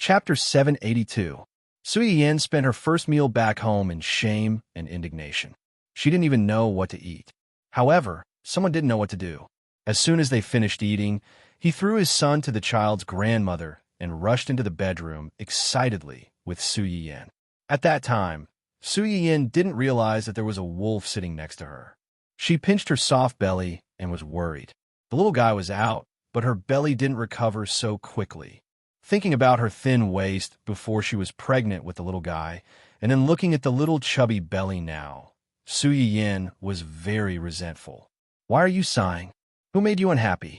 Chapter 782. Suyi-Yin spent her first meal back home in shame and indignation. She didn't even know what to eat. However, someone didn't know what to do. As soon as they finished eating, he threw his son to the child's grandmother and rushed into the bedroom excitedly with Suyi-Yin. At that time, Suyi-Yin didn't realize that there was a wolf sitting next to her. She pinched her soft belly and was worried. The little guy was out, but her belly didn't recover so quickly. Thinking about her thin waist before she was pregnant with the little guy, and then looking at the little chubby belly now, Suyi-Yin was very resentful. "Why are you sighing? Who made you unhappy?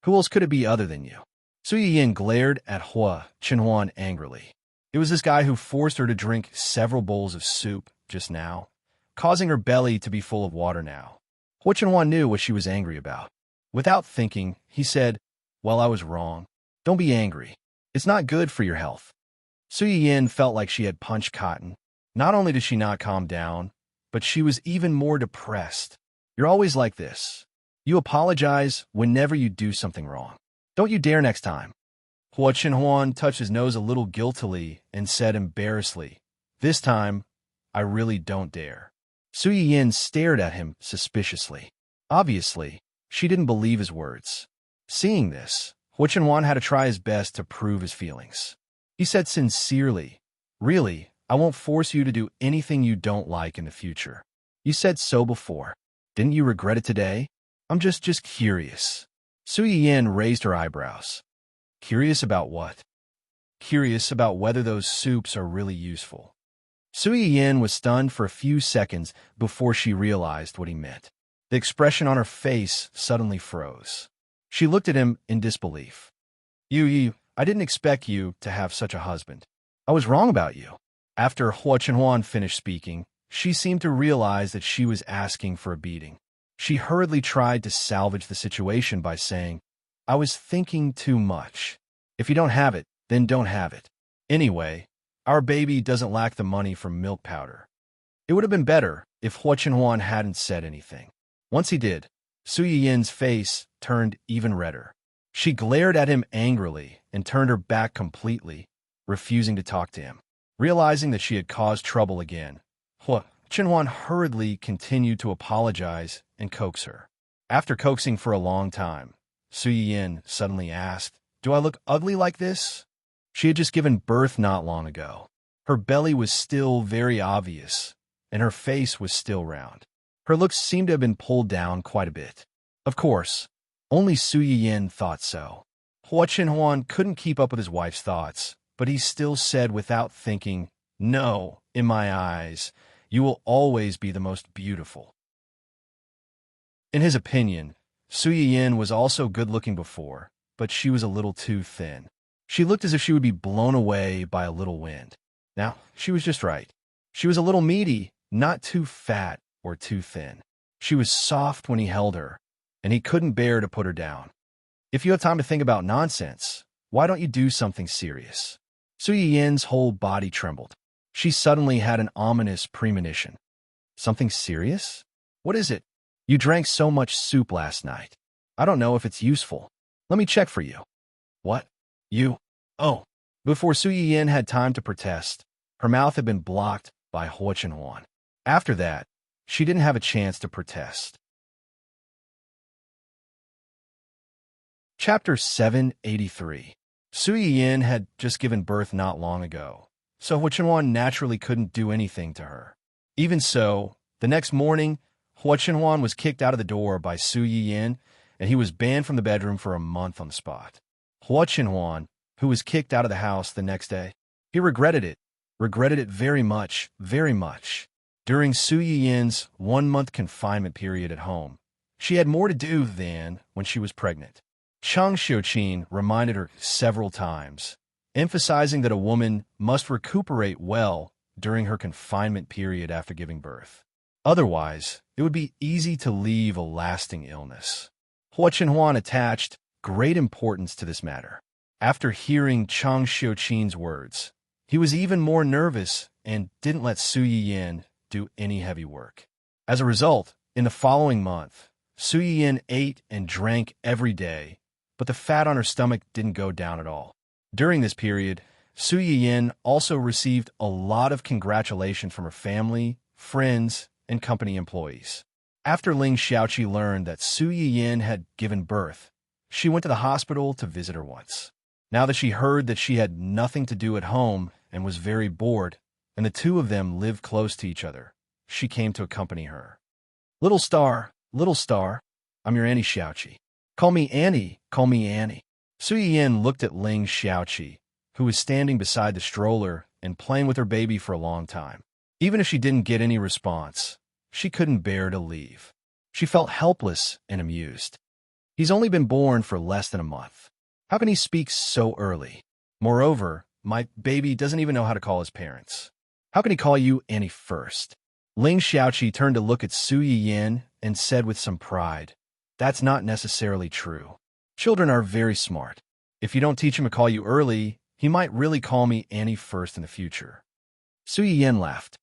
Who else could it be other than you?" Suyi-Yin glared at Hua Chenhuan angrily. It was this guy who forced her to drink several bowls of soup just now, causing her belly to be full of water now. Hua Chenhuan knew what she was angry about. Without thinking, he said, "Well, I was wrong. Don't be angry. It's not good for your health." Suyi-Yin felt like she had punched cotton. Not only did she not calm down, but she was even more depressed. "You're always like this. You apologize whenever you do something wrong. Don't you dare next time." Hua Chenhuan touched his nose a little guiltily and said embarrassedly, "This time, I really don't dare." Suyi-Yin stared at him suspiciously. Obviously, she didn't believe his words. Seeing this, Hua Chenhuan had to try his best to prove his feelings. He said sincerely, "Really, I won't force you to do anything you don't like in the future. You said so before. Didn't you regret it today? I'm just curious." Suyi-Yin raised her eyebrows. "Curious about what?" "Curious about whether those soups are really useful." Suyi-Yin was stunned for a few seconds before she realized what he meant. The expression on her face suddenly froze. She looked at him in disbelief. I didn't expect you to have such a husband. I was wrong about you." After Hua Chenhuan finished speaking, she seemed to realize that she was asking for a beating. She hurriedly tried to salvage the situation by saying, "I was thinking too much. If you don't have it, then don't have it. Anyway, our baby doesn't lack the money for milk powder." It would have been better if Hua Chenhuan hadn't said anything. Once he did, Suyi-Yin's face turned even redder. She glared at him angrily and turned her back completely, refusing to talk to him. Realizing that she had caused trouble again, Hua Chenhuan hurriedly continued to apologize and coax her. After coaxing for a long time, Suyi-Yin suddenly asked, "Do I look ugly like this?" She had just given birth not long ago. Her belly was still very obvious, and her face was still round. Her looks seemed to have been pulled down quite a bit. Of course, only Suyi-Yin thought so. Hua Chenhuan couldn't keep up with his wife's thoughts, but he still said without thinking, "No, in my eyes, you will always be the most beautiful." In his opinion, Suyi-Yin was also good-looking before, but she was a little too thin. She looked as if she would be blown away by a little wind. Now, she was just right. She was a little meaty, not too fat or too thin. She was soft when he held her, and he couldn't bear to put her down. "If you have time to think about nonsense, why don't you do something serious?" Suyi-Yin's whole body trembled. She suddenly had an ominous premonition. "Something serious? What is it?" "You drank so much soup last night. I don't know if it's useful. Let me check for you." "What? You? Oh." Before Suyi-Yin had time to protest, her mouth had been blocked by Hua Chenhuan. After that, she didn't have a chance to protest. Chapter 783. Suyi-Yin had just given birth not long ago, so Hua Chenhuan naturally couldn't do anything to her. Even so, the next morning, Hua Chenhuan was kicked out of the door by Suyi-Yin, and he was banned from the bedroom for a month on the spot. Hua Chenhuan, who was kicked out of the house the next day, he regretted it very much, very much. During Suyi-Yin's 1-month confinement period at home, she had more to do than when she was pregnant. Chang Xiuqin reminded her several times, emphasizing that a woman must recuperate well during her confinement period after giving birth. Otherwise, it would be easy to leave a lasting illness. Hua Chenhuan attached great importance to this matter. After hearing Chang Xiuqin's words, he was even more nervous and didn't let Suyi-Yin do any heavy work. As a result, in the following month, Suyi-Yin ate and drank every day, but the fat on her stomach didn't go down at all. During this period, Su Yiyin also received a lot of congratulations from her family, friends, and company employees. After Ling Xiaoqi learned that Su Yiyin had given birth, she went to the hospital to visit her once. Now that she heard that she had nothing to do at home and was very bored, and the two of them lived close to each other, she came to accompany her. Little star, I'm your Annie Xiaoqi. Call me Annie, call me Annie. Su Yiyin looked at Ling Xiaoqi, who was standing beside the stroller and playing with her baby for a long time. Even if she didn't get any response, she couldn't bear to leave. She felt helpless and amused. He's only been born for less than a month. How can he speak so early? Moreover, my baby doesn't even know how to call his parents. How can he call you Annie first? Ling Xiaoqi turned to look at Su Yiyin and said with some pride, "That's not necessarily true. Children are very smart. If you don't teach him to call you early, he might really call me Annie first in the future." Su Yiyin laughed.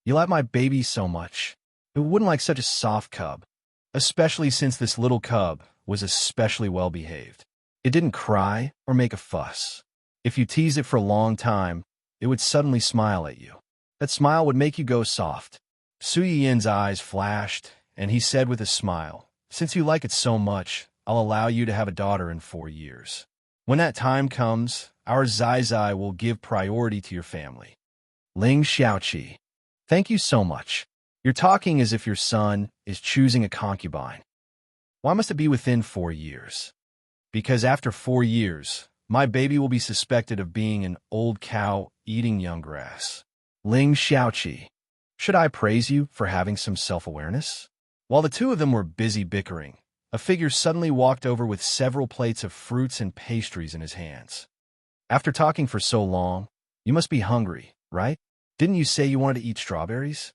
"You like my baby so much. Who wouldn't like such a soft cub? Especially since this little cub was especially well-behaved. It didn't cry or make a fuss. If you tease it for a long time, it would suddenly smile at you. That smile would make you go soft." Su Yiyin's eyes flashed, and he said with a smile, "Since you like it so much, I'll allow you to have a daughter in 4 years. When that time comes, our Zai Zai will give priority to your family." Ling Xiaoqi, "Thank you so much. You're talking as if your son is choosing a concubine. Why must it be within 4 years? Because after 4 years, my baby will be suspected of being an old cow eating young grass." Ling Xiaoqi, "Should I praise you for having some self-awareness?" While the two of them were busy bickering, a figure suddenly walked over with several plates of fruits and pastries in his hands. "After talking for so long, you must be hungry, right? Didn't you say you wanted to eat strawberries?"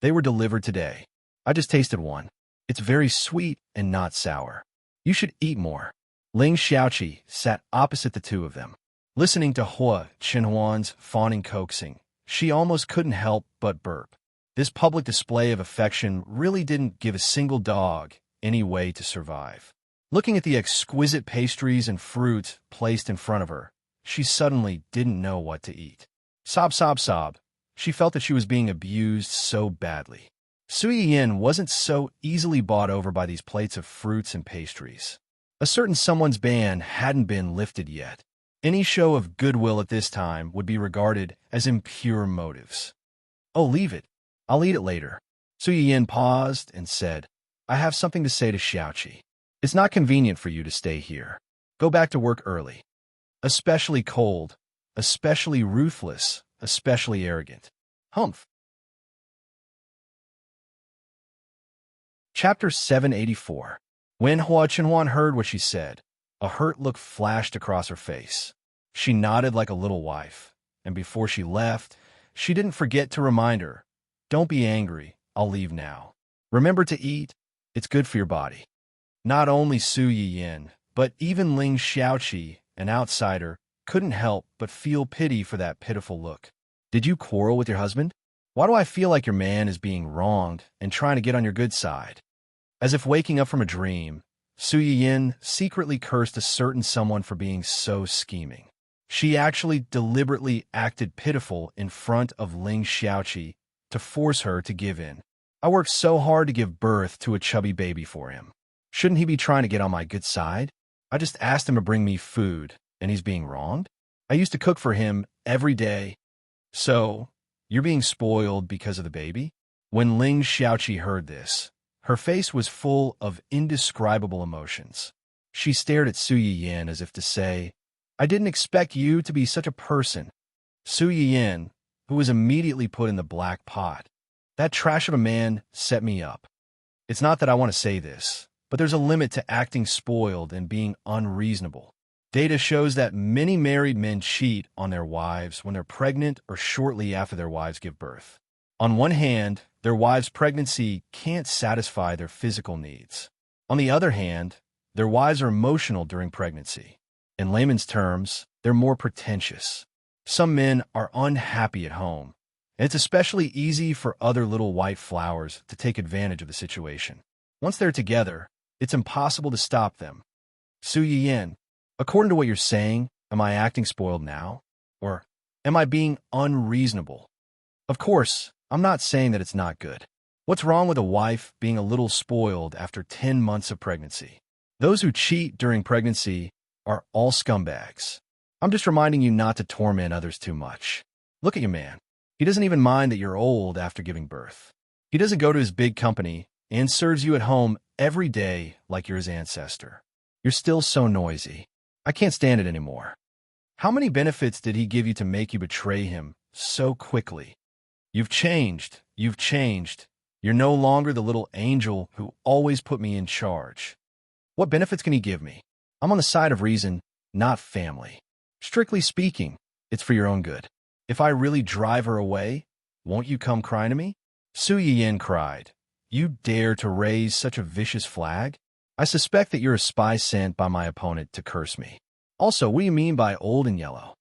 "They were delivered today. I just tasted one. It's very sweet and not sour. You should eat more." Ling Xiaoqi sat opposite the two of them. Listening to Hua Qinhuan's fawning coaxing, she almost couldn't help but burp. This public display of affection really didn't give a single dog any way to survive. Looking at the exquisite pastries and fruit placed in front of her, she suddenly didn't know what to eat. Sob, sob, sob. She felt that she was being abused so badly. Su Yiyin wasn't so easily bought over by these plates of fruits and pastries. A certain someone's ban hadn't been lifted yet. Any show of goodwill at this time would be regarded as impure motives. "Oh, leave it. I'll eat it later." Su Yiyin paused and said, "I have something to say to Xiaoqi. It's not convenient for you to stay here. Go back to work early. Especially cold, especially ruthless, especially arrogant." Humph. Chapter 784. When Hua Qinhuan heard what she said, a hurt look flashed across her face. She nodded like a little wife, and before she left, she didn't forget to remind her, "Don't be angry, I'll leave now. Remember to eat, it's good for your body." Not only Su Yiyin, but even Ling Xiaoqi, an outsider, couldn't help but feel pity for that pitiful look. "Did you quarrel with your husband? Why do I feel like your man is being wronged and trying to get on your good side?" As if waking up from a dream, Su Yiyin secretly cursed a certain someone for being so scheming. She actually deliberately acted pitiful in front of Ling Xiaoqi to force her to give in. "I worked so hard to give birth to a chubby baby for him. Shouldn't he be trying to get on my good side? I just asked him to bring me food, and he's being wronged? I used to cook for him every day. So, you're being spoiled because of the baby?" When Ling Xiaoqi heard this, her face was full of indescribable emotions. She stared at Su Yiyin as if to say, "I didn't expect you to be such a person." Su Yiyin, who was immediately put in the black pot. "That trash of a man set me up. It's not that I want to say this, but there's a limit to acting spoiled and being unreasonable. Data shows that many married men cheat on their wives when they're pregnant or shortly after their wives give birth. On one hand, their wives' pregnancy can't satisfy their physical needs. On the other hand, their wives are emotional during pregnancy. In layman's terms, they're more pretentious. Some men are unhappy at home, and it's especially easy for other little white flowers to take advantage of the situation. Once they're together, it's impossible to stop them. Su Yiyin, according to what you're saying, Am I acting spoiled now? Or am I being unreasonable? Of course, I'm not saying that it's not good. What's wrong with a wife being a little spoiled after 10 months of pregnancy? Those who cheat during pregnancy are all scumbags. I'm just reminding you not to torment others too much. Look at your man. He doesn't even mind that you're old after giving birth. He doesn't go to his big company and serves you at home every day like you're his ancestor. You're still so noisy. I can't stand it anymore. How many benefits did he give you to make you betray him so quickly? You've changed. You've changed. You're no longer the little angel who always put me in charge. What benefits can he give me? I'm on the side of reason, not family. Strictly speaking, it's for your own good. If I really drive her away, won't you come crying to me? Su Yiyin cried. You dare to raise such a vicious flag? I suspect that you're a spy sent by my opponent to curse me. Also, what do you mean by old and yellow?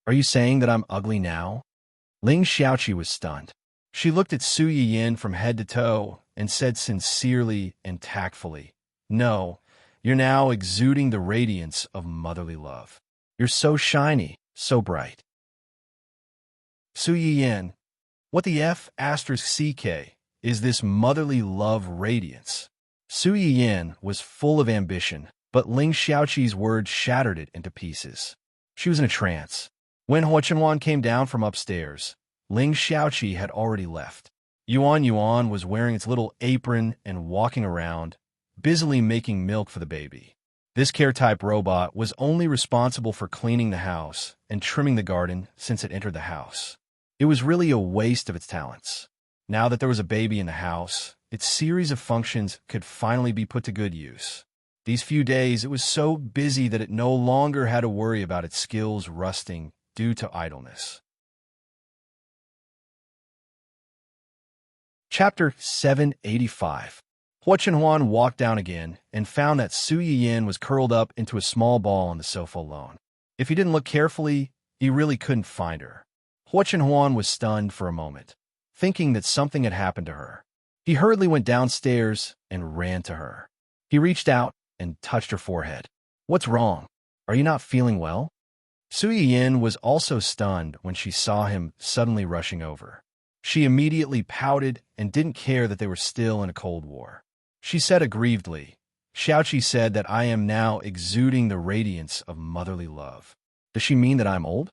Are you saying that I'm ugly now? Ling Xiaoqi was stunned. She looked at Su Yiyin from head to toe and said sincerely and tactfully, No, you're now exuding the radiance of motherly love. You're so shiny, so bright. Su Yiyin, what the F***CK is this motherly love radiance? Su Yiyin was full of ambition, but Ling Xiaoqi's words shattered it into pieces. She was in a trance. When Hua Chenhuan came down from upstairs, Ling Xiaoqi had already left. Yuan Yuan was wearing its little apron and walking around, busily making milk for the baby. This care-type robot was only responsible for cleaning the house and trimming the garden since it entered the house. It was really a waste of its talents. Now that there was a baby in the house, its series of functions could finally be put to good use. These few days, it was so busy that it no longer had to worry about its skills rusting due to idleness. Chapter 785. Hua Chenhuan walked down again and found that Su Yiyin was curled up into a small ball on the sofa alone. If he didn't look carefully, he really couldn't find her. Hua Chenhuan was stunned for a moment, thinking that something had happened to her. He hurriedly went downstairs and ran to her. He reached out and touched her forehead. What's wrong? Are you not feeling well? Su Yiyin was also stunned when she saw him suddenly rushing over. She immediately pouted and didn't care that they were still in a cold war. She said aggrievedly, Xiaoqi said that I am now exuding the radiance of motherly love. Does she mean that I'm old?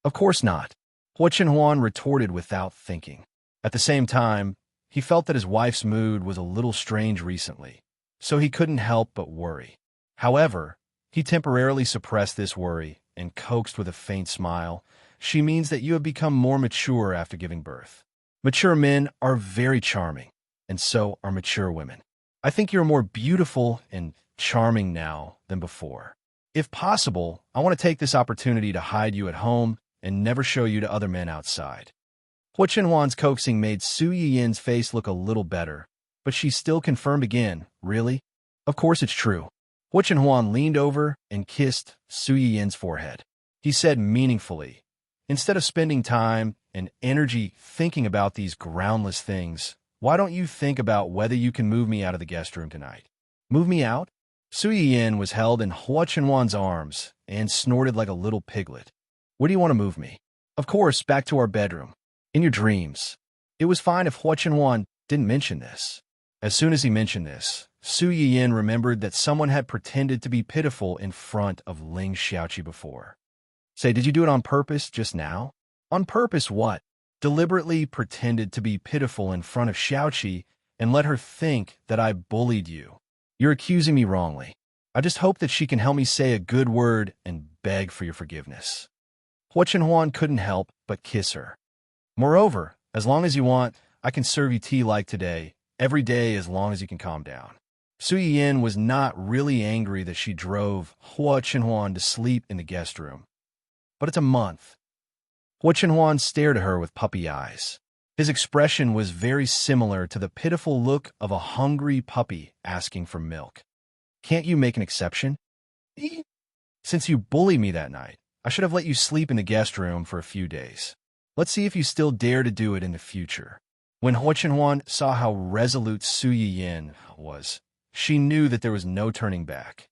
Of course not. Hua Chenhuan retorted without thinking. At the same time, he felt that his wife's mood was a little strange recently, so he couldn't help but worry. However, he temporarily suppressed this worry and coaxed with a faint smile, She means that you have become more mature after giving birth. Mature men are very charming, and so are mature women. I think you're more beautiful and charming now than before. If possible, I want to take this opportunity to hide you at home and never show you to other men outside. Hua Chenhuan's coaxing made Su Yiyin's face look a little better, but she still confirmed again, really? Of course it's true. Hua Chenhuan leaned over and kissed Su Yiyin's forehead. He said meaningfully, instead of spending time and energy thinking about these groundless things, why don't you think about whether you can move me out of the guest room tonight? Move me out? Su Yiyin was held in Hua Chenhuan's arms and snorted like a little piglet. Where do you want to move me? Of course, back to our bedroom. In your dreams. It was fine if Hua Chenhuan didn't mention this. As soon as he mentioned this, Su Yiyin remembered that someone had pretended to be pitiful in front of Ling Xiaoqi before. Say, did you do it on purpose just now? On purpose what? Deliberately pretended to be pitiful in front of Xiaoqi and let her think that I bullied you. You're accusing me wrongly. I just hope that she can help me say a good word and beg for your forgiveness. Hua Chenhuan couldn't help but kiss her. Moreover, as long as you want, I can serve you tea like today, every day as long as you can calm down. Su Yiyin was not really angry that she drove Hua Chenhuan to sleep in the guest room. But it's a month. Hua Chenhuan stared at her with puppy eyes. His expression was very similar to the pitiful look of a hungry puppy asking for milk. Can't you make an exception? Since you bullied me that night, I should have let you sleep in the guest room for a few days. Let's see if you still dare to do it in the future. When Hua Chenhuan saw how resolute Su Yiyin was, she knew that there was no turning back.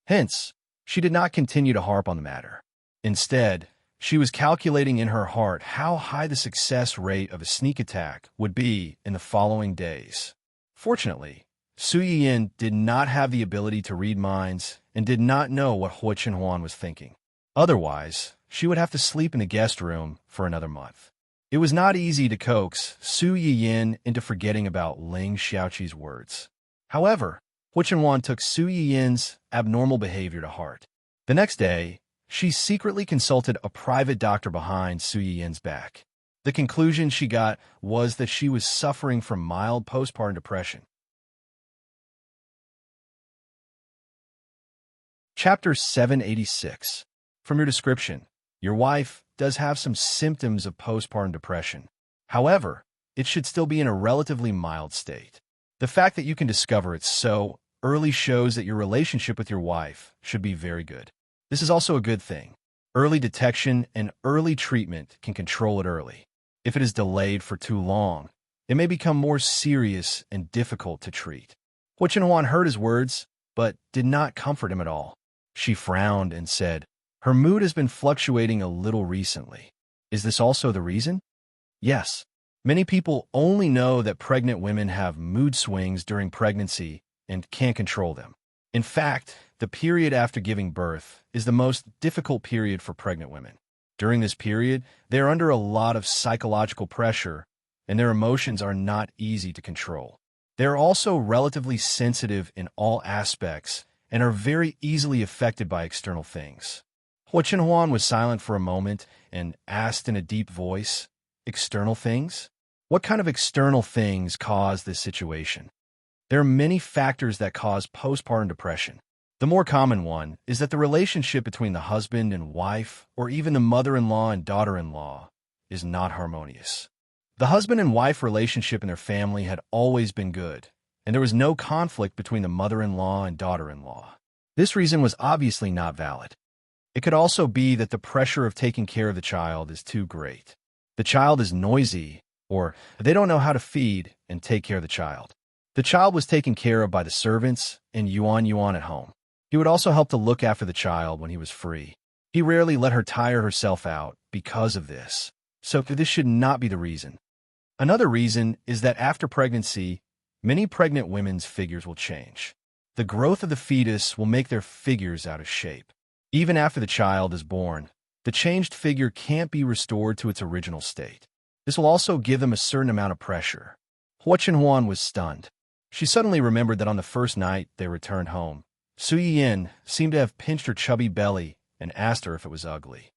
Hence, She did not continue to harp on the matter. Instead, she was calculating in her heart how high the success rate of a sneak attack would be in the following days. Fortunately, Su Yiyin did not have the ability to read minds and did not know what Hua Chenhuan was thinking. Otherwise, she would have to sleep in the guest room for another month. It was not easy to coax Su Yiyin into forgetting about Ling Xiaoqi's words. However, Hua Chenhuan took Su Yiyin's abnormal behavior to heart. The next day, she secretly consulted a private doctor behind Su Yiyin's back. The conclusion she got was that she was suffering from mild postpartum depression. Chapter 786. From your description, your wife does have some symptoms of postpartum depression. However, it should still be in a relatively mild state. The fact that you can discover it so early shows that your relationship with your wife should be very good. This is also a good thing. Early detection and early treatment can control it early. If it is delayed for too long, it may become more serious and difficult to treat. Hua Chenhuan heard his words, but did not comfort him at all. She frowned and said, "Her mood has been fluctuating a little recently. Is this also the reason?" Yes. Many people only know that pregnant women have mood swings during pregnancy and can't control them. In fact, the period after giving birth is the most difficult period for pregnant women. During this period, they are under a lot of psychological pressure, and their emotions are not easy to control. They are also relatively sensitive in all aspects and are very easily affected by external things. Hua Chenhuan was silent for a moment and asked in a deep voice, "External things? What kind of external things cause this situation?" There are many factors that cause postpartum depression. The more common one is that the relationship between the husband and wife, or even the mother-in-law and daughter-in-law, is not harmonious. The husband and wife relationship in their family had always been good, and there was no conflict between the mother-in-law and daughter-in-law. This reason was obviously not valid. It could also be that the pressure of taking care of the child is too great. The child is noisy, or they don't know how to feed and take care of the child. The child was taken care of by the servants and Yuan at home. He would also help to look after the child when he was free. He rarely let her tire herself out because of this, so this should not be the reason. Another reason is that after pregnancy, many pregnant women's figures will change. The growth of the fetus will make their figures out of shape. Even after the child is born, the changed figure can't be restored to its original state. This will also give them a certain amount of pressure. Hua Chenhuan was stunned. She suddenly remembered that on the first night they returned home, Su Yiyin seemed to have pinched her chubby belly and asked her if it was ugly.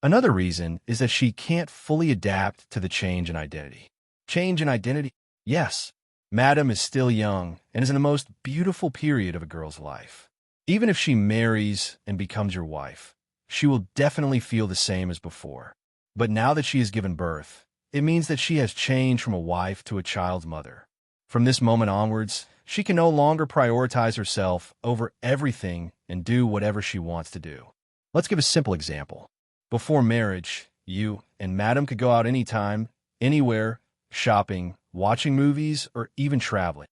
Another reason is that she can't fully adapt to the change in identity. Change in identity? Yes. Madam is still young and is in the most beautiful period of a girl's life. Even if she marries and becomes your wife, she will definitely feel the same as before. But now that she has given birth, it means that she has changed from a wife to a child's mother. From this moment onwards, she can no longer prioritize herself over everything and do whatever she wants to do. Let's give a simple example. Before marriage, you and Madam could go out anytime, anywhere, shopping, watching movies, or even traveling.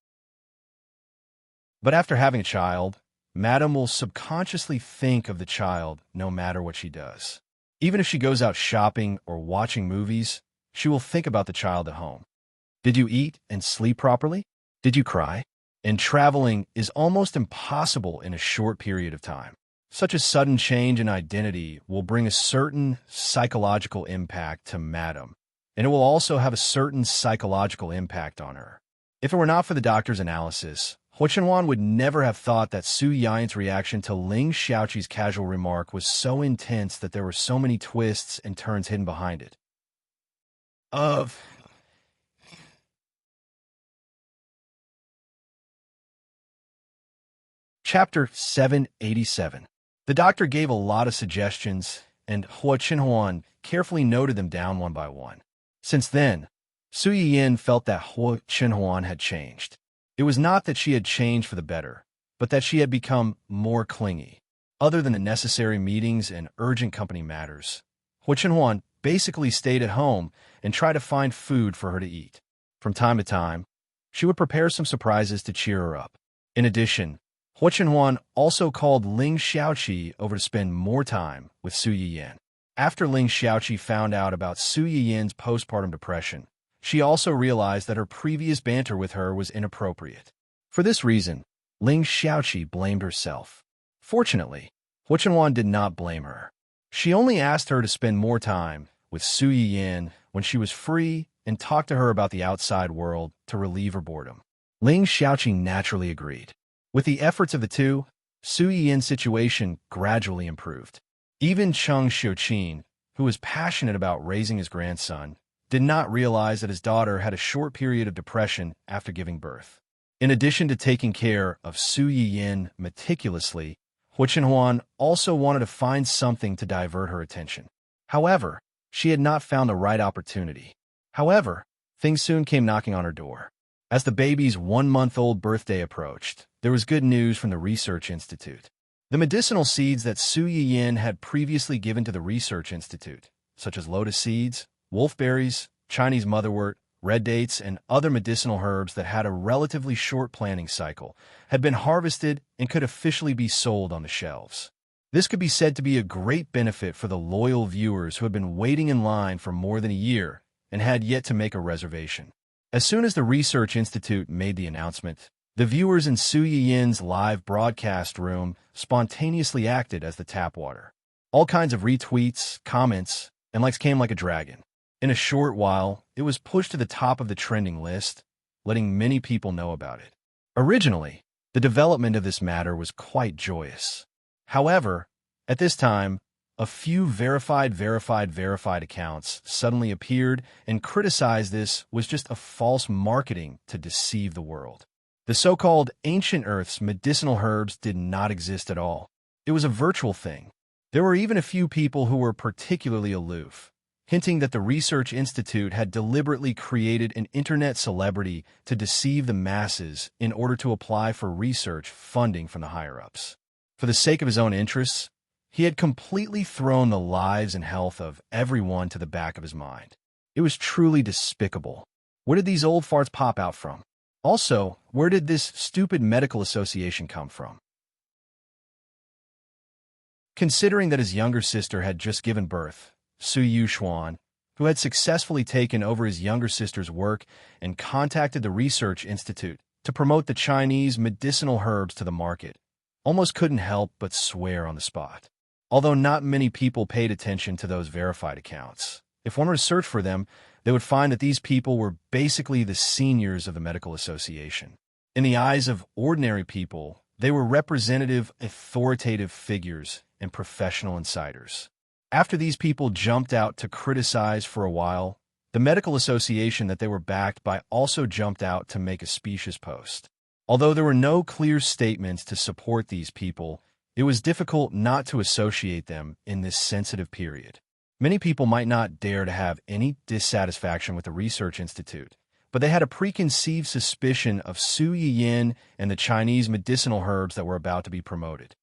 But after having a child, Madam will subconsciously think of the child no matter what she does. Even if she goes out shopping or watching movies, she will think about the child at home. Did you eat and sleep properly? Did you cry? And traveling is almost impossible in a short period of time. Such a sudden change in identity will bring a certain psychological impact to Madam, and it will also have a certain psychological impact on her. If it were not for the doctor's analysis, Hua Chenhuan would never have thought that Su Yiyin's reaction to Ling Xiaoqi's casual remark was so intense that there were so many twists and turns hidden behind it. Chapter 787. The doctor gave a lot of suggestions, and Hua Chenhuan carefully noted them down one by one. Since then, Su Yiyin felt that Hua Chenhuan had changed. It was not that she had changed for the better, but that she had become more clingy. Other than the necessary meetings and urgent company matters, Hua Chenhuan basically stayed at home and tried to find food for her to eat. From time to time, she would prepare some surprises to cheer her up. In addition, Hua Chenhuan also called Ling Xiaoqi over to spend more time with Su Yiyan. After Ling Xiaoqi found out about Su Yiyan's postpartum depression, she also realized that her previous banter with her was inappropriate. For this reason, Ling Xiaoqi blamed herself. Fortunately, Hua Chenhuan did not blame her. She only asked her to spend more time with Su Yiyan when she was free and talk to her about the outside world to relieve her boredom. Ling Xiaoqi naturally agreed. With the efforts of the two, Su Yiyan's situation gradually improved. Even Cheng Xiuqin, who was passionate about raising his grandson, did not realize that his daughter had a short period of depression after giving birth. In addition to taking care of Su Yiyan meticulously, Hua Chenhuan also wanted to find something to divert her attention. However, she had not found the right opportunity. However, things soon came knocking on her door. As the baby's 1-month-old birthday approached, there was good news from the Research Institute. The medicinal seeds that Su Yiyan had previously given to the Research Institute, such as lotus seeds, wolfberries, Chinese motherwort, red dates, and other medicinal herbs that had a relatively short planting cycle, had been harvested and could officially be sold on the shelves. This could be said to be a great benefit for the loyal viewers who had been waiting in line for more than a year and had yet to make a reservation. As soon as the Research Institute made the announcement, the viewers in Su Yiyan's live broadcast room spontaneously acted as the tap water. All kinds of retweets, comments, and likes came like a dragon. In a short while, it was pushed to the top of the trending list, letting many people know about it. Originally, the development of this matter was quite joyous. However, at this time, a few verified accounts suddenly appeared and criticized this was just a false marketing to deceive the world. The so-called ancient Earth's medicinal herbs did not exist at all. It was a virtual thing. There were even a few people who were particularly aloof, hinting that the Research Institute had deliberately created an internet celebrity to deceive the masses in order to apply for research funding from the higher-ups. For the sake of his own interests, he had completely thrown the lives and health of everyone to the back of his mind. It was truly despicable. Where did these old farts pop out from? Also, where did this stupid medical association come from? Considering that his younger sister had just given birth, Su Yuxuan, who had successfully taken over his younger sister's work and contacted the Research Institute to promote the Chinese medicinal herbs to the market, almost couldn't help but swear on the spot. Although not many people paid attention to those verified accounts, if one were to search for them, they would find that these people were basically the seniors of the medical association. In the eyes of ordinary people, they were representative, authoritative figures and professional insiders. After these people jumped out to criticize for a while, the medical association that they were backed by also jumped out to make a specious post. Although there were no clear statements to support these people, it was difficult not to associate them in this sensitive period. Many people might not dare to have any dissatisfaction with the Research Institute, but they had a preconceived suspicion of Su Yiyan and the Chinese medicinal herbs that were about to be promoted.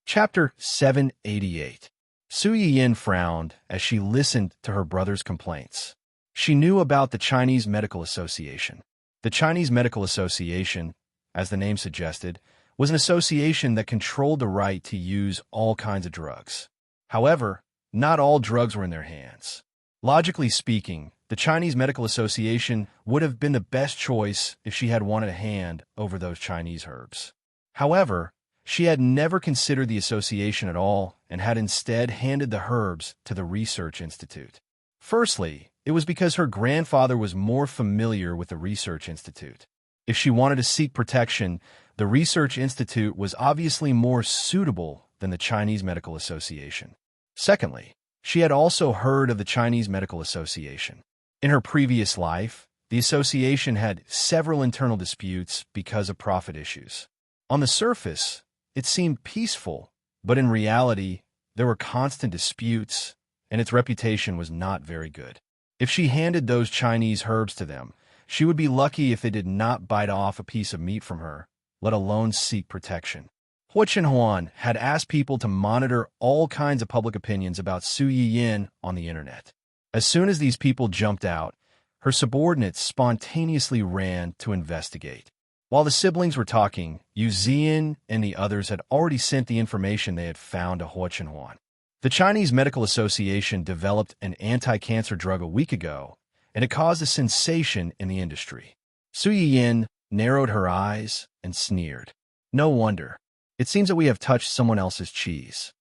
Chapter 788. Su Yiyan frowned as she listened to her brother's complaints. She knew about the Chinese Medical Association. The Chinese Medical Association, as the name suggested, was an association that controlled the right to use all kinds of drugs. However, not all drugs were in their hands. Logically speaking, the Chinese Medical Association would have been the best choice if she had wanted a hand over those Chinese herbs. However, she had never considered the association at all and had instead handed the herbs to the Research Institute. Firstly, it was because her grandfather was more familiar with the Research Institute. If she wanted to seek protection, the Research Institute was obviously more suitable than the Chinese Medical Association. Secondly, she had also heard of the Chinese Medical Association. In her previous life, the association had several internal disputes because of profit issues. On the surface, it seemed peaceful, but in reality, there were constant disputes, and its reputation was not very good. If she handed those Chinese herbs to them, she would be lucky if they did not bite off a piece of meat from her, let alone seek protection. Hua Chenhuan had asked people to monitor all kinds of public opinions about Su Yiyan on the internet. As soon as these people jumped out, Her subordinates spontaneously ran to investigate. While the siblings were talking, Yu Zian and the others had already sent the information they had found to Hua Chenhuan. The Chinese Medical Association developed an anti-cancer drug a week ago, and it caused a sensation in the industry. Su Yiyin narrowed her eyes and sneered. No wonder. It seems that we have touched someone else's cheese.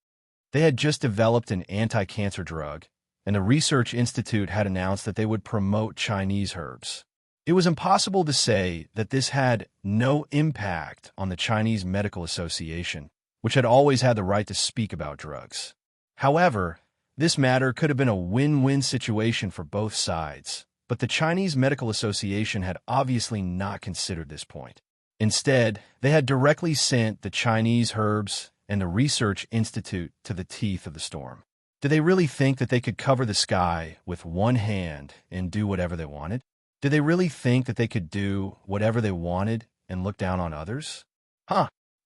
They had just developed an anti-cancer drug, and the Research Institute had announced that they would promote Chinese herbs. It was impossible to say that this had no impact on the Chinese Medical Association, which had always had the right to speak about drugs. However, this matter could have been a win-win situation for both sides, but the Chinese Medical Association had obviously not considered this point. Instead, they had directly sent the Chinese herbs and the Research Institute to the teeth of the storm. Did they really think that they could cover the sky with one hand and do whatever they wanted? Did they really think that they could do whatever they wanted and look down on others?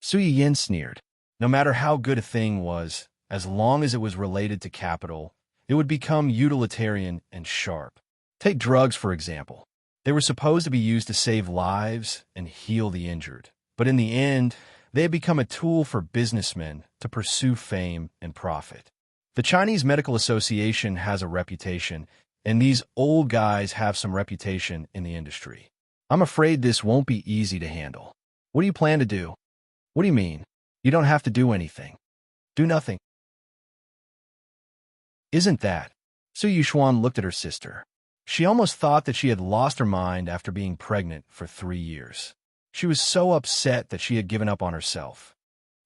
Su Yiyin sneered. No matter how good a thing was, as long as it was related to capital, it would become utilitarian and sharp. Take drugs, for example. They were supposed to be used to save lives and heal the injured, but in the end, they had become a tool for businessmen to pursue fame and profit. The Chinese Medical Association has a reputation, and these old guys have some reputation in the industry. I'm afraid this won't be easy to handle. What do you plan to do? What do you mean? You don't have to do anything. Do nothing. Isn't that? Su Yuxuan looked at her sister. She almost thought that she had lost her mind after being pregnant for 3 years. She was so upset that she had given up on herself.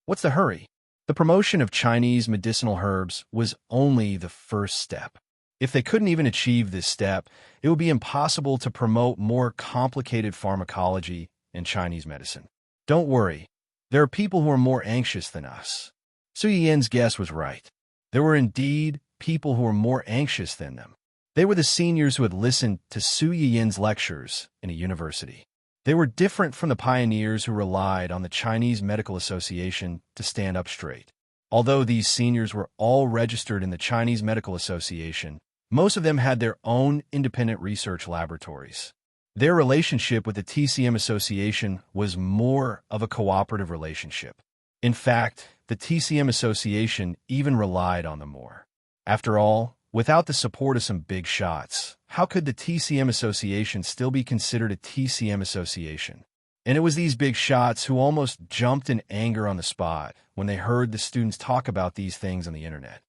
What's the hurry? The promotion of Chinese medicinal herbs was only the first step. If they couldn't even achieve this step, it would be impossible to promote more complicated pharmacology in Chinese medicine. Don't worry. There are people who are more anxious than us. Su Yin's guess was right. There were indeed people who were more anxious than them. They were the seniors who had listened to Su Yin's lectures in a university. They were different from the pioneers who relied on the Chinese Medical Association to stand up straight. Although these seniors were all registered in the Chinese Medical Association, most of them had their own independent research laboratories. Their relationship with the TCM Association was more of a cooperative relationship. In fact, the TCM Association even relied on them more. After all, without the support of some big shots, how could the TCM Association still be considered a TCM Association? And it was these big shots who almost jumped in anger on the spot when they heard the students talk about these things on the internet.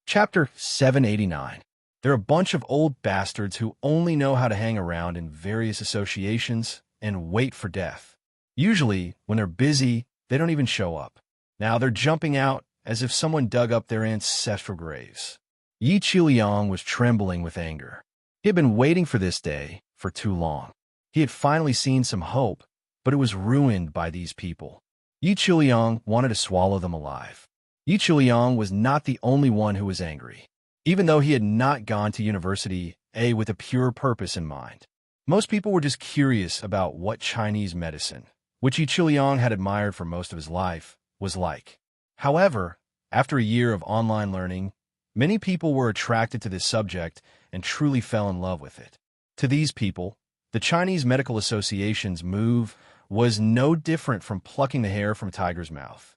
Chapter 789. They're a bunch of old bastards who only know how to hang around in various associations and wait for death. Usually, when they're busy, they don't even show up. Now they're jumping out as if someone dug up their ancestral graves. Yi Qiuliang was trembling with anger. He had been waiting for this day for too long. He had finally seen some hope, but it was ruined by these people. Yi Qiuliang wanted to swallow them alive. Yi Qiuliang was not the only one who was angry, even though he had not gone to university with a pure purpose in mind. Most people were just curious about what Chinese medicine, which Yi Qiuliang had admired for most of his life, was like. However, after a year of online learning, many people were attracted to this subject and truly fell in love with it. To these people, the Chinese Medical Association's move was no different from plucking the hair from a tiger's mouth.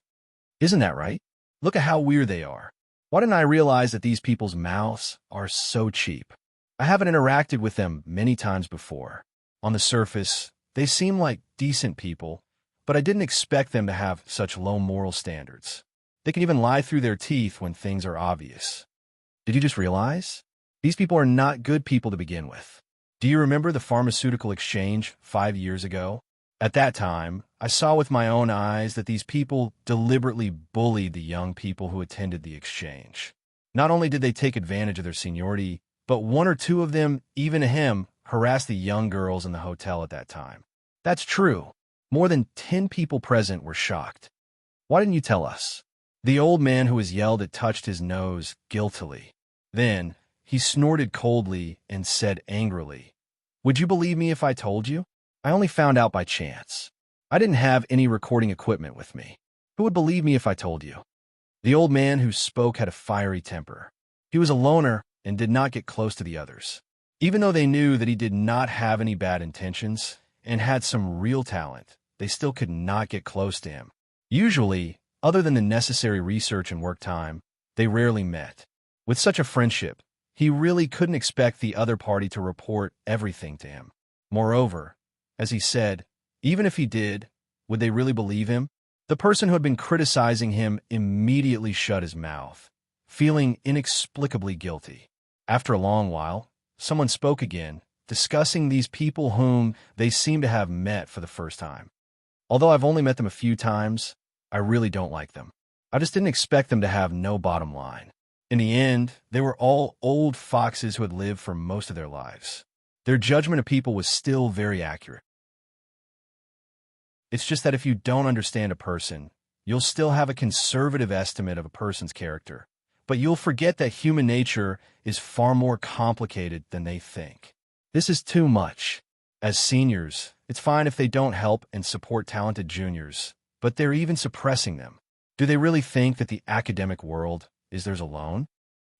Isn't that right? Look at how weird they are. Why didn't I realize that these people's mouths are so cheap? I haven't interacted with them many times before. On the surface, they seem like decent people, but I didn't expect them to have such low moral standards. They can even lie through their teeth when things are obvious. Did you just realize? These people are not good people to begin with. Do you remember the pharmaceutical exchange 5 years ago? At that time, I saw with my own eyes that these people deliberately bullied the young people who attended the exchange. Not only did they take advantage of their seniority, but one or two of them, even him, harassed the young girls in the hotel at that time. That's true. More than 10 people present were shocked. Why didn't you tell us? The old man who was yelled at touched his nose guiltily. Then, he snorted coldly and said angrily, "Would you believe me if I told you? I only found out by chance. I didn't have any recording equipment with me. Who would believe me if I told you?" The old man who spoke had a fiery temper. He was a loner and did not get close to the others. Even though they knew that he did not have any bad intentions and had some real talent, they still could not get close to him. Usually, other than the necessary research and work time, they rarely met. With such a friendship, he really couldn't expect the other party to report everything to him. Moreover, as he said, even if he did, would they really believe him? The person who had been criticizing him immediately shut his mouth, feeling inexplicably guilty. After a long while, someone spoke again, discussing these people whom they seemed to have met for the first time. Although I've only met them a few times, I really don't like them. I just didn't expect them to have no bottom line. In the end, they were all old foxes who had lived for most of their lives. Their judgment of people was still very accurate. It's just that if you don't understand a person, you'll still have a conservative estimate of a person's character, but you'll forget that human nature is far more complicated than they think. This is too much. As seniors, it's fine if they don't help and support talented juniors, but they're even suppressing them. Do they really think that the academic world is theirs alone?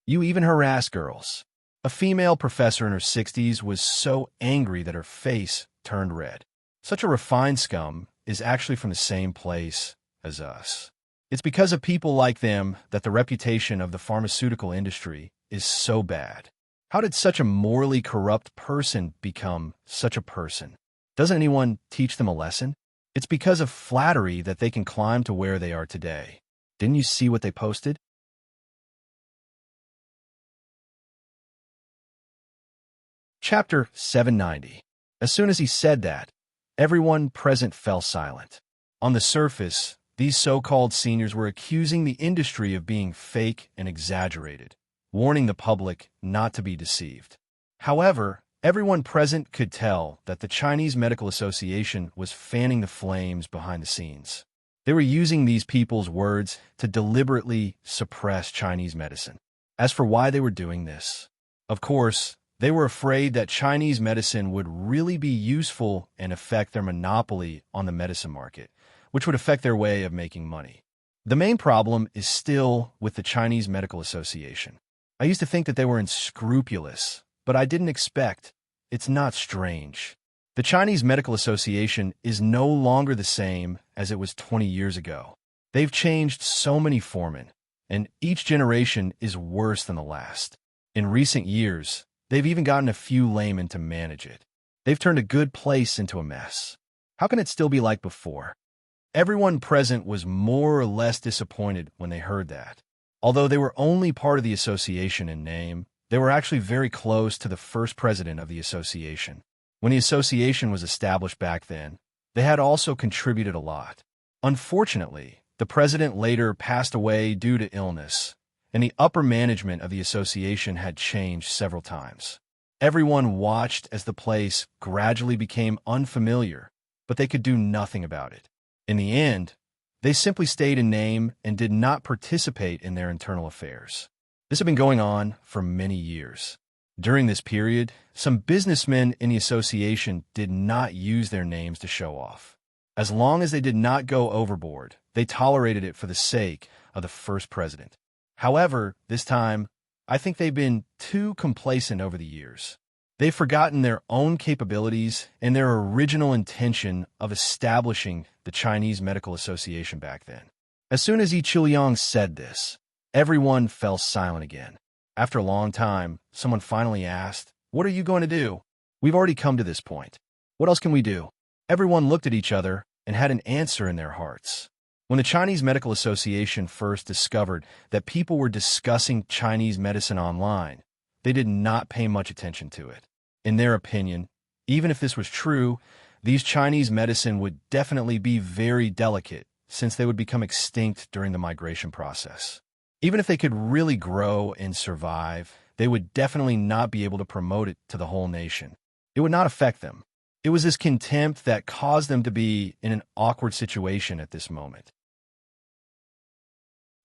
You even harass girls. A female professor in her 60s was so angry that her face turned red. Such a refined scum is actually from the same place as us. It's because of people like them that the reputation of the pharmaceutical industry is so bad. How did such a morally corrupt person become such a person? Doesn't anyone teach them a lesson? It's because of flattery that they can climb to where they are today. Didn't you see what they posted? Chapter 790. As soon as he said that, everyone present fell silent. On the surface, these so-called seniors were accusing the industry of being fake and exaggerated, warning the public not to be deceived. However, everyone present could tell that the Chinese Medical Association was fanning the flames behind the scenes. They were using these people's words to deliberately suppress Chinese medicine. As for why they were doing this, of course, they were afraid that Chinese medicine would really be useful and affect their monopoly on the medicine market, which would affect their way of making money. The main problem is still with the Chinese Medical Association. I used to think that they were unscrupulous, but I didn't expect. It's not strange. The Chinese Medical Association is no longer the same as it was 20 years ago. They've changed so many foremen, and each generation is worse than the last. In recent years, they've even gotten a few laymen to manage it. They've turned a good place into a mess. How can it still be like before? Everyone present was more or less disappointed when they heard that. Although they were only part of the association in name, they were actually very close to the first president of the association. When the association was established back then, they had also contributed a lot. Unfortunately, the president later passed away due to illness, and the upper management of the association had changed several times. Everyone watched as the place gradually became unfamiliar, but they could do nothing about it. In the end, they simply stayed in name and did not participate in their internal affairs. This had been going on for many years. During this period, some businessmen in the association did not use their names to show off. As long as they did not go overboard, they tolerated it for the sake of the first president. However, this time, I think they've been too complacent over the years. They've forgotten their own capabilities and their original intention of establishing the Chinese Medical Association back then. As soon as Yi Chuliang said this, everyone fell silent again. After a long time, someone finally asked, "What are you going to do? We've already come to this point. What else can we do?" Everyone looked at each other and had an answer in their hearts. When the Chinese Medical Association first discovered that people were discussing Chinese medicine online, they did not pay much attention to it. In their opinion, even if this was true, these Chinese medicine would definitely be very delicate since they would become extinct during the migration process. Even if they could really grow and survive, they would definitely not be able to promote it to the whole nation. It would not affect them. It was this contempt that caused them to be in an awkward situation at this moment.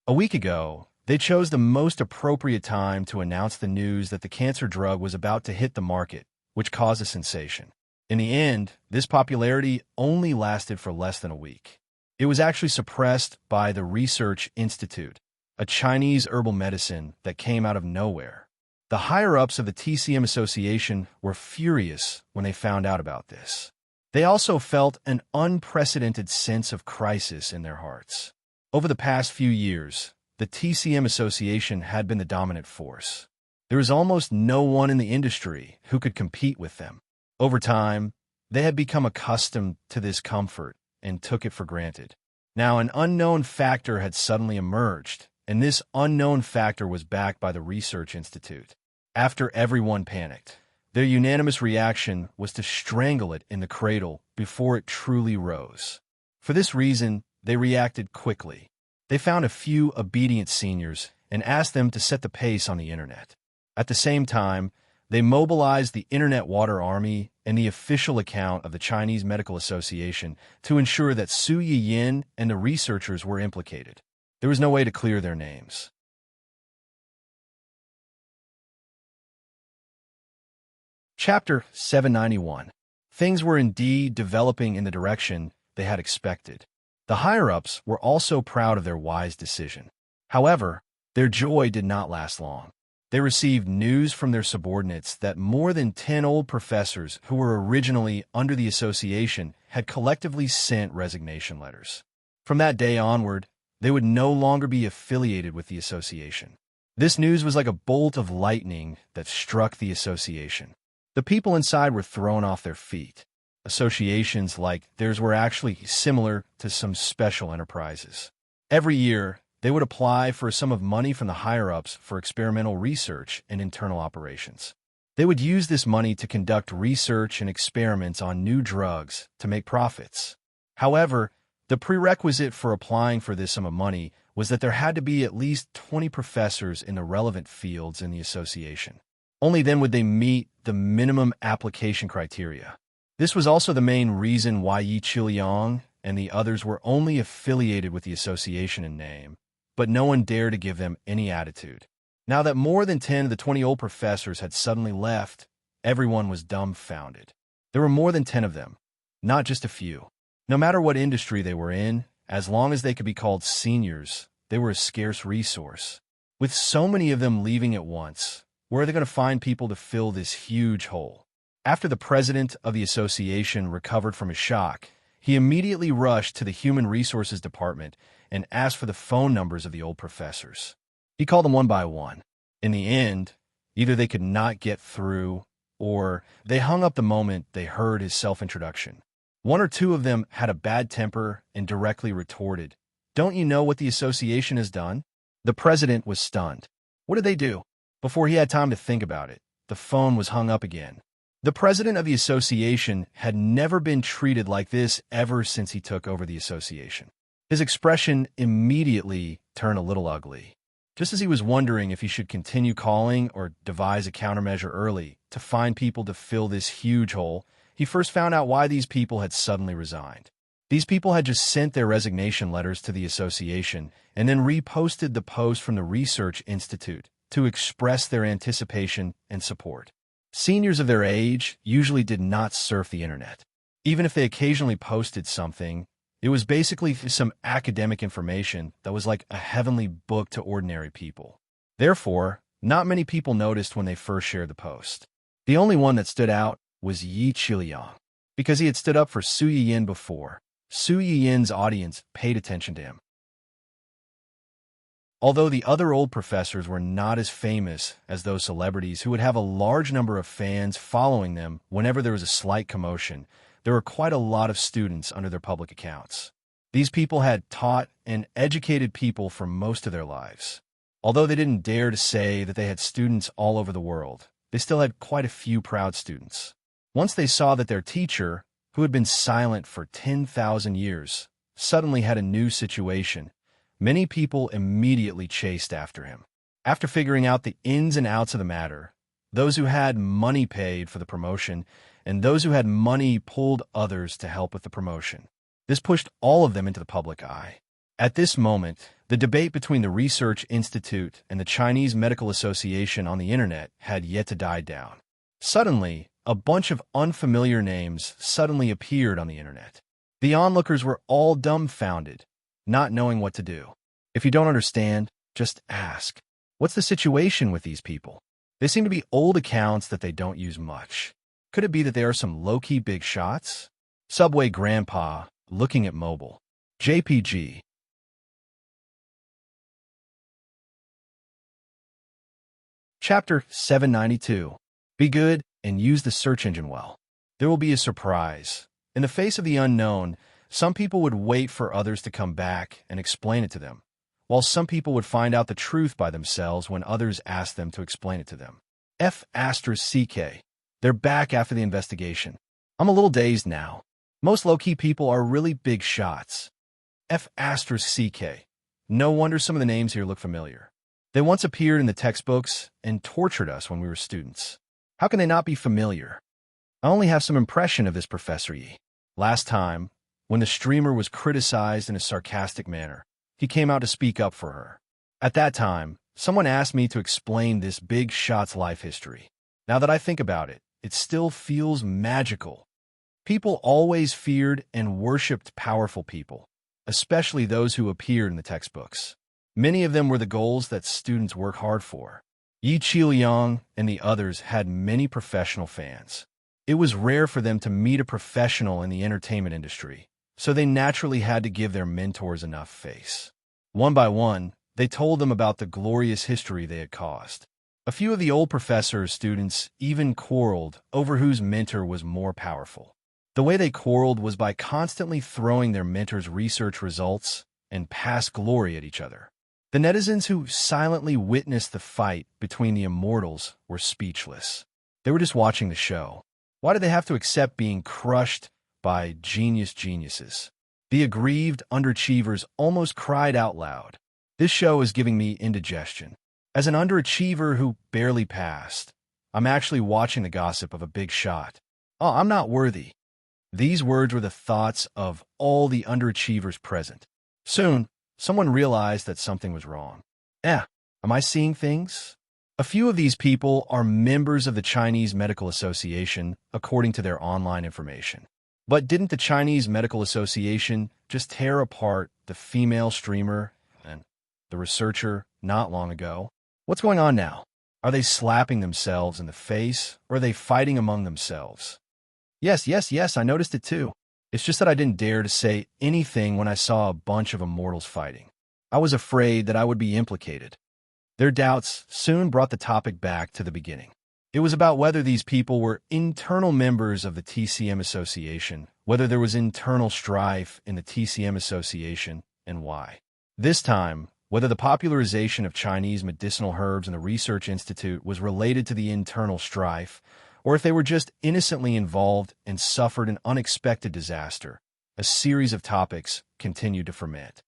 A week ago, they chose the most appropriate time to announce the news that the cancer drug was about to hit the market, which caused a sensation. In the end, this popularity only lasted for less than a week. It was actually suppressed by the Research Institute, a Chinese herbal medicine that came out of nowhere. The higher-ups of the TCM Association were furious when they found out about this. They also felt an unprecedented sense of crisis in their hearts. Over the past few years, the TCM Association had been the dominant force. There was almost no one in the industry who could compete with them. Over time, they had become accustomed to this comfort and took it for granted. Now, an unknown factor had suddenly emerged, and this unknown factor was backed by the Research Institute. After everyone panicked, their unanimous reaction was to strangle it in the cradle before it truly rose. For this reason, they reacted quickly. They found a few obedient seniors and asked them to set the pace on the internet. At the same time, they mobilized the Internet Water Army and the official account of the Chinese Medical Association to ensure that Su Yiyin and the researchers were implicated. There was no way to clear their names. Chapter 791. Things were indeed developing in the direction they had expected. The higher-ups were also proud of their wise decision. However, their joy did not last long. They received news from their subordinates that more than 10 old professors who were originally under the association had collectively sent resignation letters. From that day onward, they would no longer be affiliated with the association. This news was like a bolt of lightning that struck the association. The people inside were thrown off their feet. Associations like theirs were actually similar to some special enterprises. Every year, they would apply for a sum of money from the higher-ups for experimental research and internal operations. They would use this money to conduct research and experiments on new drugs to make profits. However, the prerequisite for applying for this sum of money was that there had to be at least 20 professors in the relevant fields in the association. Only then would they meet the minimum application criteria. This was also the main reason why Yi Qiliang and the others were only affiliated with the association in name, but no one dared to give them any attitude. Now that more than 10 of the 20 old professors had suddenly left, everyone was dumbfounded. There were more than 10 of them, not just a few. No matter what industry they were in, as long as they could be called seniors, they were a scarce resource. With so many of them leaving at once, where are they going to find people to fill this huge hole? After the president of the association recovered from his shock, he immediately rushed to the Human Resources Department and asked for the phone numbers of the old professors. He called them one by one. In the end, either they could not get through, or they hung up the moment they heard his self-introduction. One or two of them had a bad temper and directly retorted, "Don't you know what the association has done?" The president was stunned. What did they do? Before he had time to think about it, the phone was hung up again. The president of the association had never been treated like this ever since he took over the association. His expression immediately turned a little ugly. Just as he was wondering if he should continue calling or devise a countermeasure early to find people to fill this huge hole, he first found out why these people had suddenly resigned. These people had just sent their resignation letters to the association and then reposted the post from the Research Institute to express their anticipation and support. Seniors of their age usually did not surf the internet. Even if they occasionally posted something, it was basically some academic information that was like a heavenly book to ordinary people. Therefore, not many people noticed when they first shared the post. The only one that stood out was Yi Qiliang, because he had stood up for Su Yiyin before. Su Yiyin's audience paid attention to him. Although the other old professors were not as famous as those celebrities who would have a large number of fans following them whenever there was a slight commotion, there were quite a lot of students under their public accounts. These people had taught and educated people for most of their lives. Although they didn't dare to say that they had students all over the world, they still had quite a few proud students. Once they saw that their teacher, who had been silent for 10,000 years, suddenly had a new situation, many people immediately chased after him. After figuring out the ins and outs of the matter, those who had money paid for the promotion, and those who had money pulled others to help with the promotion. This pushed all of them into the public eye. At this moment, the debate between the Research Institute and the Chinese Medical Association on the internet had yet to die down. Suddenly, a bunch of unfamiliar names suddenly appeared on the internet. The onlookers were all dumbfounded, not knowing what to do. If you don't understand, Just ask. What's the situation with these people? They seem to be old accounts that they don't use much. Could it be that they are some low-key big shots? Subway Grandpa, looking at mobile. JPG. Chapter 792. Be good and use the search engine well. There will be a surprise. In the face of the unknown, some people would wait for others to come back and explain it to them, while some people would find out the truth by themselves when others asked them to explain it to them. F***. They're back after the investigation. I'm a little dazed now. Most low-key people are really big shots. F***. No wonder some of the names here look familiar. They once appeared in the textbooks and tortured us when we were students. How can they not be familiar? I only have some impression of this Professor Yi. Last time, when the streamer was criticized in a sarcastic manner, he came out to speak up for her. At that time, someone asked me to explain this big shot's life history. Now that I think about it, it still feels magical. People always feared and worshipped powerful people, especially those who appeared in the textbooks. Many of them were the goals that students work hard for. Yi Qiliang and the others had many professional fans. It was rare for them to meet a professional in the entertainment industry, so they naturally had to give their mentors enough face. One by one, they told them about the glorious history they had caused. A few of the old professor's students even quarreled over whose mentor was more powerful. The way they quarreled was by constantly throwing their mentor's research results and past glory at each other. The netizens who silently witnessed the fight between the immortals were speechless. They were just watching the show. Why did they have to accept being crushed by geniuses? The aggrieved underachievers almost cried out loud. This show is giving me indigestion. As an underachiever who barely passed, I'm actually watching the gossip of a big shot. Oh, I'm not worthy. These words were the thoughts of all the underachievers present. Soon, someone realized that something was wrong. Am I seeing things? A few of these people are members of the Chinese Medical Association, according to their online information. But didn't the Chinese Medical Association just tear apart the female streamer and the researcher not long ago? What's going on now? Are they slapping themselves in the face, or are they fighting among themselves? Yes, I noticed it too. It's just that I didn't dare to say anything when I saw a bunch of immortals fighting. I was afraid that I would be implicated. Their doubts soon brought the topic back to the beginning. It was about whether these people were internal members of the TCM Association, whether there was internal strife in the TCM Association, and why. This time, whether the popularization of Chinese medicinal herbs in the Research Institute was related to the internal strife, or if they were just innocently involved and suffered an unexpected disaster. A series of topics continued to ferment.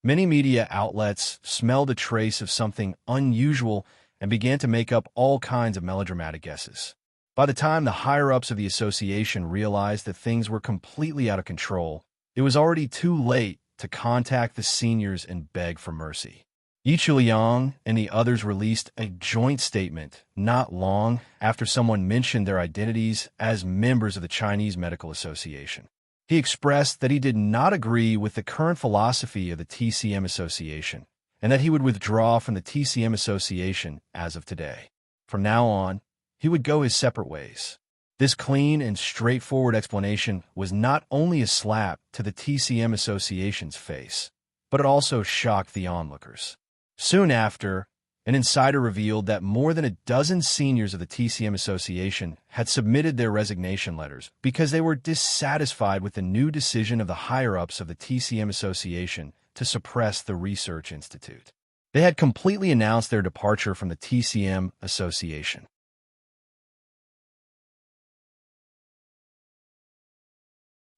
Many media outlets smelled a trace of something unusual and began to make up all kinds of melodramatic guesses. By the time the higher-ups of the association realized that things were completely out of control, it was already too late to contact the seniors and beg for mercy. Yi Qiliang and the others released a joint statement not long after someone mentioned their identities as members of the Chinese Medical Association. He expressed that he did not agree with the current philosophy of the TCM Association and that he would withdraw from the TCM Association as of today. From now on, he would go his separate ways. This clean and straightforward explanation was not only a slap to the TCM Association's face, but it also shocked the onlookers. Soon after, an insider revealed that more than a dozen seniors of the TCM Association had submitted their resignation letters because they were dissatisfied with the new decision of the higher-ups of the TCM Association to suppress the Research Institute. They had completely announced their departure from the TCM Association.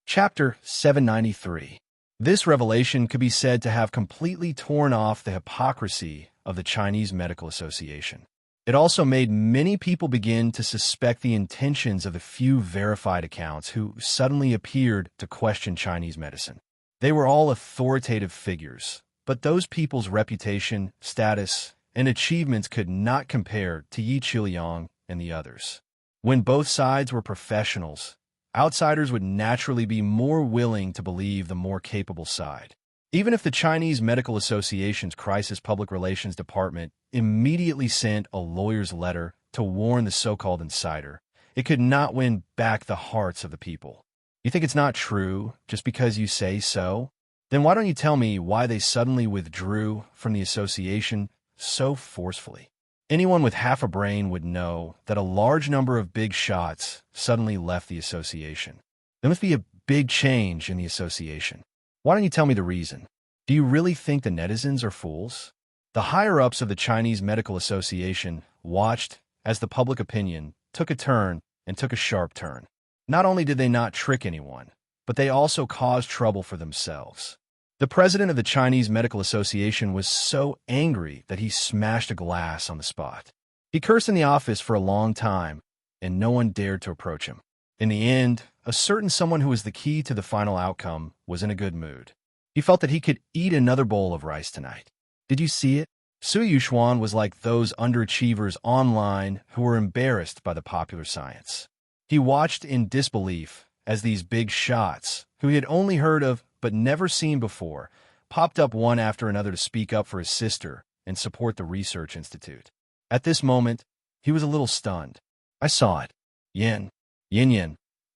Chapter 793. This revelation could be said to have completely torn off the hypocrisy of the Chinese Medical Association. It also made many people begin to suspect the intentions of the few verified accounts who suddenly appeared to question Chinese medicine. They were all authoritative figures, but those people's reputation, status, and achievements could not compare to Yi Qiliang and the others. When both sides were professionals, outsiders would naturally be more willing to believe the more capable side. Even if the Chinese Medical Association's Crisis Public Relations Department immediately sent a lawyer's letter to warn the so-called insider, it could not win back the hearts of the people. You think it's not true just because you say so? Then why don't you tell me why they suddenly withdrew from the association so forcefully? Anyone with half a brain would know that a large number of big shots suddenly left the association. There must be a big change in the association. Why don't you tell me the reason? Do you really think the netizens are fools? The higher-ups of the Chinese Medical Association watched as the public opinion took a turn and took a sharp turn. Not only did they not trick anyone, but they also caused trouble for themselves. The president of the Chinese Medical Association was so angry that he smashed a glass on the spot. He cursed in the office for a long time, and no one dared to approach him. In the end, a certain someone who was the key to the final outcome was in a good mood. He felt that he could eat another bowl of rice tonight. Did you see it? Su Yuxuan was like those underachievers online who were embarrassed by the popular science. He watched in disbelief as these big shots, who he had only heard of but never seen before, popped up one after another to speak up for his sister and support the research institute. At this moment, he was a little stunned. I saw it. Yin,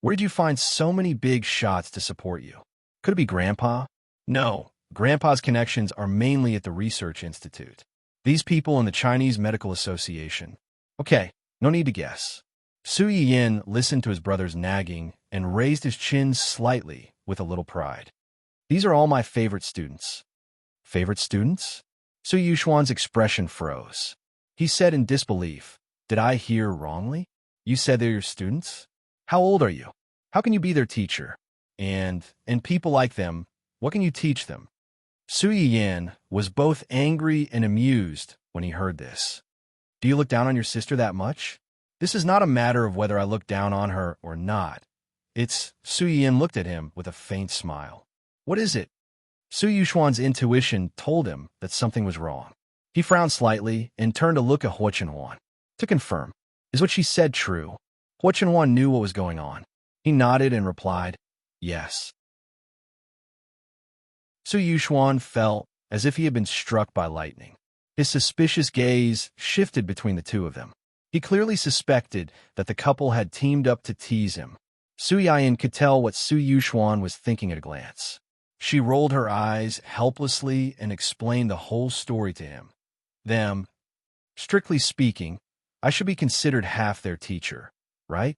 where did you find so many big shots to support you? Could it be Grandpa? No, Grandpa's connections are mainly at the research institute. These people in the Chinese Medical Association. Okay, no need to guess. Su Yin listened to his brother's nagging and raised his chin slightly with a little pride. These are all my favorite students. Favorite students? Su Yuxuan's expression froze. He said in disbelief, Did I hear wrongly? You said they're your students? How old are you? How can you be their teacher? And people like them, what can you teach them? Su Yin was both angry and amused when he heard this. Do you look down on your sister that much? This is not a matter of whether I look down on her or not. Su Yin looked at him with a faint smile. What is it? Su Yuxuan's intuition told him that something was wrong. He frowned slightly and turned to look at Huo Chenhuan. To confirm, is what she said true? Huo Chenhuan knew what was going on. He nodded and replied, Yes. Su Yuxuan felt as if he had been struck by lightning. His suspicious gaze shifted between the two of them. He clearly suspected that the couple had teamed up to tease him. Su Yin could tell what Su Yuxuan was thinking at a glance. She rolled her eyes helplessly and explained the whole story to him. Strictly speaking, I should be considered half their teacher, right?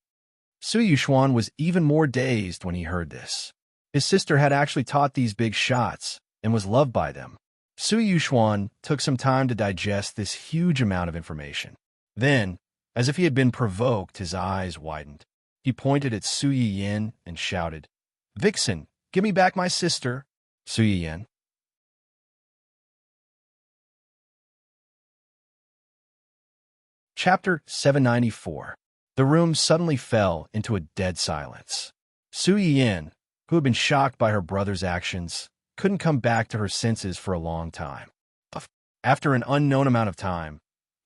Su Yuxuan was even more dazed when he heard this. His sister had actually taught these big shots and was loved by them. Su Yuxuan took some time to digest this huge amount of information. Then, as if he had been provoked, his eyes widened. He pointed at Su Yin and shouted, Vixen, give me back my sister. Su Yin. Chapter 794. The room suddenly fell into a dead silence. Su Yin, who had been shocked by her brother's actions, couldn't come back to her senses for a long time. After an unknown amount of time,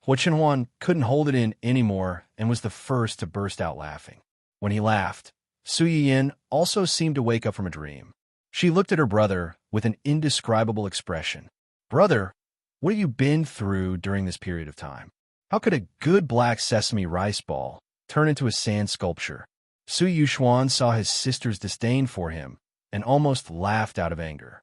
Huo Chenhuan couldn't hold it in anymore and was the first to burst out laughing. When he laughed, Su Yin also seemed to wake up from a dream. She looked at her brother with an indescribable expression. Brother, what have you been through during this period of time? How could a good black sesame rice ball turn into a sand sculpture? Su Yuxuan saw his sister's disdain for him and almost laughed out of anger.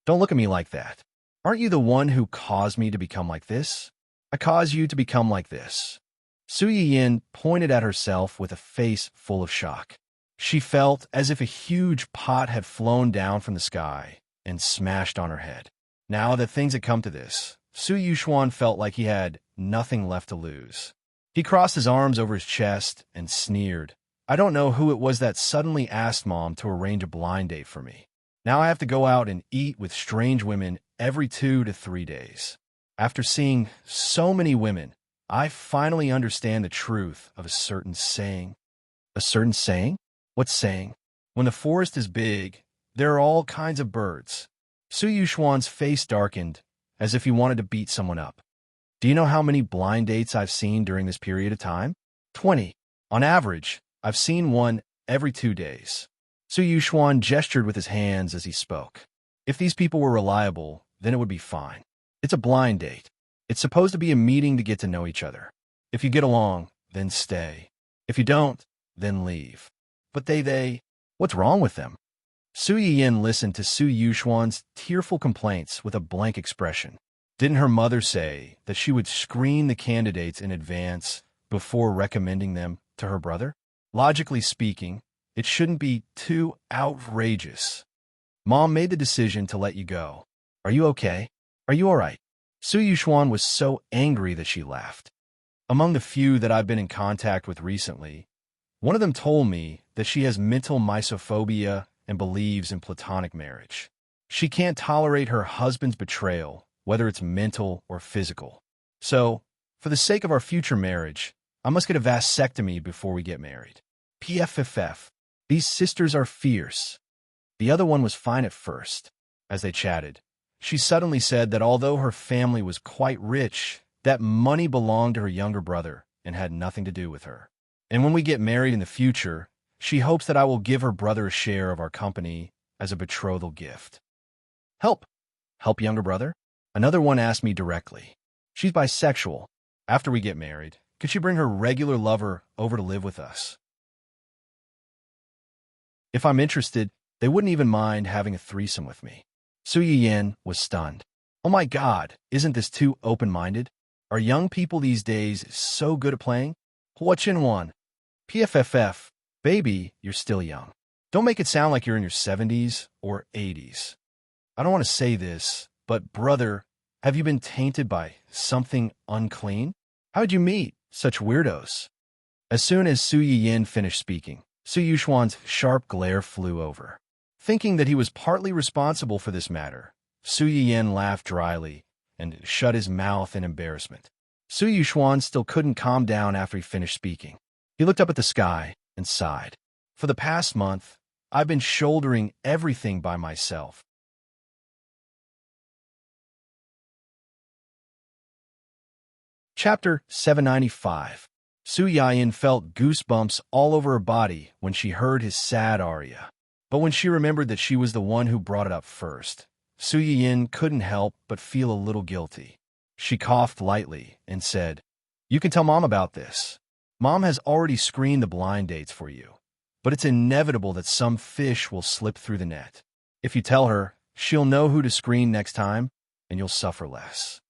Don't look at me like that. Aren't you the one who caused me to become like this? I caused you to become like this. Su Yin pointed at herself with a face full of shock. She felt as if a huge pot had flown down from the sky and smashed on her head. Now that things had come to this, Su Yuxuan felt like he had nothing left to lose. He crossed his arms over his chest and sneered. I don't know who it was that suddenly asked Mom to arrange a blind date for me. Now I have to go out and eat with strange women every 2 to 3 days. After seeing so many women, I finally understand the truth of a certain saying. A certain saying? What saying? When the forest is big, there are all kinds of birds. Su Yuxuan's face darkened, as if he wanted to beat someone up. Do you know how many blind dates I've seen during this period of time? 20. On average, I've seen one every 2 days. Su Yuxuan gestured with his hands as he spoke. If these people were reliable, then it would be fine. It's a blind date. It's supposed to be a meeting to get to know each other. If you get along, then stay. If you don't, then leave. But what's wrong with them? Su Yiyin listened to Su Yuxuan's tearful complaints with a blank expression. Didn't her mother say that she would screen the candidates in advance before recommending them to her brother? Logically speaking, it shouldn't be too outrageous. Mom made the decision to let you go. Are you okay? Are you all right? Su Yuxuan was so angry that she laughed. Among the few that I've been in contact with recently, one of them told me that she has mental misophobia and believes in platonic marriage. She can't tolerate her husband's betrayal, whether it's mental or physical. So, for the sake of our future marriage, I must get a vasectomy before we get married. PFFF. These sisters are fierce. The other one was fine at first. As they chatted, she suddenly said that although her family was quite rich, that money belonged to her younger brother and had nothing to do with her. And when we get married in the future, she hopes that I will give her brother a share of our company as a betrothal gift. Help. Help younger brother? Another one asked me directly. She's bisexual. After we get married, could she bring her regular lover over to live with us? If I'm interested, they wouldn't even mind having a threesome with me. Su Yiyin was stunned. Oh my God, isn't this too open-minded? Are young people these days so good at playing? Huachinwan. PFFF. Baby, you're still young. Don't make it sound like you're in your 70s or 80s. I don't want to say this, but brother, have you been tainted by something unclean? How'd you meet such weirdos? As soon as Su Yiyin finished speaking, Su Yuxuan's sharp glare flew over. Thinking that he was partly responsible for this matter, Su Yiyin laughed dryly and shut his mouth in embarrassment. Su Yuxuan still couldn't calm down after he finished speaking. He looked up at the sky and sighed. For the past month, I've been shouldering everything by myself. Chapter 795. Su Yiyin felt goosebumps all over her body when she heard his sad aria. But when she remembered that she was the one who brought it up first, Su Yiyin couldn't help but feel a little guilty. She coughed lightly and said, "You can tell Mom about this. Mom has already screened the blind dates for you, but it's inevitable that some fish will slip through the net. If you tell her, she'll know who to screen next time, and you'll suffer less."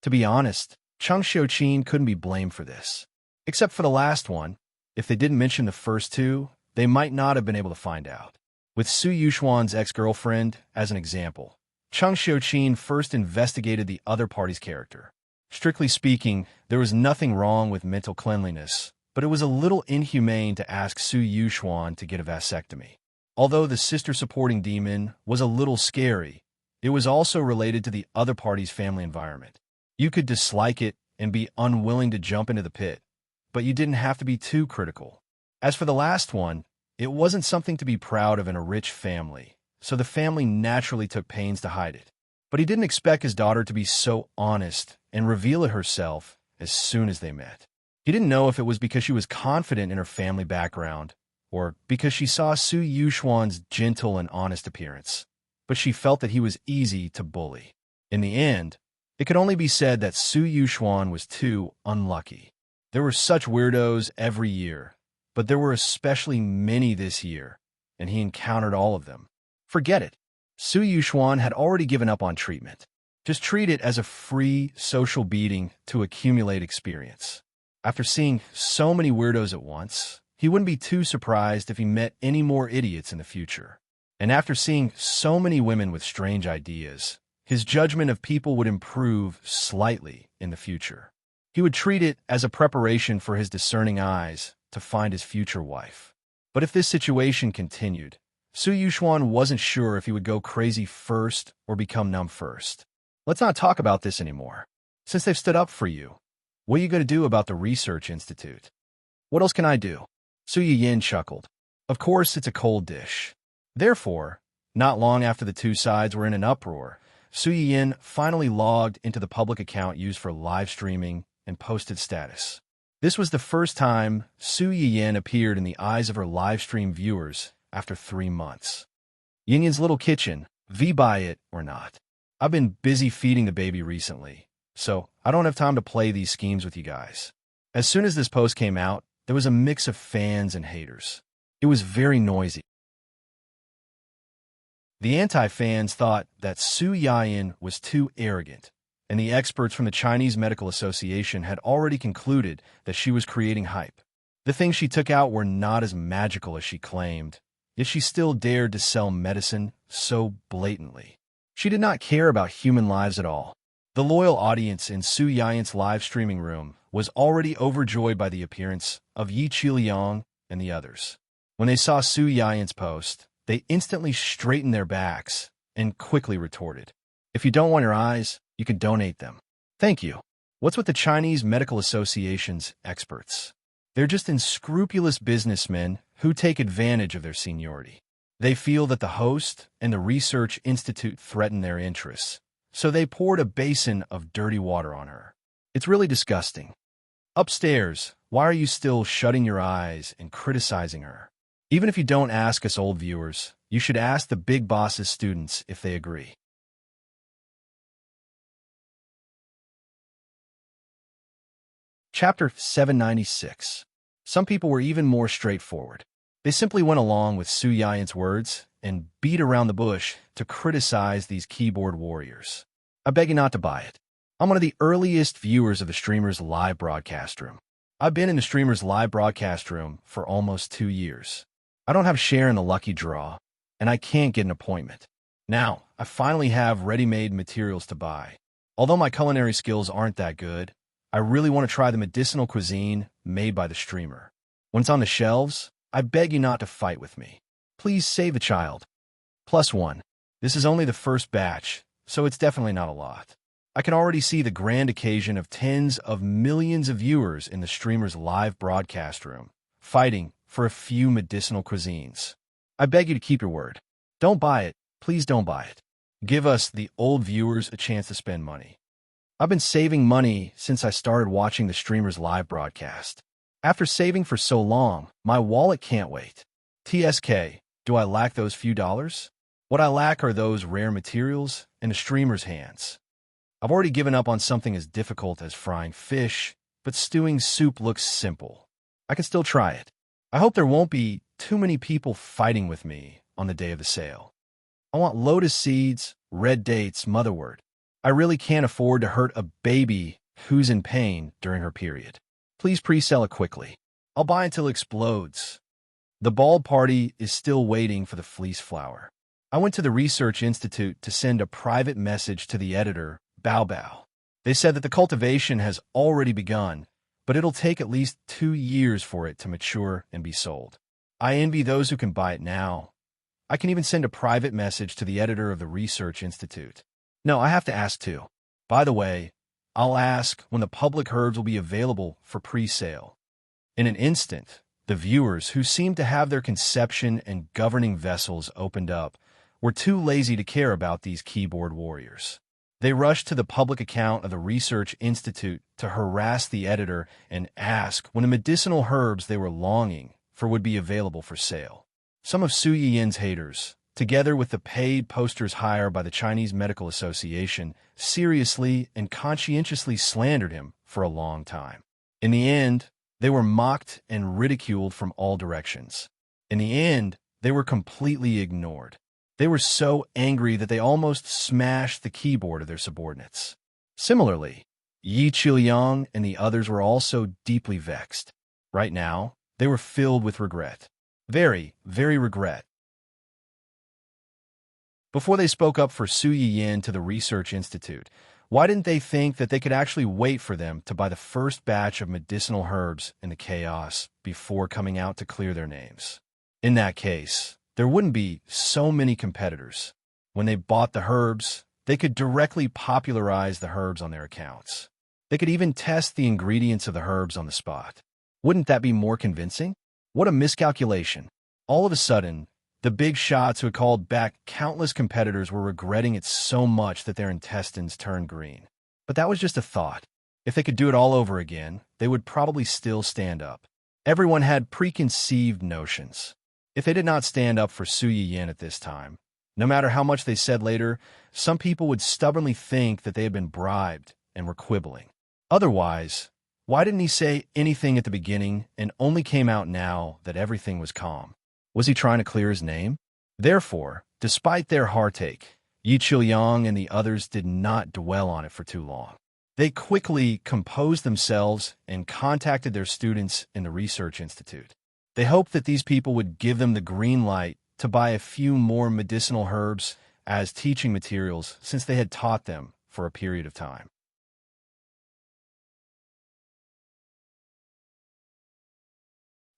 To be honest, Cheng Xiuqin couldn't be blamed for this. Except for the last one, if they didn't mention the first two, they might not have been able to find out. With Su Yuxuan's ex-girlfriend as an example, Cheng Xiuqin first investigated the other party's character. Strictly speaking, there was nothing wrong with mental cleanliness, but it was a little inhumane to ask Su Yuxuan to get a vasectomy. Although the sister-supporting demon was a little scary, it was also related to the other party's family environment. You could dislike it and be unwilling to jump into the pit, but you didn't have to be too critical. As for the last one, it wasn't something to be proud of in a rich family, so the family naturally took pains to hide it. But he didn't expect his daughter to be so honest and reveal it herself as soon as they met. He didn't know if it was because she was confident in her family background or because she saw Su Yuxuan's gentle and honest appearance, but she felt that he was easy to bully. In the end, it could only be said that Su Yuxuan was too unlucky. There were such weirdos every year, but there were especially many this year, and he encountered all of them. Forget it. Su Yuxuan had already given up on treatment. Just treat it as a free social beating to accumulate experience. After seeing so many weirdos at once, he wouldn't be too surprised if he met any more idiots in the future. And after seeing so many women with strange ideas, his judgment of people would improve slightly in the future. He would treat it as a preparation for his discerning eyes to find his future wife. But if this situation continued, Su Yuxuan wasn't sure if he would go crazy first or become numb first. Let's not talk about this anymore. Since they've stood up for you, what are you going to do about the research institute? What else can I do? Su Yiyin chuckled. Of course, it's a cold dish. Therefore, not long after the two sides were in an uproar, Su Yiyin finally logged into the public account used for live streaming and posted status. This was the first time Su Yiyin appeared in the eyes of her live stream viewers after 3 months. Yinyin's little kitchen Buy it or not. I've been busy feeding the baby recently, so I don't have time to play these schemes with you guys. As soon as this post came out, there was a mix of fans and haters. It was very noisy. The anti-fans thought that Su Yayin was too arrogant, and the experts from the Chinese Medical Association had already concluded that she was creating hype. The things she took out were not as magical as she claimed, yet she still dared to sell medicine so blatantly. She did not care about human lives at all. The loyal audience in Su Yayin's live streaming room was already overjoyed by the appearance of Yi Qiliang and the others. When they saw Su Yayin's post, they instantly straightened their backs and quickly retorted, "If you don't want your eyes, you can donate them." Thank you. What's with the Chinese Medical Association's experts? They're just unscrupulous businessmen who take advantage of their seniority. They feel that the host and the research institute threaten their interests, so they poured a basin of dirty water on her. It's really disgusting. Upstairs, why are you still shutting your eyes and criticizing her? Even if you don't ask us old viewers, you should ask the big boss's students if they agree. Chapter 796. Some people were even more straightforward. They simply went along with Su Yayin's words and beat around the bush to criticize these keyboard warriors. I beg you not to buy it. I'm one of the earliest viewers of the streamer's live broadcast room. I've been in the streamer's live broadcast room for almost 2 years. I don't have a share in the lucky draw, and I can't get an appointment. Now, I finally have ready-made materials to buy. Although my culinary skills aren't that good, I really want to try the medicinal cuisine made by the streamer. When it's on the shelves, I beg you not to fight with me. Please save the child. +1. This is only the first batch, so it's definitely not a lot. I can already see the grand occasion of tens of millions of viewers in the streamer's live broadcast room, fighting for a few medicinal cuisines. I beg you to keep your word. Don't buy it. Please don't buy it. Give us, the old viewers, a chance to spend money. I've been saving money since I started watching the streamer's live broadcast. After saving for so long, my wallet can't wait. TSK, do I lack those few dollars? What I lack are those rare materials in the streamer's hands. I've already given up on something as difficult as frying fish, but stewing soup looks simple. I can still try it. I hope there won't be too many people fighting with me on the day of the sale. I want lotus seeds, red dates, motherwort. I really can't afford to hurt a baby who's in pain during her period. Please pre-sell it quickly. I'll buy until it explodes. The bald party is still waiting for the fleece flower. I went to the Research Institute to send a private message to the editor, Bao Bao. They said that the cultivation has already begun, but it'll take at least 2 years for it to mature and be sold. I envy those who can buy it now. I can even send a private message to the editor of the Research Institute. No, I have to ask too. By the way, I'll ask when the public herbs will be available for pre-sale. In an instant, the viewers, who seemed to have their conception and governing vessels opened up, were too lazy to care about these keyboard warriors. They rushed to the public account of the Research Institute to harass the editor and ask when the medicinal herbs they were longing for would be available for sale. Some of Su Yin's haters, together with the paid posters hired by the Chinese Medical Association, seriously and conscientiously slandered him for a long time. In the end, they were mocked and ridiculed from all directions. In the end, they were completely ignored. They were so angry that they almost smashed the keyboard of their subordinates. Similarly, Yi Qiliang and the others were also deeply vexed. Right now, they were filled with regret. Very, very regret. Before they spoke up for Su Yiyin to the Research Institute, why didn't they think that they could actually wait for them to buy the first batch of medicinal herbs in the chaos before coming out to clear their names? In that case, there wouldn't be so many competitors. When they bought the herbs, they could directly popularize the herbs on their accounts. They could even test the ingredients of the herbs on the spot. Wouldn't that be more convincing? What a miscalculation. All of a sudden, the big shots who had called back countless competitors were regretting it so much that their intestines turned green. But that was just a thought. If they could do it all over again, they would probably still stand up. Everyone had preconceived notions. If they did not stand up for Su Yiyin at this time, No matter how much they said later, some people would stubbornly think that they had been bribed and were quibbling. Otherwise, why didn't he say anything at the beginning and only came out now that everything was calm? Was he trying to clear his name? Therefore, despite their heartache, Yi Qiuyang and the others did not dwell on it for too long. They quickly composed themselves and contacted their students in the research institute. They hoped that these people would give them the green light to buy a few more medicinal herbs as teaching materials since they had taught them for a period of time.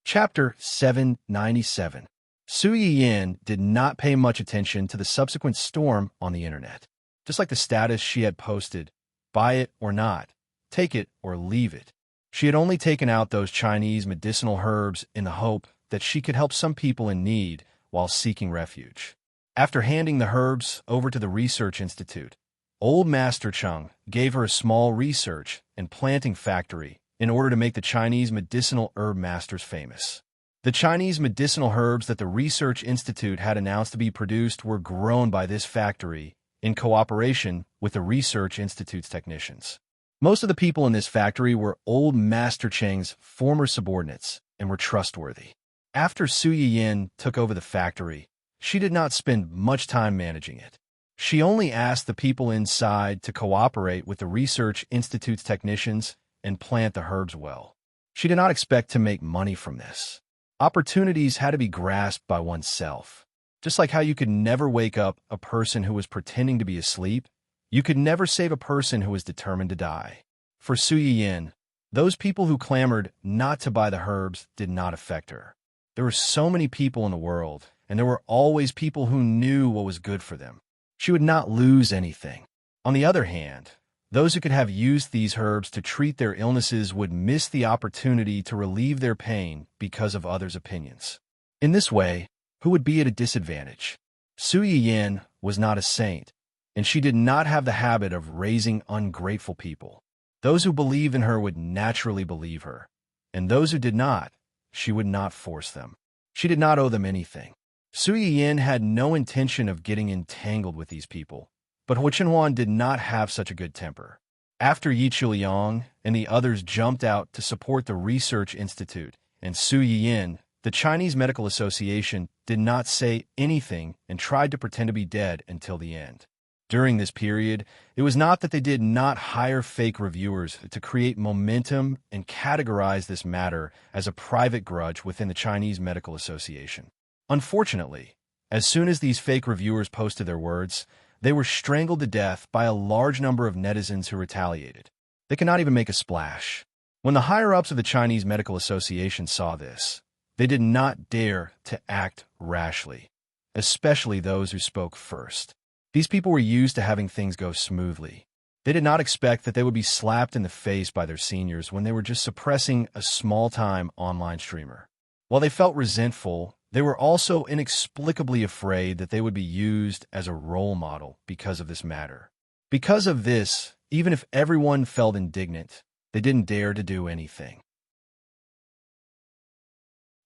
Chapter 797. Su Yiyin did not pay much attention to the subsequent storm on the internet. Just like the status she had posted, buy it or not, take it or leave it. She had only taken out those Chinese medicinal herbs in the hope that she could help some people in need while seeking refuge. After handing the herbs over to the research institute, old Master Cheng gave her a small research and planting factory in order to make the Chinese medicinal herb masters famous. The Chinese medicinal herbs that the Research Institute had announced to be produced were grown by this factory in cooperation with the Research Institute's technicians. Most of the people in this factory were old Master Cheng's former subordinates and were trustworthy. After Su Yiyin took over the factory, she did not spend much time managing it. She only asked the people inside to cooperate with the Research Institute's technicians and plant the herbs well. She did not expect to make money from this. Opportunities had to be grasped by oneself. Just like how you could never wake up a person who was pretending to be asleep, you could never save a person who was determined to die. For Su Yiyin, those people who clamored not to buy the herbs did not affect her. There were so many people in the world, and there were always people who knew what was good for them. She would not lose anything. On the other hand, those who could have used these herbs to treat their illnesses would miss the opportunity to relieve their pain because of others' opinions. In this way, who would be at a disadvantage? Su Yiyin was not a saint, and she did not have the habit of raising ungrateful people. Those who believed in her would naturally believe her, and those who did not, she would not force them. She did not owe them anything. Su Yiyin had no intention of getting entangled with these people, but Hu Chenhuan did not have such a good temper. After Yi Qiuyang and the others jumped out to support the Research Institute and Su Yiyin, the Chinese Medical Association did not say anything and tried to pretend to be dead until the end. During this period, it was not that they did not hire fake reviewers to create momentum and categorize this matter as a private grudge within the Chinese Medical Association. Unfortunately, as soon as these fake reviewers posted their words, they were strangled to death by a large number of netizens who retaliated. They could not even make a splash. When the higher-ups of the Chinese Medical Association saw this, they did not dare to act rashly, especially those who spoke first. These people were used to having things go smoothly. They did not expect that they would be slapped in the face by their seniors when they were just suppressing a small-time online streamer. While they felt resentful, they were also inexplicably afraid that they would be used as a role model because of this matter. Because of this, even if everyone felt indignant, they didn't dare to do anything.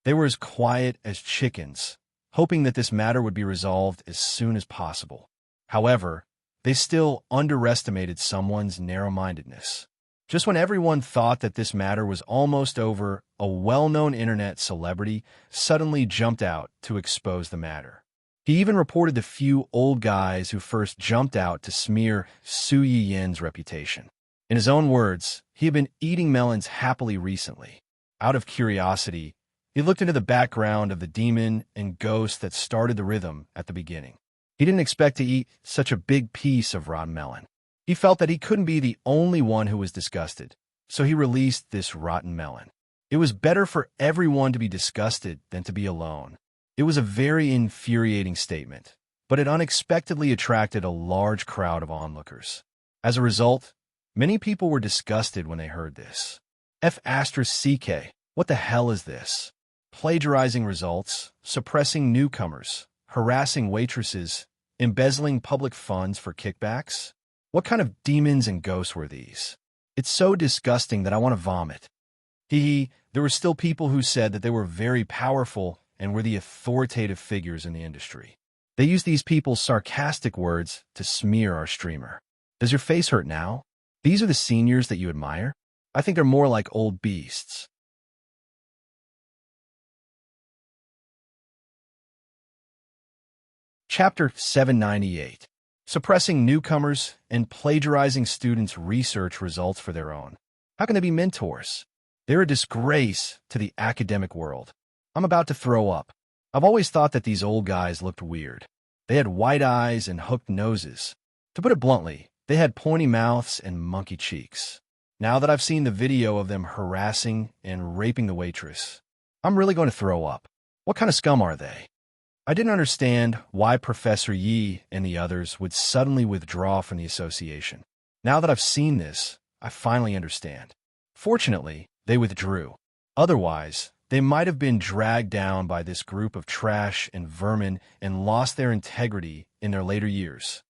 They were as quiet as chickens, hoping that this matter would be resolved as soon as possible. However, they still underestimated someone's narrow-mindedness. Just when everyone thought that this matter was almost over, a well-known internet celebrity suddenly jumped out to expose the matter. He even reported the few old guys who first jumped out to smear Su Yiyin's reputation. In his own words, he had been eating melons happily recently. Out of curiosity, he looked into the background of the demon and ghost that started the rhythm at the beginning. He didn't expect to eat such a big piece of rotten melon. He felt that he couldn't be the only one who was disgusted, so he released this rotten melon. It was better for everyone to be disgusted than to be alone. It was a very infuriating statement, but it unexpectedly attracted a large crowd of onlookers. As a result, many people were disgusted when they heard this. F***, what the hell is this? Plagiarizing results, suppressing newcomers, harassing waitresses, embezzling public funds for kickbacks? What kind of demons and ghosts were these? It's so disgusting that I want to vomit. There were still people who said that they were very powerful and were the authoritative figures in the industry. They use these people's sarcastic words to smear our streamer. Does your face hurt now? These are the seniors that you admire? I think they're more like old beasts. Chapter 798. Suppressing newcomers and plagiarizing students' research results for their own. How can they be mentors? They're a disgrace to the academic world. I'm about to throw up. I've always thought that these old guys looked weird. They had white eyes and hooked noses. To put it bluntly, they had pointy mouths and monkey cheeks. Now that I've seen the video of them harassing and raping the waitress, I'm really going to throw up. What kind of scum are they? I didn't understand why Professor Yi and the others would suddenly withdraw from the association. Now that I've seen this, I finally understand. Fortunately, they withdrew. Otherwise, they might have been dragged down by this group of trash and vermin and lost their integrity in their later years.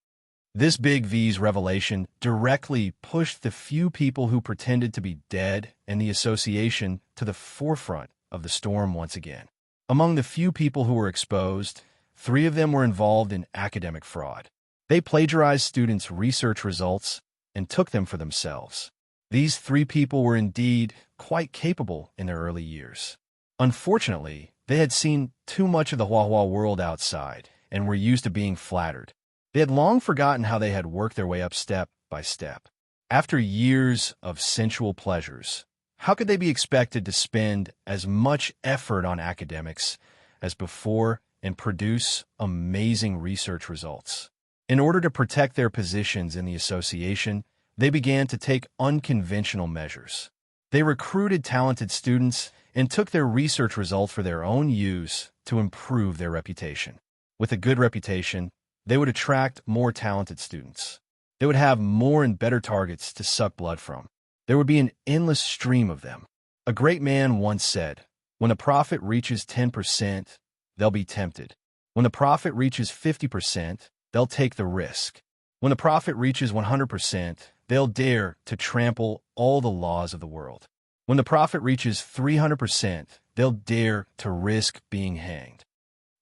This Big V's revelation directly pushed the few people who pretended to be dead and the association to the forefront of the storm once again. Among the few people who were exposed, 3 of them were involved in academic fraud. They plagiarized students' research results and took them for themselves. These 3 people were indeed quite capable in their early years. Unfortunately, they had seen too much of the Huahua world outside and were used to being flattered. They had long forgotten how they had worked their way up step by step. After years of sensual pleasures, how could they be expected to spend as much effort on academics as before and produce amazing research results? In order to protect their positions in the association, they began to take unconventional measures. They recruited talented students and took their research results for their own use to improve their reputation. With a good reputation, they would attract more talented students. They would have more and better targets to suck blood from. There would be an endless stream of them. A great man once said, "When a profit reaches 10%, they'll be tempted. When the profit reaches 50%, they'll take the risk. When the profit reaches 100%, they'll dare to trample all the laws of the world. When the profit reaches 300%, they'll dare to risk being hanged."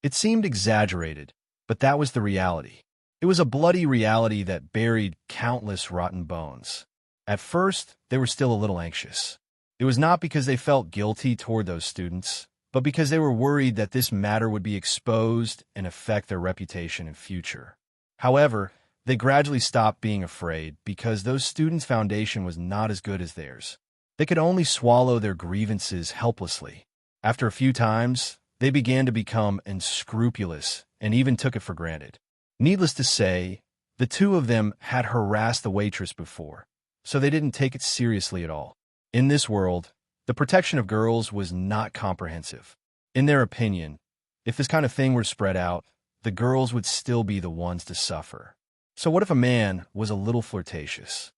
It seemed exaggerated, but that was the reality. It was a bloody reality that buried countless rotten bones. At first, they were still a little anxious. It was not because they felt guilty toward those students, but because they were worried that this matter would be exposed and affect their reputation in future. However, they gradually stopped being afraid because those students' foundation was not as good as theirs. They could only swallow their grievances helplessly. After a few times, they began to become unscrupulous and even took it for granted. Needless to say, the 2 of them had harassed the waitress before, so they didn't take it seriously at all. In this world, the protection of girls was not comprehensive. In their opinion, if this kind of thing were spread out, the girls would still be the ones to suffer. So what if a man was a little flirtatious?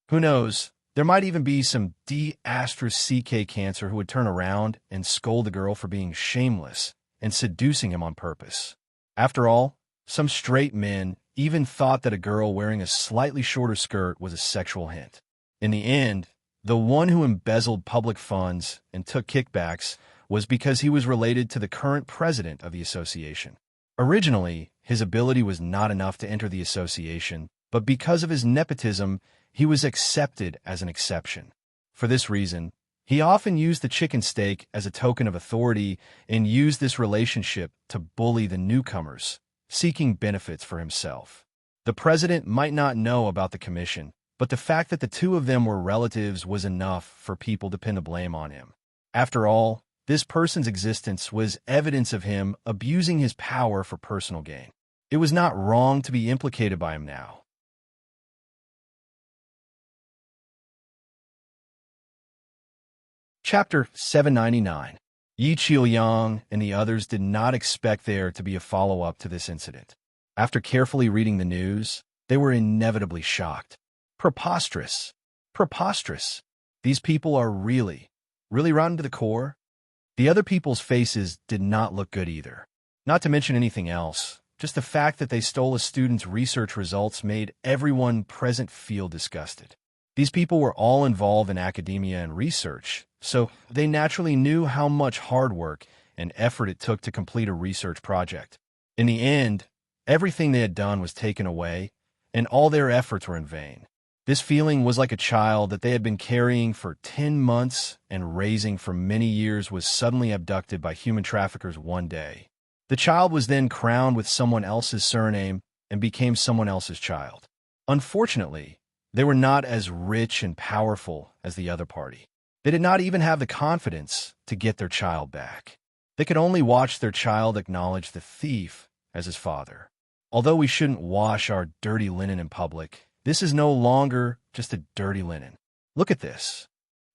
Who knows? There might even be some D*CK cancer who would turn around and scold the girl for being shameless and seducing him on purpose. After all, some straight men even thought that a girl wearing a slightly shorter skirt was a sexual hint. In the end, the one who embezzled public funds and took kickbacks was because he was related to the current president of the association. Originally, his ability was not enough to enter the association, but because of his nepotism, he was accepted as an exception. For this reason, he often used the chicken steak as a token of authority and used this relationship to bully the newcomers, seeking benefits for himself. The president might not know about the commission, but the fact that the 2 of them were relatives was enough for people to pin the blame on him. After all, this person's existence was evidence of him abusing his power for personal gain. It was not wrong to be implicated by him now. Chapter 799. Yi Qiuyang and the others did not expect there to be a follow-up to this incident. After carefully reading the news, they were inevitably shocked. Preposterous. Preposterous. These people are really rotten to the core. The other people's faces did not look good either. Not to mention anything else, just the fact that they stole a student's research results made everyone present feel disgusted. These people were all involved in academia and research, so they naturally knew how much hard work and effort it took to complete a research project. In the end, everything they had done was taken away, and all their efforts were in vain. This feeling was like a child that they had been carrying for 10 months and raising for many years was suddenly abducted by human traffickers one day. The child was then crowned with someone else's surname and became someone else's child. Unfortunately, they were not as rich and powerful as the other party. They did not even have the confidence to get their child back. They could only watch their child acknowledge the thief as his father. Although we shouldn't wash our dirty linen in public, this is no longer just a dirty linen. Look at this.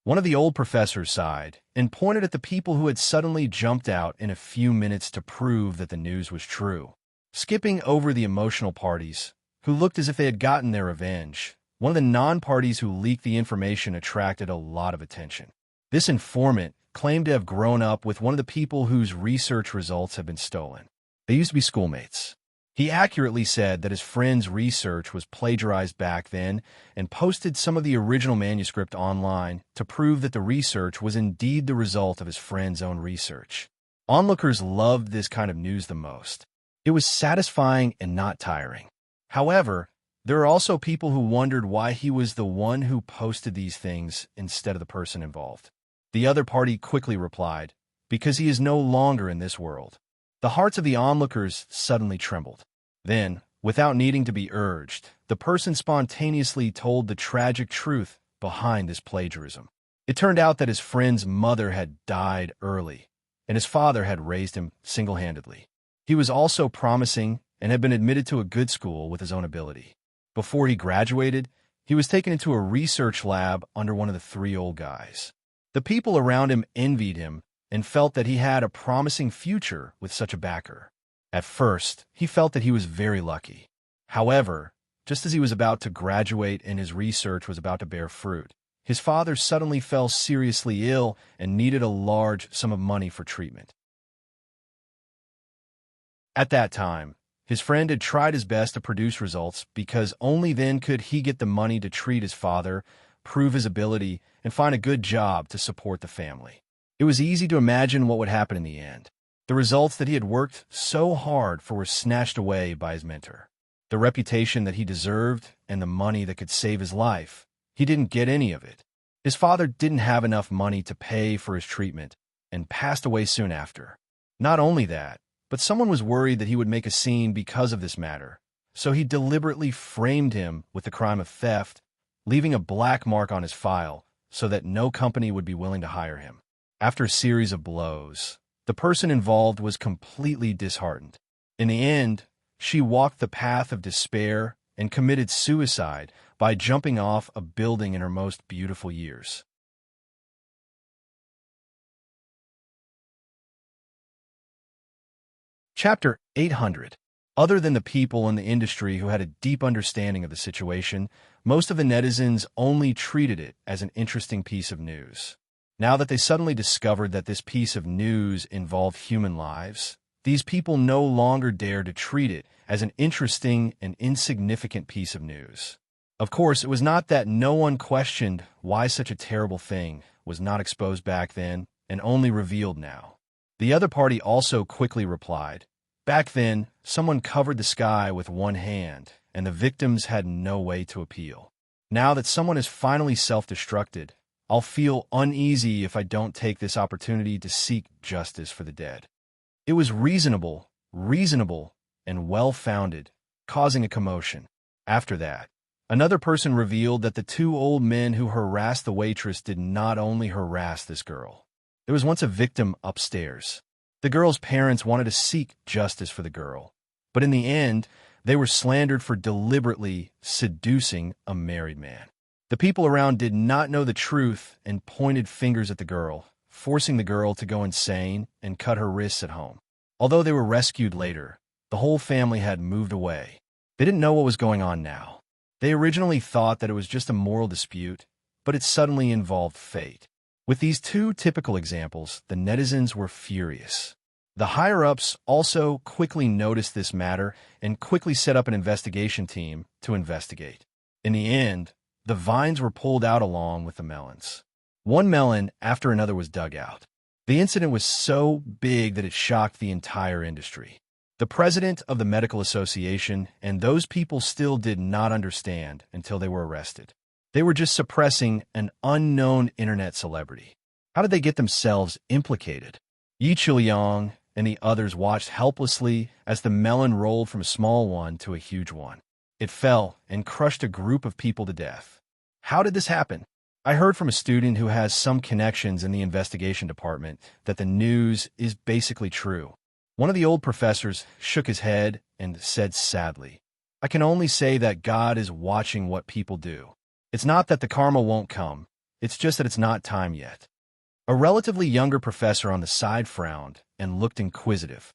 One of the old professors sighed and pointed at the people who had suddenly jumped out in a few minutes to prove that the news was true. Skipping over the emotional parties, who looked as if they had gotten their revenge, one of the non-parties who leaked the information attracted a lot of attention. This informant claimed to have grown up with one of the people whose research results had been stolen. They used to be schoolmates. He accurately said that his friend's research was plagiarized back then and posted some of the original manuscript online to prove that the research was indeed the result of his friend's own research. Onlookers loved this kind of news the most. It was satisfying and not tiring. However, there are also people who wondered why he was the one who posted these things instead of the person involved. The other party quickly replied, "Because he is no longer in this world." The hearts of the onlookers suddenly trembled. Then, without needing to be urged, the person spontaneously told the tragic truth behind this plagiarism. It turned out that his friend's mother had died early, and his father had raised him single-handedly. He was also promising and had been admitted to a good school with his own ability. Before he graduated, he was taken into a research lab under one of the three old guys. The people around him envied him and felt that he had a promising future with such a backer. At first, he felt that he was very lucky. However, just as he was about to graduate and his research was about to bear fruit, his father suddenly fell seriously ill and needed a large sum of money for treatment. At that time, his friend had tried his best to produce results because only then could he get the money to treat his father, prove his ability, and find a good job to support the family. It was easy to imagine what would happen in the end. The results that he had worked so hard for were snatched away by his mentor. The reputation that he deserved and the money that could save his life, he didn't get any of it. His father didn't have enough money to pay for his treatment and passed away soon after. Not only that, but someone was worried that he would make a scene because of this matter, so he deliberately framed him with the crime of theft, leaving a black mark on his file so that no company would be willing to hire him. After a series of blows, the person involved was completely disheartened. In the end, she walked the path of despair and committed suicide by jumping off a building in her most beautiful years. Chapter 800. Other than the people in the industry who had a deep understanding of the situation, most of the netizens only treated it as an interesting piece of news. Now that they suddenly discovered that this piece of news involved human lives, these people no longer dared to treat it as an interesting and insignificant piece of news. Of course, it was not that no one questioned why such a terrible thing was not exposed back then and only revealed now. The other party also quickly replied, "Back then, someone covered the sky with one hand, and the victims had no way to appeal. Now that someone has finally self-destructed, I'll feel uneasy if I don't take this opportunity to seek justice for the dead." It was reasonable, and well-founded, causing a commotion. After that, another person revealed that the two old men who harassed the waitress did not only harass this girl. There was once a victim upstairs. The girl's parents wanted to seek justice for the girl, but in the end, they were slandered for deliberately seducing a married man. The people around did not know the truth and pointed fingers at the girl, forcing the girl to go insane and cut her wrists at home. Although they were rescued later, the whole family had moved away. They didn't know what was going on now. They originally thought that it was just a moral dispute, but it suddenly involved fate. With these two typical examples, the netizens were furious. The higher-ups also quickly noticed this matter and quickly set up an investigation team to investigate. In the end, the vines were pulled out along with the melons. One melon after another was dug out. The incident was so big that it shocked the entire industry. The president of the medical association and those people still did not understand until they were arrested. They were just suppressing an unknown internet celebrity. How did they get themselves implicated? Yi Chuliang and the others watched helplessly as the melon rolled from a small one to a huge one. It fell and crushed a group of people to death. How did this happen? I heard from a student who has some connections in the investigation department that the news is basically true. One of the old professors shook his head and said sadly, "I can only say that God is watching what people do. It's not that the karma won't come, it's just that it's not time yet." A relatively younger professor on the side frowned and looked inquisitive.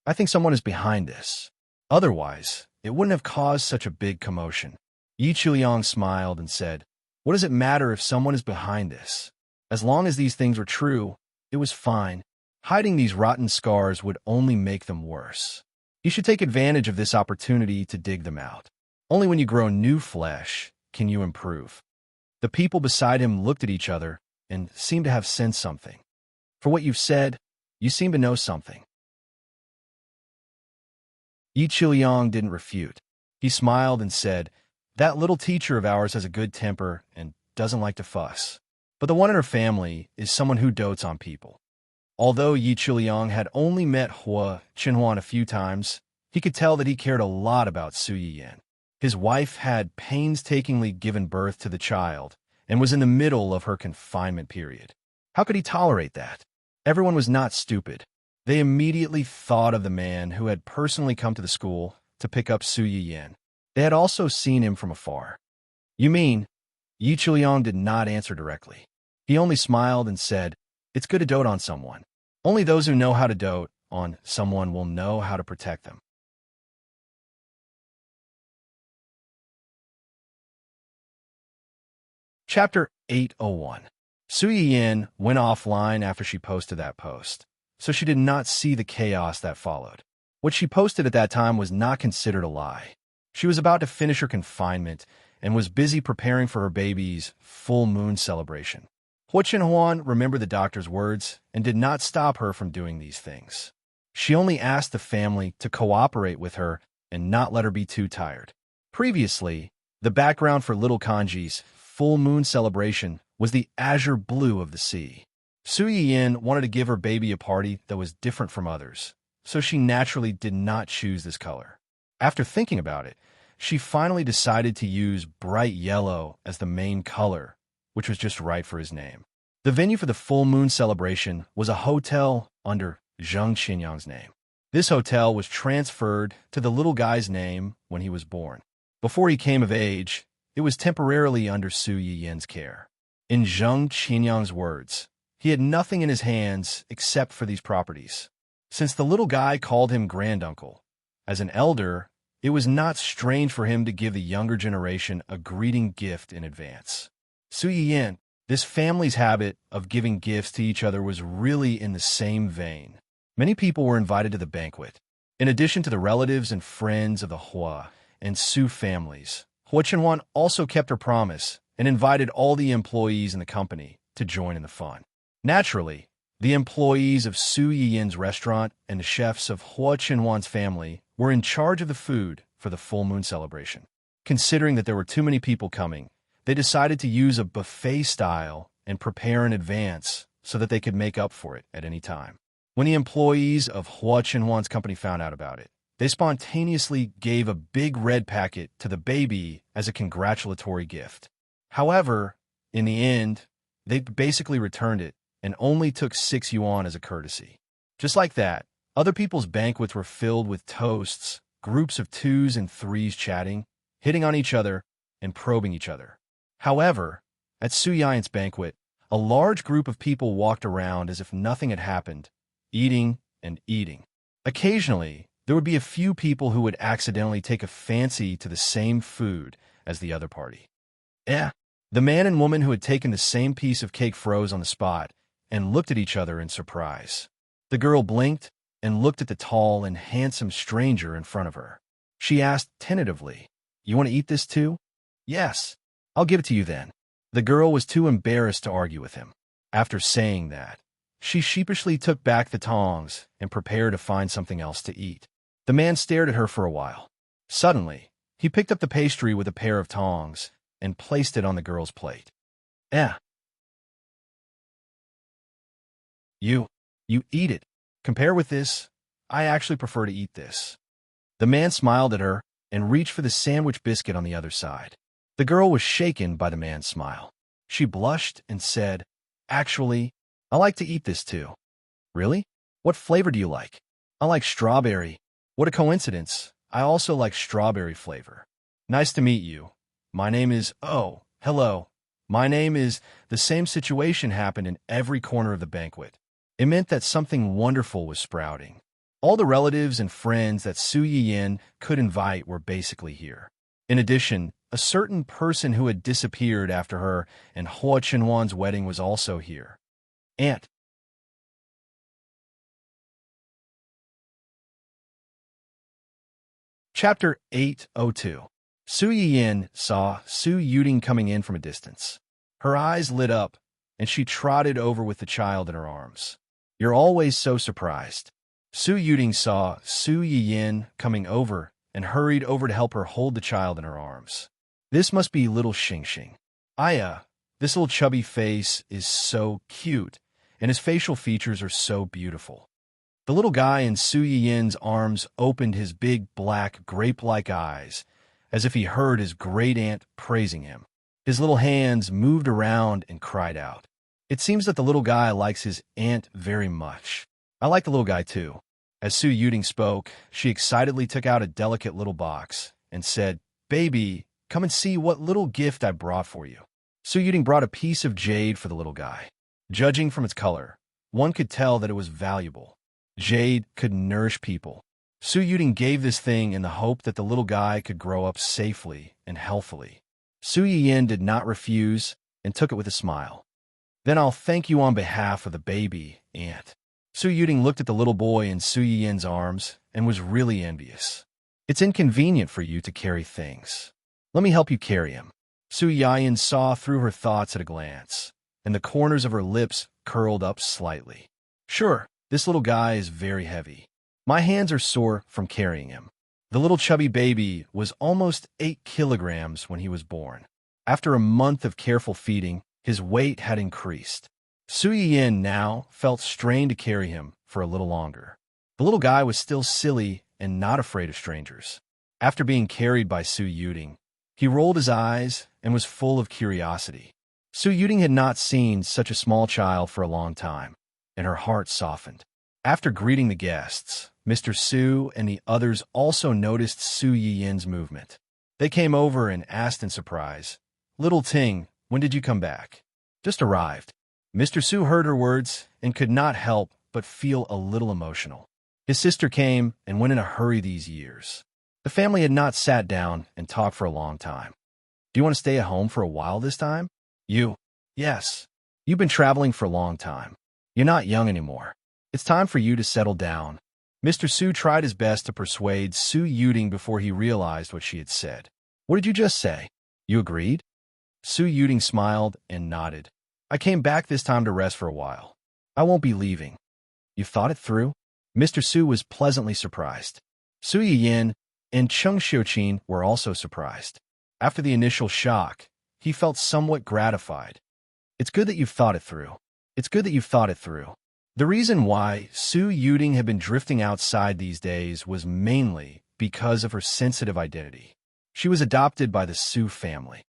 "I think someone is behind this. Otherwise, it wouldn't have caused such a big commotion." Yi Chuliang smiled and said, "What does it matter if someone is behind this? As long as these things were true, it was fine. Hiding these rotten scars would only make them worse. You should take advantage of this opportunity to dig them out. Only when you grow new flesh can you improve." The people beside him looked at each other and seemed to have sensed something. "For what you've said, you seem to know something." Yi Chuliang didn't refute. He smiled and said, "That little teacher of ours has a good temper and doesn't like to fuss. But the one in her family is someone who dotes on people." Although Yi Chuliang had only met Hua Qinhuan a few times, he could tell that he cared a lot about Su Yiyan. His wife had painstakingly given birth to the child and was in the middle of her confinement period. How could he tolerate that? Everyone was not stupid. They immediately thought of the man who had personally come to the school to pick up Su Yiyan. They had also seen him from afar. "You mean?" Yi Chuliang did not answer directly. He only smiled and said, "It's good to dote on someone. Only those who know how to dote on someone will know how to protect them." Chapter 801. Su Yiyan went offline after she posted that post, so she did not see the chaos that followed. What she posted at that time was not considered a lie. She was about to finish her confinement and was busy preparing for her baby's full moon celebration. Hua Qinhuan remembered the doctor's words and did not stop her from doing these things. She only asked the family to cooperate with her and not let her be too tired. Previously, the background for little Kanji's full moon celebration was the azure blue of the sea. Su Yiyan wanted to give her baby a party that was different from others, so she naturally did not choose this color. After thinking about it, she finally decided to use bright yellow as the main color, which was just right for his name. The venue for the full moon celebration was a hotel under Zheng Qinyang's name. This hotel was transferred to the little guy's name when he was born. Before he came of age, it was temporarily under Su Yiyan's care. In Zheng Qinyang's words, he had nothing in his hands except for these properties. Since the little guy called him granduncle, as an elder, it was not strange for him to give the younger generation a greeting gift in advance. Su Yiyan, this family's habit of giving gifts to each other was really in the same vein. Many people were invited to the banquet. In addition to the relatives and friends of the Hua and Su families, Hua Qinhuan also kept her promise and invited all the employees in the company to join in the fun. Naturally, the employees of Su Yiyan's restaurant and the chefs of Hua Qinhuan's family were in charge of the food for the full moon celebration. Considering that there were too many people coming, they decided to use a buffet style and prepare in advance so that they could make up for it at any time. When the employees of Hua Qinhuan's company found out about it, they spontaneously gave a big red packet to the baby as a congratulatory gift. However, in the end, they basically returned it and only took 6 yuan as a courtesy. Just like that, other people's banquets were filled with toasts, groups of 2s and 3s chatting, hitting on each other, and probing each other. However, at Su Yiyan's banquet, a large group of people walked around as if nothing had happened, eating and eating. Occasionally, there would be a few people who would accidentally take a fancy to the same food as the other party. The man and woman who had taken the same piece of cake froze on the spot and looked at each other in surprise. The girl blinked and looked at the tall and handsome stranger in front of her. She asked tentatively, "You want to eat this too?" "Yes, I'll give it to you then." The girl was too embarrassed to argue with him. After saying that, She sheepishly took back the tongs and prepared to find something else to eat. The man stared at her for a while. Suddenly, he picked up the pastry with a pair of tongs and placed it on the girl's plate. Eh. You eat it. Compare with this. I actually prefer to eat this. The man smiled at her and reached for the sandwich biscuit on the other side. The girl was shaken by the man's smile. She blushed and said, "Actually, I like to eat this too." "Really? What flavor do you like?" "I like strawberry." "What a coincidence. I also like strawberry flavor." "Nice to meet you. My name is—" "Oh, hello. My name is—" The same situation happened in every corner of the banquet. It meant that something wonderful was sprouting. All the relatives and friends that Su Yiyin could invite were basically here. In addition, a certain person who had disappeared after her and Hua Chenwan's wedding was also here. Aunt. Chapter 802. Su Yiyin saw Su Yuding coming in from a distance. Her eyes lit up, and she trotted over with the child in her arms. "You're always so surprised." Su Yuding saw Su Yiyin coming over and hurried over to help her hold the child in her arms. "This must be little Xingxing. This little chubby face is so cute, and his facial features are so beautiful." The little guy in Su Yin's arms opened his big, black, grape-like eyes, as if he heard his great-aunt praising him. His little hands moved around and cried out. It seems that the little guy likes his aunt very much. I like the little guy too. As Su Yuding spoke, she excitedly took out a delicate little box and said, "Baby, come and see what little gift I brought for you." Su Yuding brought a piece of jade for the little guy. Judging from its color, one could tell that it was valuable. Jade could nourish people. Su Yuding gave this thing in the hope that the little guy could grow up safely and healthily. Su Yiyin did not refuse and took it with a smile. "Then I'll thank you on behalf of the baby, Aunt." Su Yuding looked at the little boy in Su Yin's arms and was really envious. "It's inconvenient for you to carry things. Let me help you carry him." Su Yiyin saw through her thoughts at a glance, and the corners of her lips curled up slightly. "Sure, this little guy is very heavy. My hands are sore from carrying him." The little chubby baby was almost 8 kilograms when he was born. After a month of careful feeding, his weight had increased. Su Yiyin now felt strained to carry him for a little longer. The little guy was still silly and not afraid of strangers. After being carried by Su Yuding, he rolled his eyes and was full of curiosity. Su Yuding had not seen such a small child for a long time, and her heart softened. After greeting the guests, Mr. Su and the others also noticed Su Yiyin's movement. They came over and asked in surprise, "Little Ting, when did you come back?" "Just arrived." Mr. Su heard her words and could not help but feel a little emotional. His sister came and went in a hurry these years. The family had not sat down and talked for a long time. "Do you want to stay at home for a while this time?" "You?" "Yes. You've been traveling for a long time. You're not young anymore. It's time for you to settle down." Mr. Su tried his best to persuade Su Yuding before he realized what she had said. "What did you just say? You agreed?" Su Yuding smiled and nodded. "I came back this time to rest for a while. I won't be leaving." "You've thought it through?" Mr. Su was pleasantly surprised. Su Yiyin and Cheng Xiuqin were also surprised. After the initial shock, he felt somewhat gratified. "It's good that you've thought it through. It's good that you've thought it through." The reason why Su Yuding had been drifting outside these days was mainly because of her sensitive identity. She was adopted by the Su family.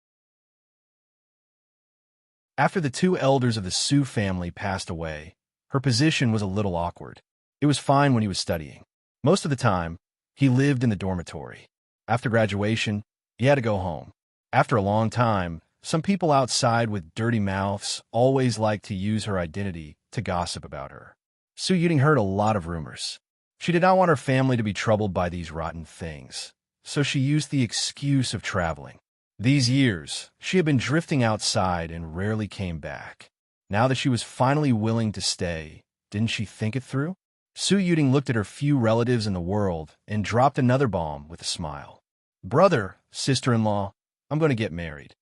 After the 2 elders of the Su family passed away, her position was a little awkward. It was fine when he was studying. Most of the time, he lived in the dormitory. After graduation, he had to go home. After a long time, some people outside with dirty mouths always liked to use her identity to gossip about her. Su Yuding heard a lot of rumors. She did not want her family to be troubled by these rotten things, so she used the excuse of traveling. These years, she had been drifting outside and rarely came back. Now that she was finally willing to stay, didn't she think it through? Su Yuding looked at her few relatives in the world and dropped another bomb with a smile. "Brother, sister-in-law, I'm going to get married."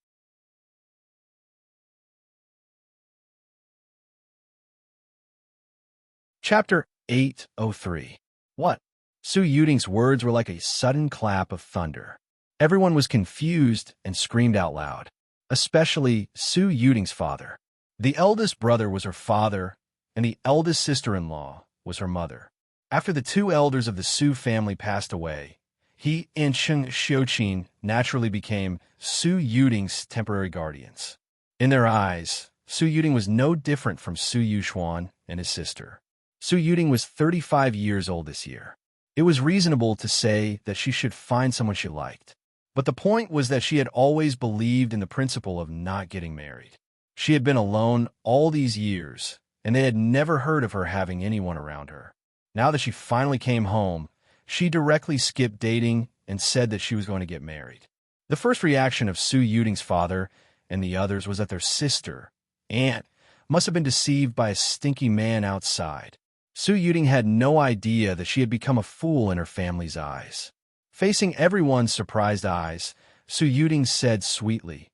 Chapter 803. What? Su Yuding's words were like a sudden clap of thunder. Everyone was confused and screamed out loud, especially Su Yuding's father. The eldest brother was her father, and the eldest sister-in-law was her mother. After the two elders of the Su family passed away, he and Sheng Xiuqin naturally became Su Yuding's temporary guardians. In their eyes, Su Yuding was no different from Su Yuxuan and his sister. Su Yuding was 35 years old this year. It was reasonable to say that she should find someone she liked. But the point was that she had always believed in the principle of not getting married. She had been alone all these years, and they had never heard of her having anyone around her. Now that she finally came home, she directly skipped dating and said that she was going to get married. The first reaction of Su Yuding's father and the others was that their sister, aunt, must have been deceived by a stinky man outside. Su Yuding had no idea that she had become a fool in her family's eyes. Facing everyone's surprised eyes, Su Yuding said sweetly,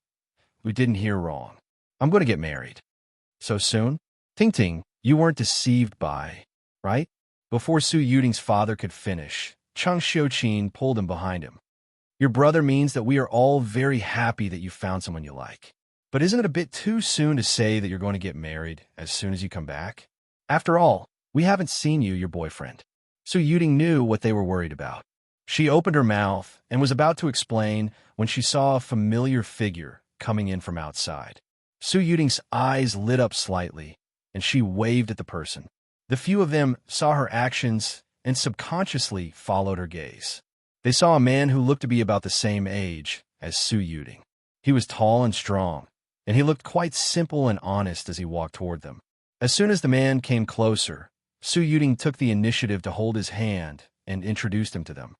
"We didn't hear wrong. I'm going to get married." "So soon?" "Ting, you weren't deceived by, right?" Before Su Yuding's father could finish, Cheng Xiuqin pulled him behind him. "Your brother means that we are all very happy that you found someone you like. But isn't it a bit too soon to say that you're going to get married as soon as you come back? After all, we haven't seen you, your boyfriend." Su Yuding knew what they were worried about. She opened her mouth and was about to explain when she saw a familiar figure coming in from outside. Su Yuding's eyes lit up slightly, and she waved at the person. The few of them saw her actions and subconsciously followed her gaze. They saw a man who looked to be about the same age as Su Yuding. He was tall and strong, and he looked quite simple and honest as he walked toward them. As soon as the man came closer, Su Yuding took the initiative to hold his hand and introduced him to them.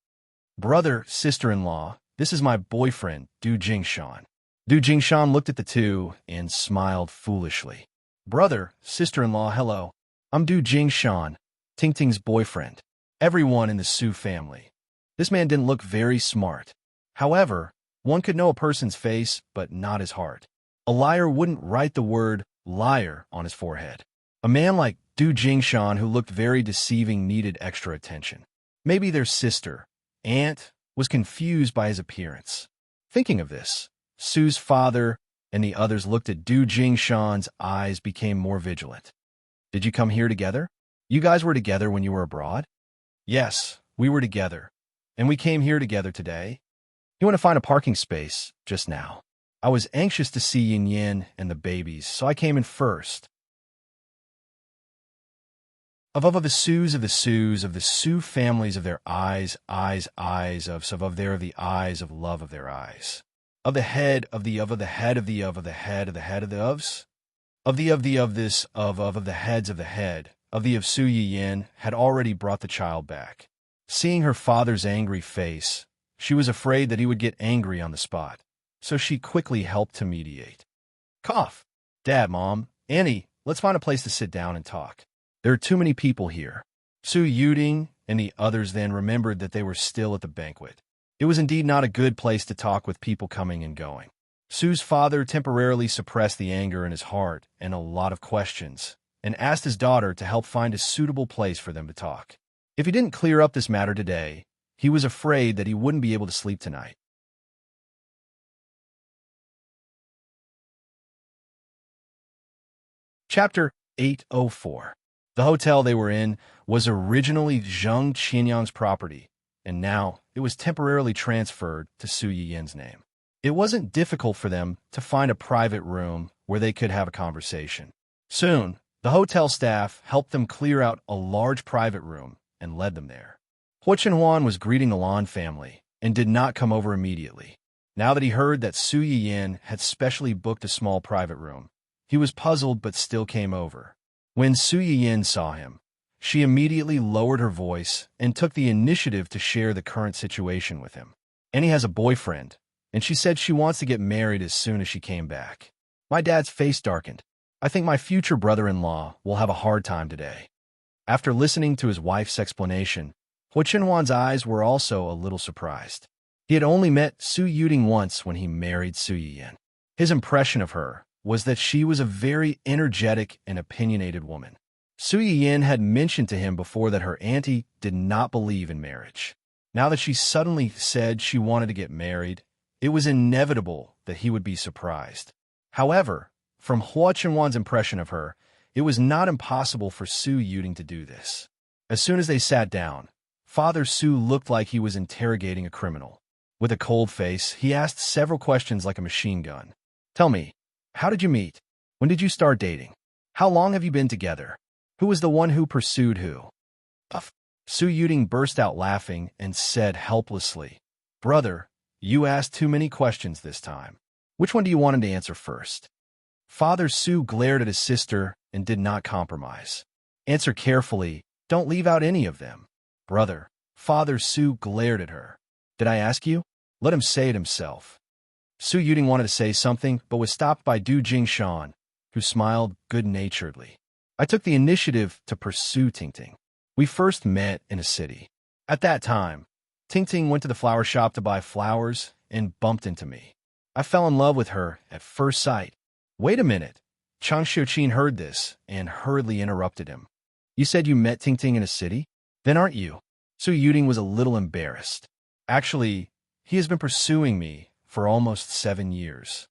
"Brother, sister-in-law, this is my boyfriend, Du Jingshan." Du Jingshan looked at the two and smiled foolishly. "Brother, sister-in-law, hello. I'm Du Jingshan, Tingting's boyfriend." Everyone in the Su family. This man didn't look very smart. However, one could know a person's face, but not his heart. A liar wouldn't write the word liar on his forehead. A man like Du Jingshan who looked very deceiving needed extra attention. Maybe their sister, aunt, was confused by his appearance. Thinking of this, Su's father and the others looked at Du Jingshan's eyes became more vigilant. "Did you come here together? You guys were together when you were abroad?" "Yes, we were together, and we came here together today. You want to find a parking space just now. I was anxious to see Yin Yin and the babies, so I came in first." Of the Sus of the Sus of the Su families of their eyes of their of the eyes of love of their eyes. Of the head of the of the head of the of the head of the head of the ofs. Of this of the heads of the head of the of Su Yin had already brought the child back. Seeing her father's angry face, she was afraid that he would get angry on the spot, so she quickly helped to mediate. "Cough. Dad, Mom, Annie, let's find a place to sit down and talk. There are too many people here." Su Yuding and the others then remembered that they were still at the banquet. It was indeed not a good place to talk with people coming and going. Su's father temporarily suppressed the anger in his heart and a lot of questions, and asked his daughter to help find a suitable place for them to talk. If he didn't clear up this matter today, he was afraid that he wouldn't be able to sleep tonight. Chapter 804. The hotel they were in was originally Zheng Qianyang's property, and now it was temporarily transferred to Su Yin's name. It wasn't difficult for them to find a private room where they could have a conversation. Soon, the hotel staff helped them clear out a large private room and led them there. Huo Chenhuan was greeting the Lan family and did not come over immediately. Now that he heard that Su Yin had specially booked a small private room, he was puzzled but still came over. When Su Yin saw him, she immediately lowered her voice and took the initiative to share the current situation with him. Annie has a boyfriend, and she said she wants to get married as soon as she came back. My dad's face darkened. I think my future brother-in-law will have a hard time today. After listening to his wife's explanation, Huo Chenhuan's eyes were also a little surprised. He had only met Su Yuding once when he married Su Yin. His impression of her was that she was a very energetic and opinionated woman. Su Yin had mentioned to him before that her auntie did not believe in marriage. Now that she suddenly said she wanted to get married, it was inevitable that he would be surprised. However, from Hua Chenwan's impression of her, it was not impossible for Su Yuding to do this. As soon as they sat down, Father Su looked like he was interrogating a criminal. With a cold face, he asked several questions like a machine gun. Tell me, how did you meet? When did you start dating? How long have you been together? Who was the one who pursued who? Su Yuding burst out laughing and said helplessly, Brother, you asked too many questions this time. Which one do you want him to answer first? Father Su glared at his sister and did not compromise. Answer carefully, don't leave out any of them. Brother, Father Su glared at her. Did I ask you? Let him say it himself. Su Yuding wanted to say something, but was stopped by Du Jingshan, who smiled good-naturedly. I took the initiative to pursue Tingting. We first met in a city. At that time, Tingting went to the flower shop to buy flowers and bumped into me. I fell in love with her at first sight. Wait a minute. Chang Xiuqin heard this and hurriedly interrupted him. You said you met Tingting in a city? Then aren't you? Su Yuding was a little embarrassed. Actually, he has been pursuing me for almost 7 years.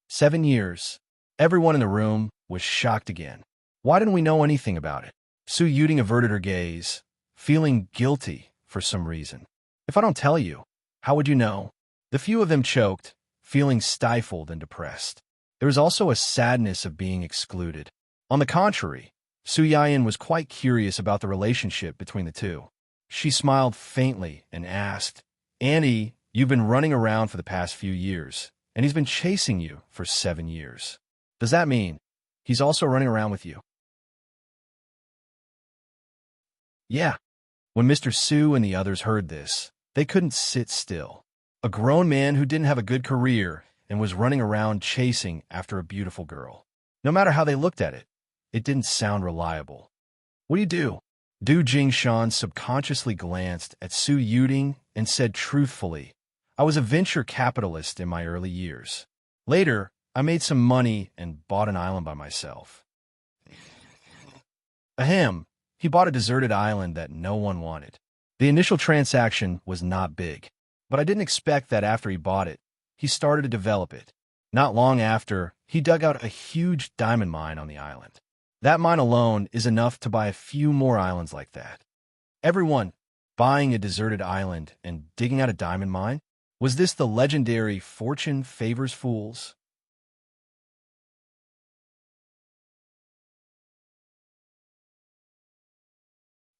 7 years. Everyone in the room was shocked again. Why didn't we know anything about it? Su Yuding averted her gaze, feeling guilty for some reason. If I don't tell you, how would you know? The few of them choked, feeling stifled and depressed. There was also a sadness of being excluded. On the contrary, Su Yayan was quite curious about the relationship between the two. She smiled faintly and asked, Annie, you've been running around for the past few years, and he's been chasing you for 7 years. Does that mean he's also running around with you? Yeah. When Mr. Su and the others heard this, they couldn't sit still. A grown man who didn't have a good career and was running around chasing after a beautiful girl. No matter how they looked at it, it didn't sound reliable. What do you do? Du Jingshan subconsciously glanced at Su Yuding and said truthfully, I was a venture capitalist in my early years. Later, I made some money and bought an island by myself. Ahem. He bought a deserted island that no one wanted. The initial transaction was not big, but I didn't expect that after he bought it, he started to develop it. Not long after, he dug out a huge diamond mine on the island. That mine alone is enough to buy a few more islands like that. Everyone buying a deserted island and digging out a diamond mine? Was this the legendary fortune favors fools?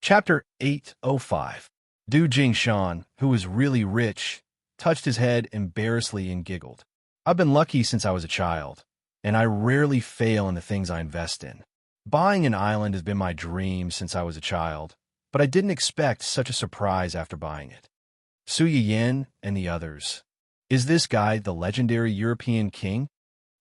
Chapter 805. Du Jingshan, who was really rich, touched his head embarrassedly and giggled. I've been lucky since I was a child, and I rarely fail in the things I invest in. Buying an island has been my dream since I was a child, but I didn't expect such a surprise after buying it. Su Yiyin and the others. Is this guy the legendary European king?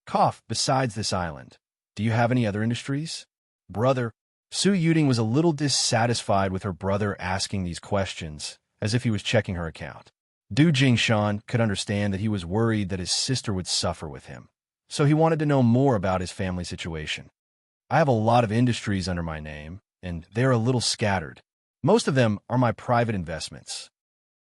Cough, besides this island, do you have any other industries? Brother, Su Yuding was a little dissatisfied with her brother asking these questions, as if he was checking her account. Du Jingshan could understand that he was worried that his sister would suffer with him, so he wanted to know more about his family situation. I have a lot of industries under my name, and they're a little scattered. Most of them are my private investments.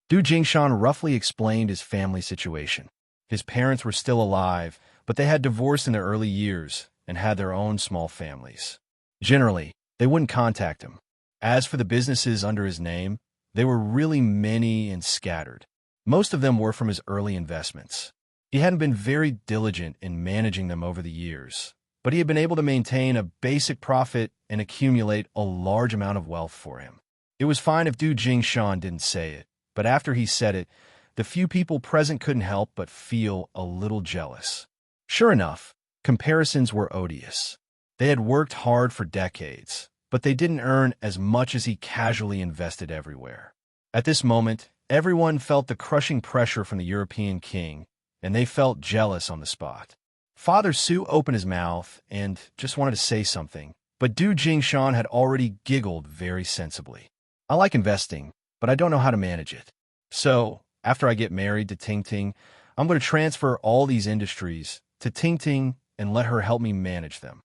Du Jingshan roughly explained his family situation. His parents were still alive, but they had divorced in their early years and had their own small families. Generally, they wouldn't contact him. As for the businesses under his name, they were really many and scattered. Most of them were from his early investments. He hadn't been very diligent in managing them over the years, but he had been able to maintain a basic profit and accumulate a large amount of wealth for him. It was fine if Du Jingshan didn't say it, but after he said it, the few people present couldn't help but feel a little jealous. Sure enough, comparisons were odious. They had worked hard for decades, but they didn't earn as much as he casually invested everywhere. At this moment, everyone felt the crushing pressure from the European king, and they felt jealous on the spot. Father Su opened his mouth and just wanted to say something, but Du Jingshan had already giggled very sensibly. I like investing, but I don't know how to manage it. So, after I get married to Tingting, I'm going to transfer all these industries to Tingting and let her help me manage them.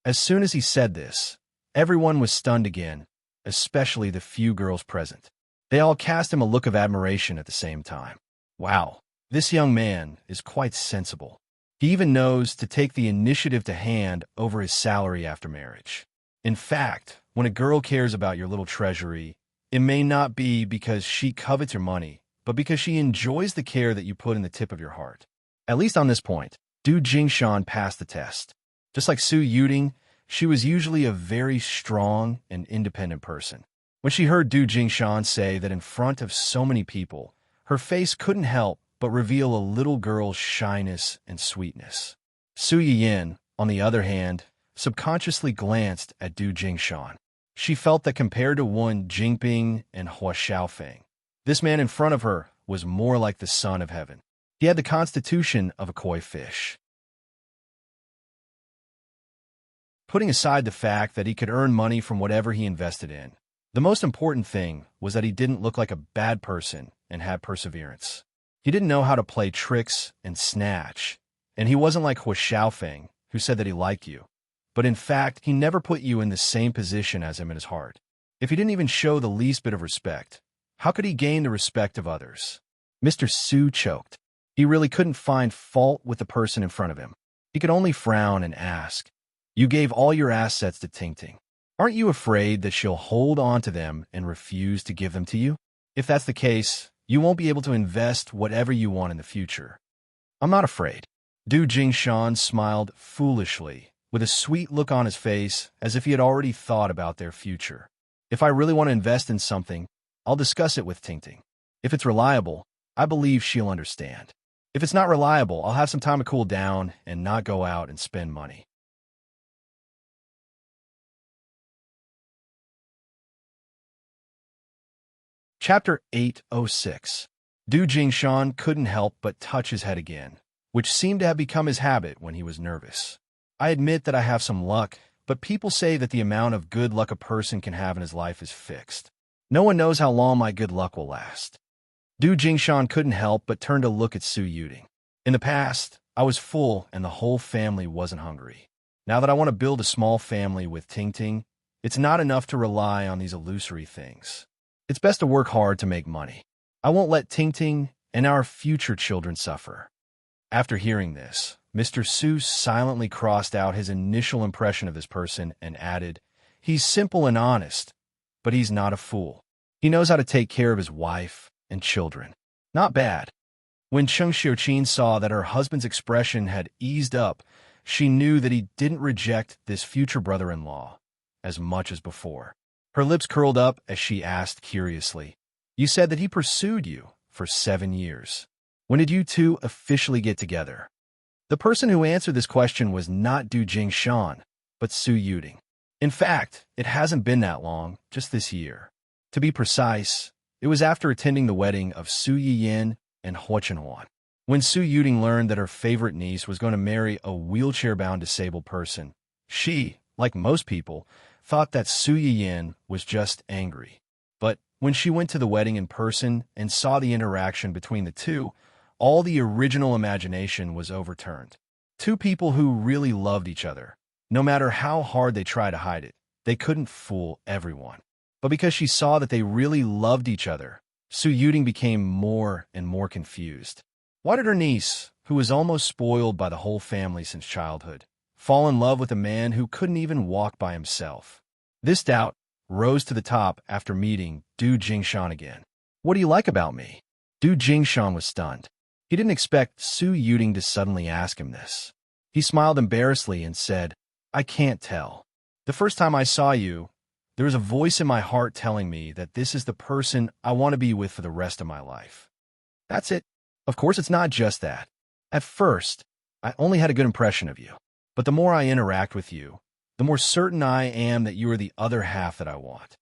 As soon as he said this, Everyone was stunned again, especially the few girls present. They all cast him a look of admiration at the same time. Wow, this young man is quite sensible. He even knows to take the initiative to hand over his salary after marriage. In fact, when a girl cares about your little treasury, it may not be because she covets your money, but because she enjoys the care that you put in the tip of your heart. At least on this point, Du Jingshan passed the test. Just like Su Yuding, she was usually a very strong and independent person. When she heard Du Jingshan say that in front of so many people, her face couldn't help but reveal a little girl's shyness and sweetness. Su Yiyin, on the other hand, subconsciously glanced at Du Jingshan. She felt that compared to Wen Jingping and Hua Xiaofeng, this man in front of her was more like the son of heaven. He had the constitution of a koi fish. Putting aside the fact that he could earn money from whatever he invested in, the most important thing was that he didn't look like a bad person and had perseverance. He didn't know how to play tricks and snatch, and he wasn't like Hua Xiaofeng, who said that he liked you. But in fact, he never put you in the same position as him in his heart. If he didn't even show the least bit of respect, how could he gain the respect of others? Mr. Su choked. He really couldn't find fault with the person in front of him. He could only frown and ask, "You gave all your assets to Tingting. Aren't you afraid that she'll hold on to them and refuse to give them to you? If that's the case, you won't be able to invest whatever you want in the future." "I'm not afraid." Du Jingshan smiled foolishly, with a sweet look on his face as if he had already thought about their future. "If I really want to invest in something, I'll discuss it with Tingting. If it's reliable, I believe she'll understand. If it's not reliable, I'll have some time to cool down and not go out and spend money." Chapter 806. Du Jingshan couldn't help but touch his head again, which seemed to have become his habit when he was nervous. "I admit that I have some luck, but people say that the amount of good luck a person can have in his life is fixed. No one knows how long my good luck will last." Du Jingshan couldn't help but turn to look at Su Yuding. "In the past, I was full and the whole family wasn't hungry. Now that I want to build a small family with Tingting, it's not enough to rely on these illusory things. It's best to work hard to make money. I won't let Tingting and our future children suffer." After hearing this, Mr. Su silently crossed out his initial impression of this person and added, "He's simple and honest, but he's not a fool. He knows how to take care of his wife and children. Not bad." When Cheng Xiuqin saw that her husband's expression had eased up, she knew that he didn't reject this future brother-in-law as much as before. Her lips curled up as she asked curiously, "You said that he pursued you for 7 years. When did you two officially get together?" The person who answered this question was not Du Jingshan, but Su Yuding. "In fact, it hasn't been that long, just this year. To be precise, it was after attending the wedding of Su Yiyin and Hua Chenhuan. When Su Yuding learned that her favorite niece was going to marry a wheelchair-bound disabled person, she, like most people, thought that Su Yiyin was just angry. But when she went to the wedding in person and saw the interaction between the two, all the original imagination was overturned. Two people who really loved each other. No matter how hard they tried to hide it, they couldn't fool everyone. But because she saw that they really loved each other, Su Yuding became more and more confused. Why did her niece, who was almost spoiled by the whole family since childhood, fall in love with a man who couldn't even walk by himself? This doubt rose to the top after meeting Du Jingshan again. "What do you like about me?" Du Jingshan was stunned. He didn't expect Su Yuding to suddenly ask him this. He smiled embarrassedly and said, "I can't tell. The first time I saw you, there was a voice in my heart telling me that this is the person I want to be with for the rest of my life. That's it. Of course, it's not just that. At first, I only had a good impression of you. But the more I interact with you, the more certain I am that you are the other half that I want.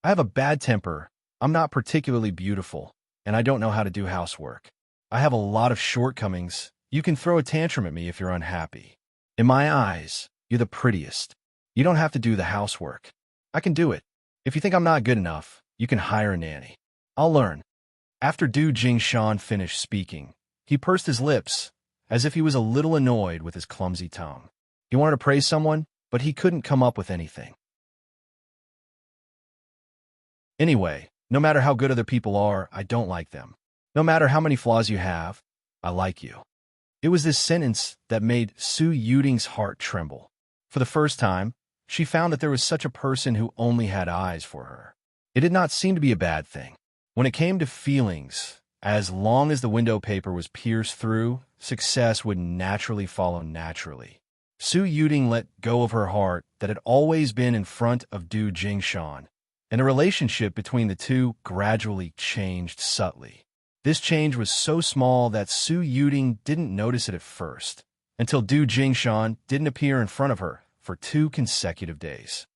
I have a bad temper, I'm not particularly beautiful, and I don't know how to do housework. I have a lot of shortcomings. You can throw a tantrum at me if you're unhappy. In my eyes, you're the prettiest. You don't have to do the housework. I can do it. If you think I'm not good enough, you can hire a nanny. I'll learn." After Du Jingshan finished speaking, he pursed his lips, as if he was a little annoyed with his clumsy tongue. He wanted to praise someone, but he couldn't come up with anything. Anyway, no matter how good other people are, I don't like them. No matter how many flaws you have, I like you. It was this sentence that made Su Yuding's heart tremble. For the first time, she found that there was such a person who only had eyes for her. It did not seem to be a bad thing. When it came to feelings, as long as the window paper was pierced through, success would naturally follow naturally. Su Yuding let go of her heart that had always been in front of Du Jingshan, and the relationship between the two gradually changed subtly. This change was so small that Su Yuding didn't notice it at first, until Du Jingshan didn't appear in front of her for 2 consecutive days.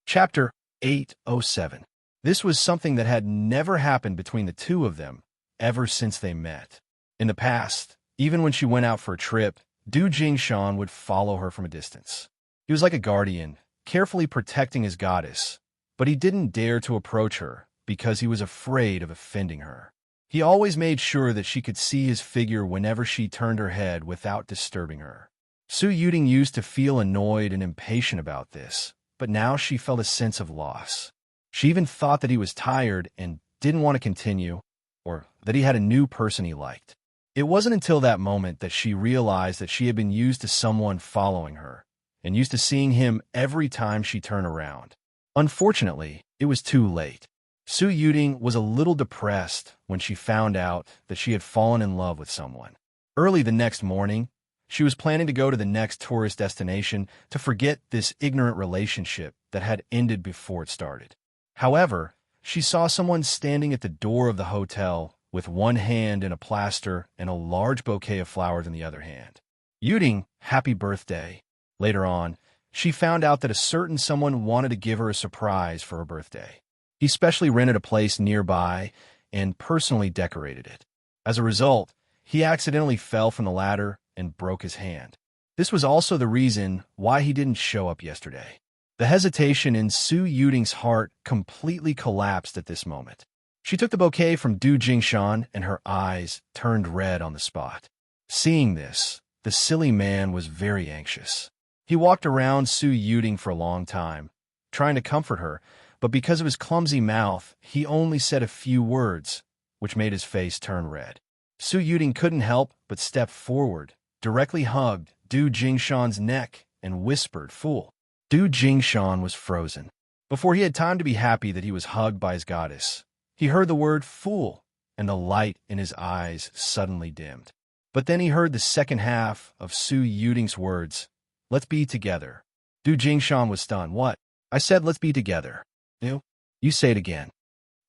Chapter 807. This was something that had never happened between the two of them ever since they met. In the past, even when she went out for a trip, Du Jingshan would follow her from a distance. He was like a guardian, carefully protecting his goddess, but he didn't dare to approach her because he was afraid of offending her. He always made sure that she could see his figure whenever she turned her head without disturbing her. Su Yuding used to feel annoyed and impatient about this, but now she felt a sense of loss. She even thought that he was tired and didn't want to continue, or that he had a new person he liked. It wasn't until that moment that she realized that she had been used to someone following her, and used to seeing him every time she turned around. Unfortunately, it was too late. Su Yuding was a little depressed when she found out that she had fallen in love with someone. Early the next morning, she was planning to go to the next tourist destination to forget this ignorant relationship that had ended before it started. However, she saw someone standing at the door of the hotel with one hand in a plaster and a large bouquet of flowers in the other hand. Yuding, happy birthday. Later on, she found out that a certain someone wanted to give her a surprise for her birthday. He specially rented a place nearby and personally decorated it. As a result, he accidentally fell from the ladder and broke his hand. This was also the reason why he didn't show up yesterday. The hesitation in Su Yuding's heart completely collapsed at this moment. She took the bouquet from Du Jingshan and her eyes turned red on the spot. Seeing this, the silly man was very anxious. He walked around Su Yuding for a long time, trying to comfort her, but because of his clumsy mouth, he only said a few words, which made his face turn red. Su Yuding couldn't help but step forward, directly hugged Du Jingshan's neck, and whispered, "Fool." Du Jingshan was frozen. Before he had time to be happy that he was hugged by his goddess, he heard the word "fool," and the light in his eyes suddenly dimmed. But then he heard the second half of Su Yuding's words, "Let's be together." Du Jingshan was stunned. "What?" "I said let's be together." "You?" "You say it again."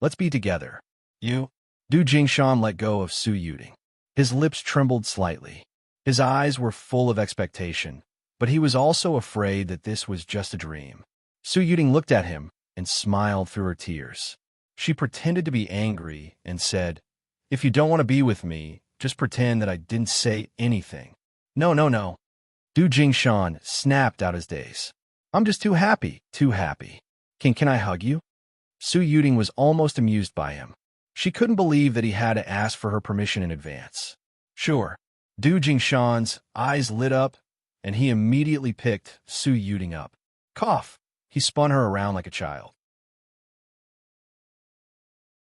"Let's be together." "You?" Du Jingshan let go of Su Yuding. His lips trembled slightly. His eyes were full of expectation, but he was also afraid that this was just a dream. Su Yuding looked at him and smiled through her tears. She pretended to be angry and said, "If you don't want to be with me, just pretend that I didn't say anything." "No, no, no." Du Jingshan snapped out his daze. "I'm just too happy, too happy. Can I hug you?" Su Yuding was almost amused by him. She couldn't believe that he had to ask for her permission in advance. "Sure." Du Jingshan's eyes lit up, and he immediately picked Su Yuding up. Cough! He spun her around like a child.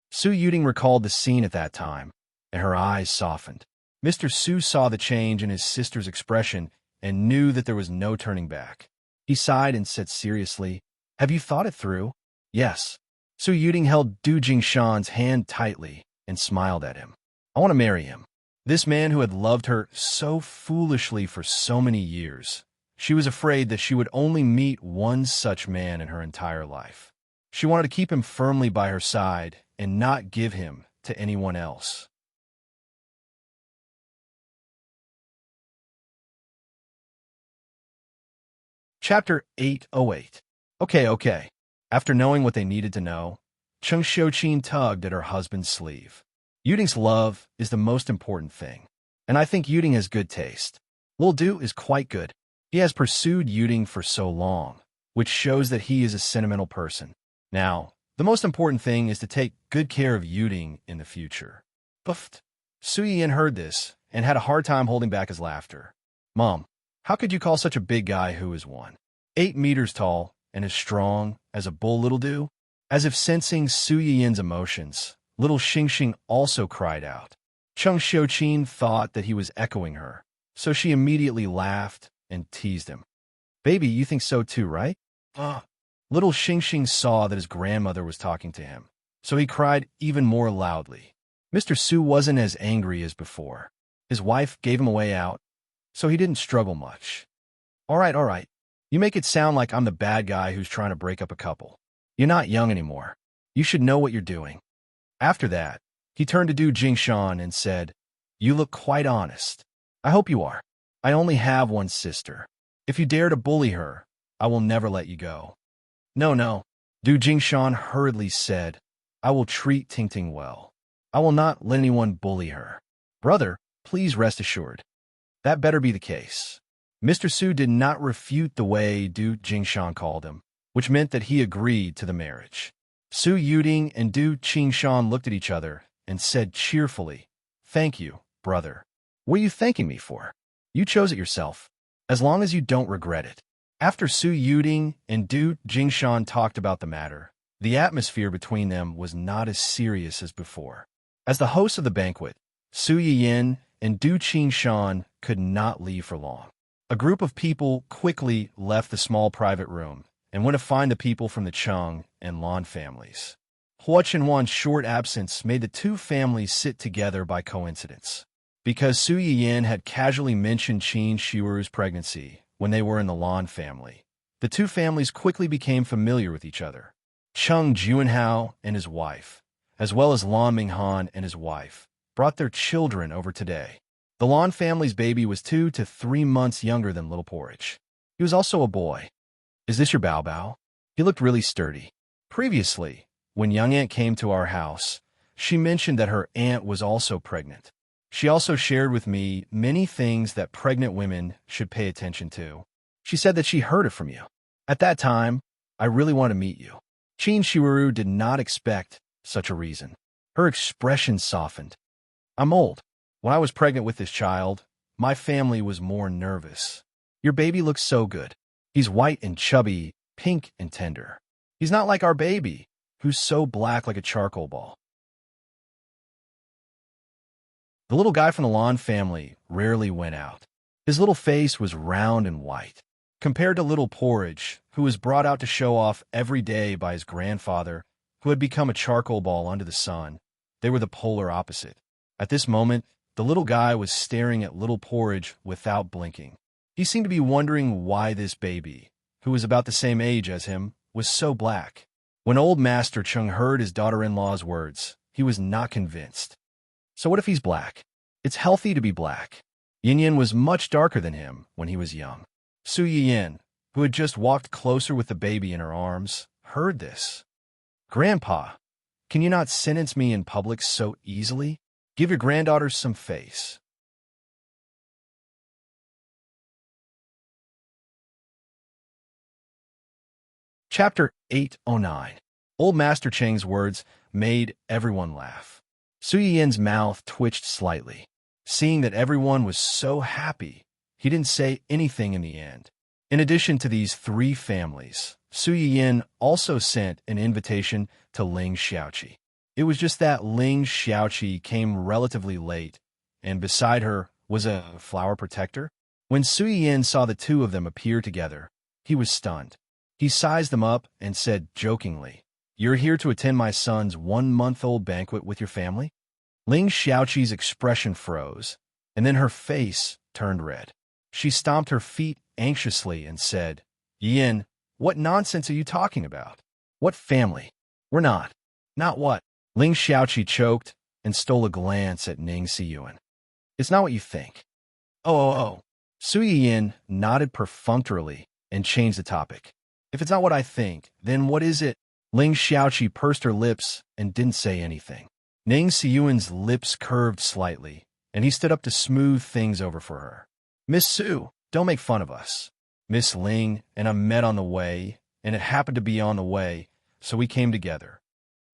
Su Yuding recalled the scene at that time, and her eyes softened. Mr. Su saw the change in his sister's expression and knew that there was no turning back. He sighed and said seriously, "Have you thought it through?" "Yes." Su Yuding held Du Jingshan's hand tightly and smiled at him. "I want to marry him." This man who had loved her so foolishly for so many years. She was afraid that she would only meet one such man in her entire life. She wanted to keep him firmly by her side and not give him to anyone else. Chapter 808. Okay. After knowing what they needed to know, Cheng Xiuqin tugged at her husband's sleeve. Yuding's love is the most important thing, and I think Yuding has good taste. Lil Du is quite good. He has pursued Yuding for so long, which shows that he is a sentimental person. Now, the most important thing is to take good care of Yuding in the future. Buffed. Su Yin heard this and had a hard time holding back his laughter. "Mom, How could you call such a big guy who is 1.8 meters tall and as strong as a bull, little do? As if sensing Su Yin's emotions, little Xingxing also cried out. Cheng Xiuqin thought that he was echoing her, so she immediately laughed and teased him. Baby, you think so too, right? Little Xingxing saw that his grandmother was talking to him, so he cried even more loudly. Mr. Su wasn't as angry as before. His wife gave him a way out, so he didn't struggle much. All right. You make it sound like I'm the bad guy who's trying to break up a couple. You're not young anymore. You should know what you're doing. After that, he turned to Du Jingshan and said, You look quite honest. I hope you are. I only have one sister. If you dare to bully her, I will never let you go. No. Du Jingshan hurriedly said, I will treat Tingting well. I will not let anyone bully her. Brother, please rest assured. That better be the case. Mr. Su did not refute the way Du Jingshan called him, which meant that he agreed to the marriage. Su Yuding and Du Jingshan looked at each other and said cheerfully, Thank you, brother. What are you thanking me for? You chose it yourself, as long as you don't regret it. After Su Yuding and Du Jingshan talked about the matter, the atmosphere between them was not as serious as before. As the hosts of the banquet, Su Yiyin and Du Jingshan could not leave for long. A group of people quickly left the small private room and went to find the people from the Cheng and Lan families. Hua Chenwan's short absence made the two families sit together by coincidence. Because Su Yiyin had casually mentioned Qin Shiuru's pregnancy when they were in the Lan family, the two families quickly became familiar with each other. Cheng Juanhao and his wife, as well as Lan Minghan and his wife, brought their children over today. The Lan family's baby was 2 to 3 months younger than Little Porridge. He was also a boy. Is this your Bao Bao? He looked really sturdy. Previously, when Young Aunt came to our house, she mentioned that her aunt was also pregnant. She also shared with me many things that pregnant women should pay attention to. She said that she heard it from you. At that time, I really want to meet you. Qin Shiuru did not expect such a reason. Her expression softened. I'm old. When I was pregnant with this child, my family was more nervous. Your baby looks so good. He's white and chubby, pink and tender. He's not like our baby, who's so black like a charcoal ball. The little guy from the Lan family rarely went out. His little face was round and white. Compared to Little Porridge, who was brought out to show off every day by his grandfather, who had become a charcoal ball under the sun, they were the polar opposite. At this moment, the little guy was staring at Little Porridge without blinking. He seemed to be wondering why this baby, who was about the same age as him, was so black. When old Master Cheng heard his daughter-in-law's words, he was not convinced. So what if he's black? It's healthy to be black. Yin Yin was much darker than him when he was young. Su Yiyin, who had just walked closer with the baby in her arms, heard this. Grandpa, can you not sentence me in public so easily? Give your granddaughter some face. Chapter 809. Old Master Cheng's words made everyone laugh. Su Yin's mouth twitched slightly. Seeing that everyone was so happy, he didn't say anything in the end. In addition to these 3 families, Su Yin also sent an invitation to Ling Xiaoqi. It was just that Ling Xiaoqi came relatively late, and beside her was a flower protector. When Su Yin saw the two of them appear together, he was stunned. He sized them up and said jokingly, You're here to attend my son's 1-month-old banquet with your family? Ling Xiaoqi's expression froze, and then her face turned red. She stomped her feet anxiously and said, Yin, what nonsense are you talking about? What family? We're not. Not what? Ling Xiaoqi choked and stole a glance at Ning Siyuan. It's not what you think. Oh. Su Yin nodded perfunctorily and changed the topic. If it's not what I think, then what is it? Ling Xiaoqi pursed her lips and didn't say anything. Ning Siyuan's lips curved slightly, and he stood up to smooth things over for her. Miss Su, don't make fun of us. Miss Ling and I met on the way, and it happened to be on the way, so we came together.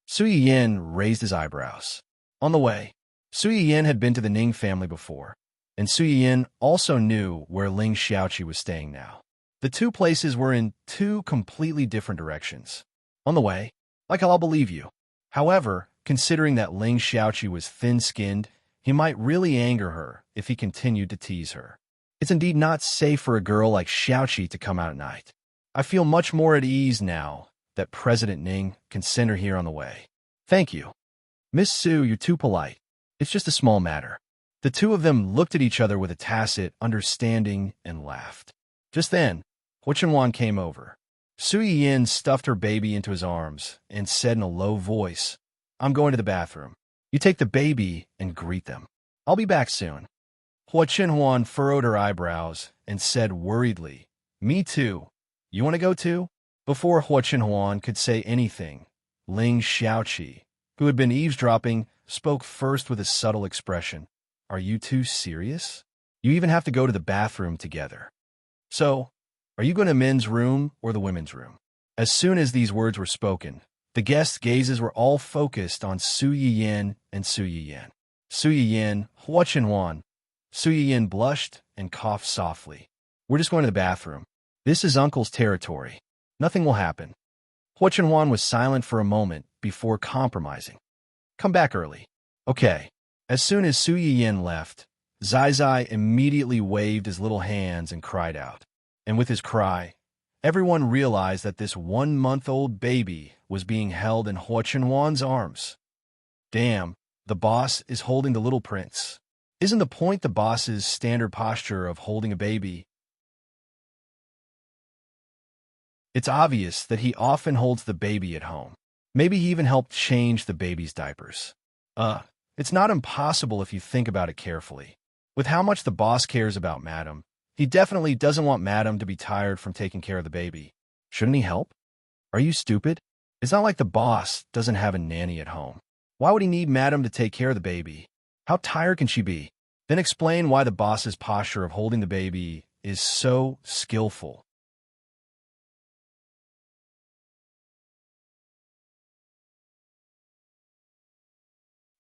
Su Yin raised his eyebrows. On the way, Su Yin had been to the Ning family before. and Su Yin also knew where Ling Xiaoqi was staying now. The two places were in two completely different directions. On the way, like I'll believe you. However, considering that Ling Xiaoqi was thin-skinned, he might really anger her if he continued to tease her. It's indeed not safe for a girl like Xiaoqi to come out at night. I feel much more at ease now that President Ning can send her here on the way. Thank you. Miss Su, you're too polite. It's just a small matter. The two of them looked at each other with a tacit understanding and laughed. Just then, Hua Chenhuan came over. Su Yin stuffed her baby into his arms and said in a low voice, I'm going to the bathroom. You take the baby and greet them. I'll be back soon. Hua Chenhuan furrowed her eyebrows and said worriedly, Me too. You want to go too? Before Hua Chenhuan could say anything, Ling Xiaoqi, who had been eavesdropping, spoke first with a subtle expression. Are you two serious? You even have to go to the bathroom together. So, are you going to men's room or the women's room? As soon as these words were spoken, the guests' gazes were all focused on Su Yiyin and Su Yiyin. Su Yiyin, Hua Chenhuan. Su Yiyin blushed and coughed softly. We're just going to the bathroom. This is Uncle's territory. Nothing will happen. Hua Chenhuan was silent for a moment before compromising. Come back early. Okay. As soon as Su Yiyin left, Zai Zai immediately waved his little hands and cried out. And with his cry, everyone realized that this 1-month-old baby was being held in Hua Chenhuan's arms. Damn, the boss is holding the little prince. Isn't the point the boss's standard posture of holding a baby? It's obvious that he often holds the baby at home. Maybe he even helped change the baby's diapers. It's not impossible if you think about it carefully. With how much the boss cares about Madam, he definitely doesn't want Madam to be tired from taking care of the baby. Shouldn't he help? Are you stupid? It's not like the boss doesn't have a nanny at home. Why would he need Madam to take care of the baby? How tired can she be? Then explain why the boss's posture of holding the baby is so skillful.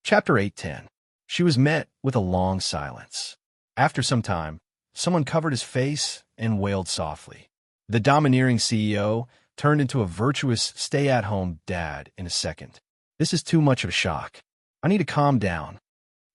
Chapter 8:10. She was met with a long silence. After some time, someone covered his face and wailed softly. The domineering CEO turned into a virtuous stay-at-home dad in a second. This is too much of a shock. I need to calm down.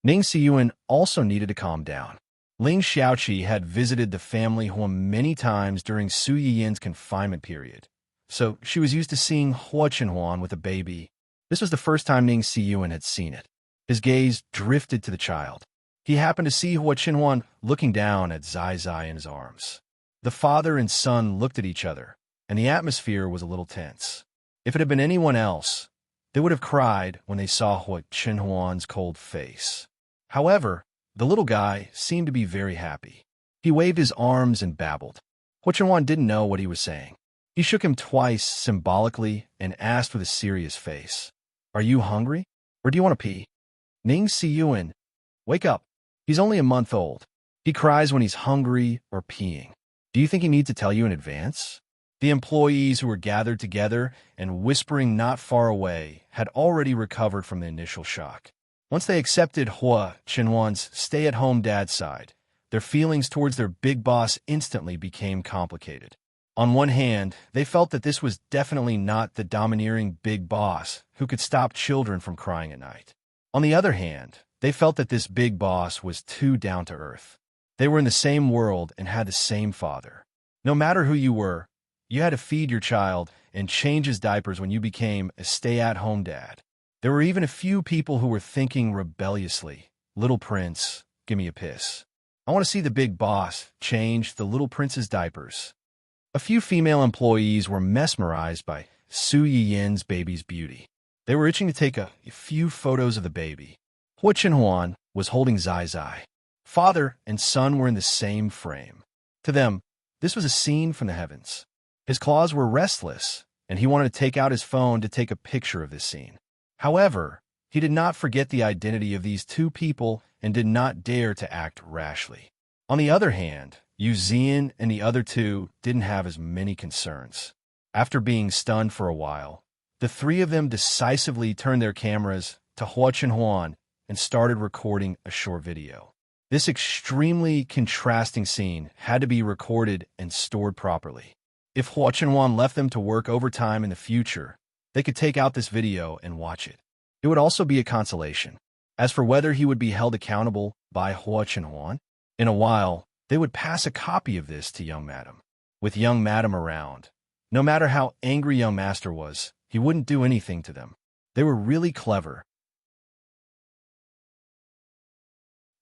Ning Siyuan also needed to calm down. Ling Xiaoqi had visited the family home many times during Su Yiyin's confinement period, so she was used to seeing Hua Chenhuan with a baby. This was the first time Ning Siyuan had seen it. His gaze drifted to the child. He happened to see Hua Chenhuan looking down at Zai Zai in his arms. The father and son looked at each other, and the atmosphere was a little tense. If it had been anyone else, they would have cried when they saw Hua Chenhuan's cold face. However, the little guy seemed to be very happy. He waved his arms and babbled. Hua Chenhuan didn't know what he was saying. He shook him twice symbolically and asked with a serious face, Are you hungry, or do you want to pee? Ning Siyuan, wake up. He's only a month old. He cries when he's hungry or peeing. Do you think he needs to tell you in advance? The employees who were gathered together and whispering not far away had already recovered from the initial shock. Once they accepted Hua Chenhuan's stay-at-home dad side, their feelings towards their big boss instantly became complicated. On one hand, they felt that this was definitely not the domineering big boss who could stop children from crying at night. On the other hand, they felt that this big boss was too down-to-earth. They were in the same world and had the same father. No matter who you were, you had to feed your child and change his diapers when you became a stay-at-home dad. There were even a few people who were thinking rebelliously, Little Prince, give me a piss. I want to see the big boss change the little prince's diapers. A few female employees were mesmerized by Su Yiyin's baby's beauty. They were itching to take a few photos of the baby. Hua Chenhuan was holding Zai Zai. Father and son were in the same frame. To them, this was a scene from the heavens. His claws were restless, and he wanted to take out his phone to take a picture of this scene. However, he did not forget the identity of these two people and did not dare to act rashly. On the other hand, Yu Zian and the other two didn't have as many concerns. After being stunned for a while, the three of them decisively turned their cameras to Hua Chenhuan and started recording a short video. This extremely contrasting scene had to be recorded and stored properly. If Hua Chenwan left them to work overtime in the future, they could take out this video and watch it. It would also be a consolation. As for whether he would be held accountable by Hua Chenwan, in a while, they would pass a copy of this to young madam. With young madam around, no matter how angry young master was, he wouldn't do anything to them. They were really clever.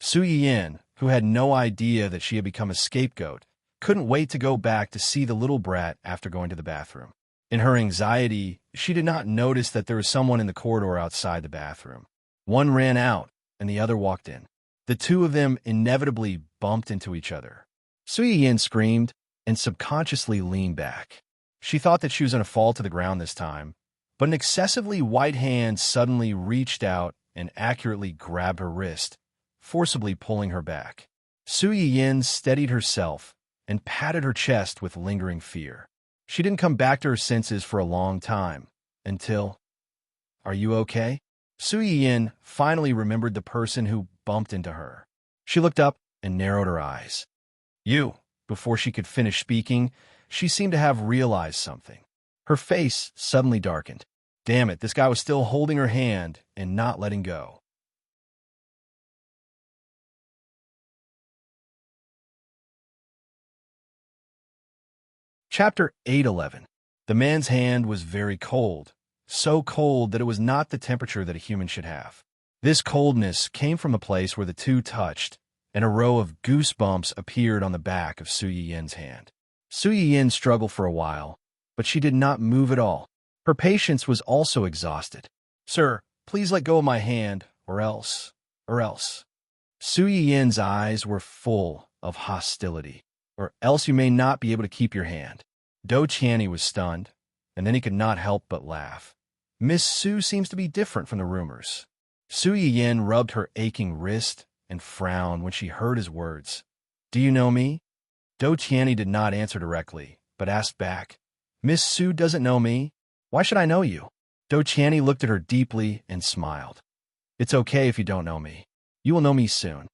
Su Yiyin, who had no idea that she had become a scapegoat, couldn't wait to go back to see the little brat after going to the bathroom. In her anxiety, she did not notice that there was someone in the corridor outside the bathroom. One ran out, and the other walked in. The two of them inevitably bumped into each other. Su Yiyin screamed and subconsciously leaned back. She thought that she was going to fall to the ground this time, but an excessively white hand suddenly reached out and accurately grabbed her wrist, forcibly pulling her back. Su Yiyin steadied herself and patted her chest with lingering fear. She didn't come back to her senses for a long time, until... "Are you okay?" Su Yiyin finally remembered the person who bumped into her. She looked up and narrowed her eyes. "You." Before she could finish speaking, she seemed to have realized something. Her face suddenly darkened. Damn it, this guy was still holding her hand and not letting go. Chapter 811. The man's hand was very cold, so cold that it was not the temperature that a human should have. This coldness came from the place where the two touched, and a row of goosebumps appeared on the back of Su Yiyin's hand. Su Yiyin struggled for a while, but she did not move at all. Her patience was also exhausted. "Sir, please let go of my hand, or else. Su Yiyin's eyes were full of hostility. "Or else you may not be able to keep your hand." Do Qianni was stunned, and then he could not help but laugh. Miss Su seems to be different from the rumors. Su Yiyin rubbed her aching wrist and frowned when she heard his words. "Do you know me?" Do Qianni did not answer directly, but asked back, "Miss Su doesn't know me. Why should I know you?" Do Qianni looked at her deeply and smiled. "It's okay if you don't know me. You will know me soon."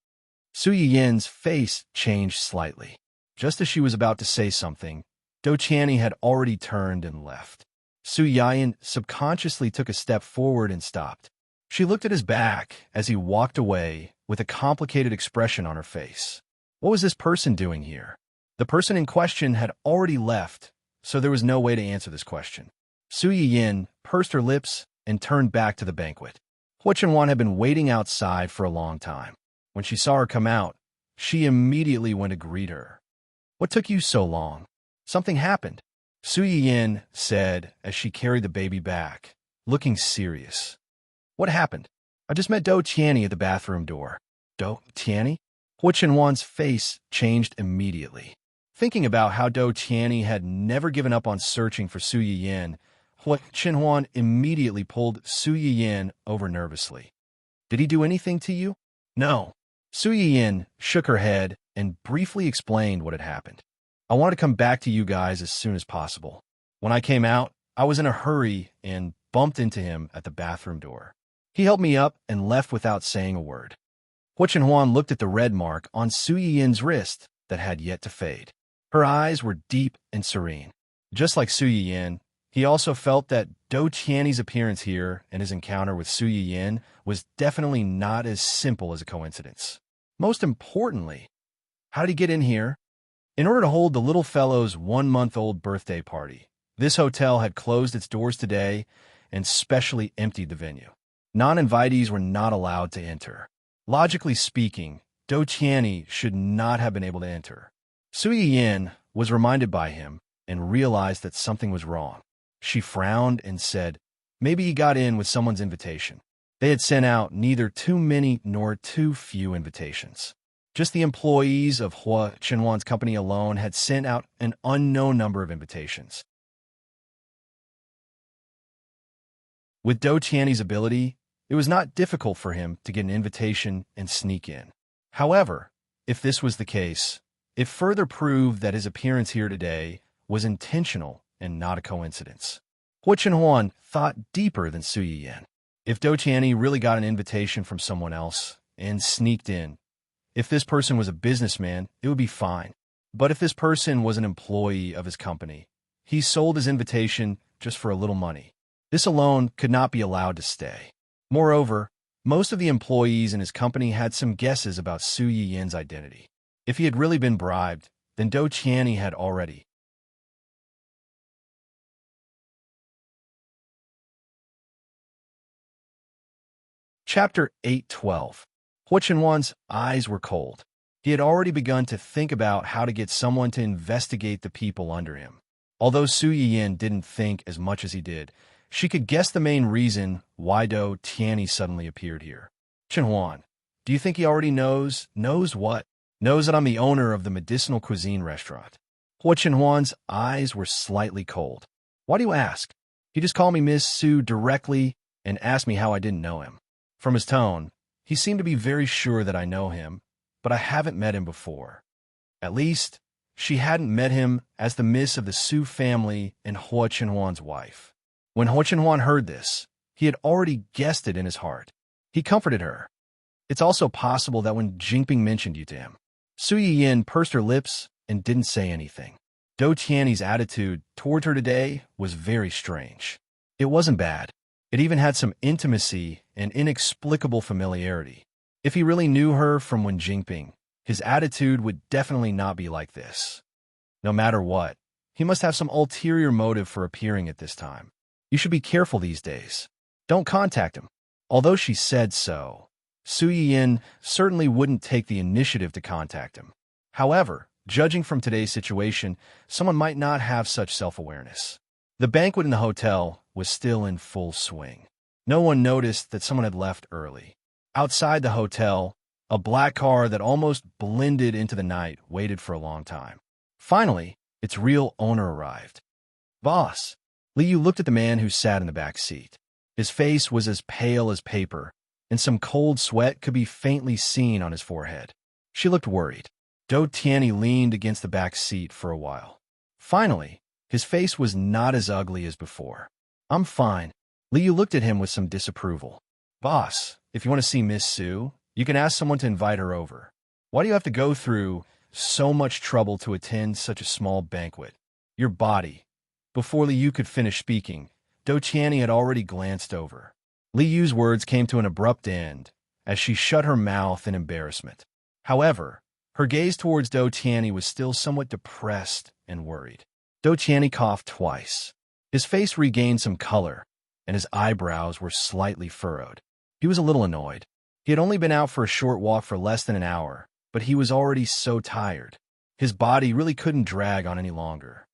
Su Yiyin's face changed slightly. Just as she was about to say something, Do Qianni had already turned and left. Su Yiyin subconsciously took a step forward and stopped. She looked at his back as he walked away with a complicated expression on her face. What was this person doing here? The person in question had already left, so there was no way to answer this question. Su Yiyin pursed her lips and turned back to the banquet. Hua Chenwan had been waiting outside for a long time. When she saw her come out, she immediately went to greet her. "What took you so long?" "Something happened," Su Yiyin said as she carried the baby back, looking serious. "What happened?" "I just met Do Qianni at the bathroom door." "Do Qianni?" Hua Chenwan's face changed immediately. Thinking about how Do Qianni had never given up on searching for Su Yiyin, Hua Chenwan immediately pulled Su Yiyin over nervously. "Did he do anything to you?" "No." Su Yiyin shook her head and briefly explained what had happened. "I wanted to come back to you guys as soon as possible. When I came out, I was in a hurry and bumped into him at the bathroom door. He helped me up and left without saying a word." Hua Chenwan looked at the red mark on Su Yiyin's wrist that had yet to fade. Her eyes were deep and serene. Just like Su Yiyin, he also felt that Do Qianni's appearance here and his encounter with Su Yiyin was definitely not as simple as a coincidence. Most importantly, how did he get in here? In order to hold the little fellow's 1-month-old birthday party, this hotel had closed its doors today and specially emptied the venue. Non-invitees were not allowed to enter. Logically speaking, Do Qianni should not have been able to enter. Su Yiyin was reminded by him and realized that something was wrong. She frowned and said, "Maybe he got in with someone's invitation." They had sent out neither too many nor too few invitations. Just the employees of Hua Chenwan's company alone had sent out an unknown number of invitations. With Do Qianni's ability, it was not difficult for him to get an invitation and sneak in. However, if this was the case, it further proved that his appearance here today was intentional and not a coincidence. Hua Chenwan thought deeper than Su Yiyin. If Do Qianni really got an invitation from someone else and sneaked in, If this person was a businessman, it would be fine. But if this person was an employee of his company, he sold his invitation just for a little money. This alone could not be allowed to stay. Moreover, most of the employees in his company had some guesses about Su Yiyin's identity. If he had really been bribed, then Do Qianni had already. Chapter 8:12. Hua Chenhuan's eyes were cold. He had already begun to think about how to get someone to investigate the people under him. Although Su Yiyin didn't think as much as he did, she could guess the main reason why Do Tianni suddenly appeared here. Chenhuan, do you think he already knows? Knows what? Knows that I'm the owner of the medicinal cuisine restaurant. Hua Chenhuan's eyes were slightly cold. Why do you ask? He just called me Miss Su directly and asked me how I didn't know him. From his tone, he seemed to be very sure that I know him, but I haven't met him before. At least, she hadn't met him as the miss of the Su family and Hua Chenhuan's wife. When Hua Chenhuan heard this, he had already guessed it in his heart. He comforted her. It's also possible that when Jingping mentioned you to him, Su Yiyin pursed her lips and didn't say anything. Do Tianni's attitude toward her today was very strange. It wasn't bad. It even had some intimacy and inexplicable familiarity. If he really knew her from when Jingping, his attitude would definitely not be like this. No matter what, he must have some ulterior motive for appearing at this time. You should be careful these days. Don't contact him. Although she said so, Su Yiyin certainly wouldn't take the initiative to contact him. However, judging from today's situation, someone might not have such self-awareness. The banquet in the hotel was still in full swing. No one noticed that someone had left early. Outside the hotel, a black car that almost blended into the night waited for a long time. Finally, its real owner arrived. Boss. Liu looked at the man who sat in the back seat. His face was as pale as paper, and some cold sweat could be faintly seen on his forehead. She looked worried. Do Tianni leaned against the back seat for a while. Finally, his face was not as ugly as before. I'm fine. Liu looked at him with some disapproval. Boss, if you want to see Miss Su, you can ask someone to invite her over. Why do you have to go through so much trouble to attend such a small banquet? Your body. Before Liu could finish speaking, Do Tianni had already glanced over. Liu's words came to an abrupt end as she shut her mouth in embarrassment. However, her gaze towards Do Tianni was still somewhat depressed and worried. Do Tianni coughed twice. His face regained some color, and his eyebrows were slightly furrowed. He was a little annoyed. He had only been out for a short walk for less than an hour, but he was already so tired. His body really couldn't drag on any longer.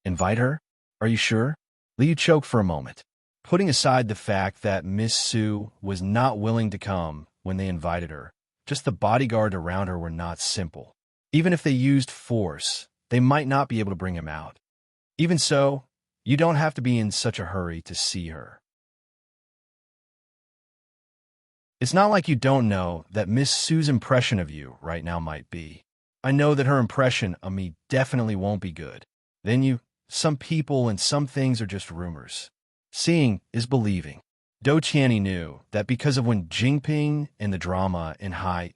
Invite her? Are you sure? Liu choked for a moment. Putting aside the fact that Miss Su was not willing to come when they invited her, just the bodyguard around her were not simple. Even if they used force, they might not be able to bring him out. Even so, you don't have to be in such a hurry to see her. It's not like you don't know that Miss Su's impression of you right now might be. I know that her impression of me definitely won't be good. Then some people and some things are just rumors. Seeing is believing. Do Tianni knew that because of when Jingping and the drama in Hai,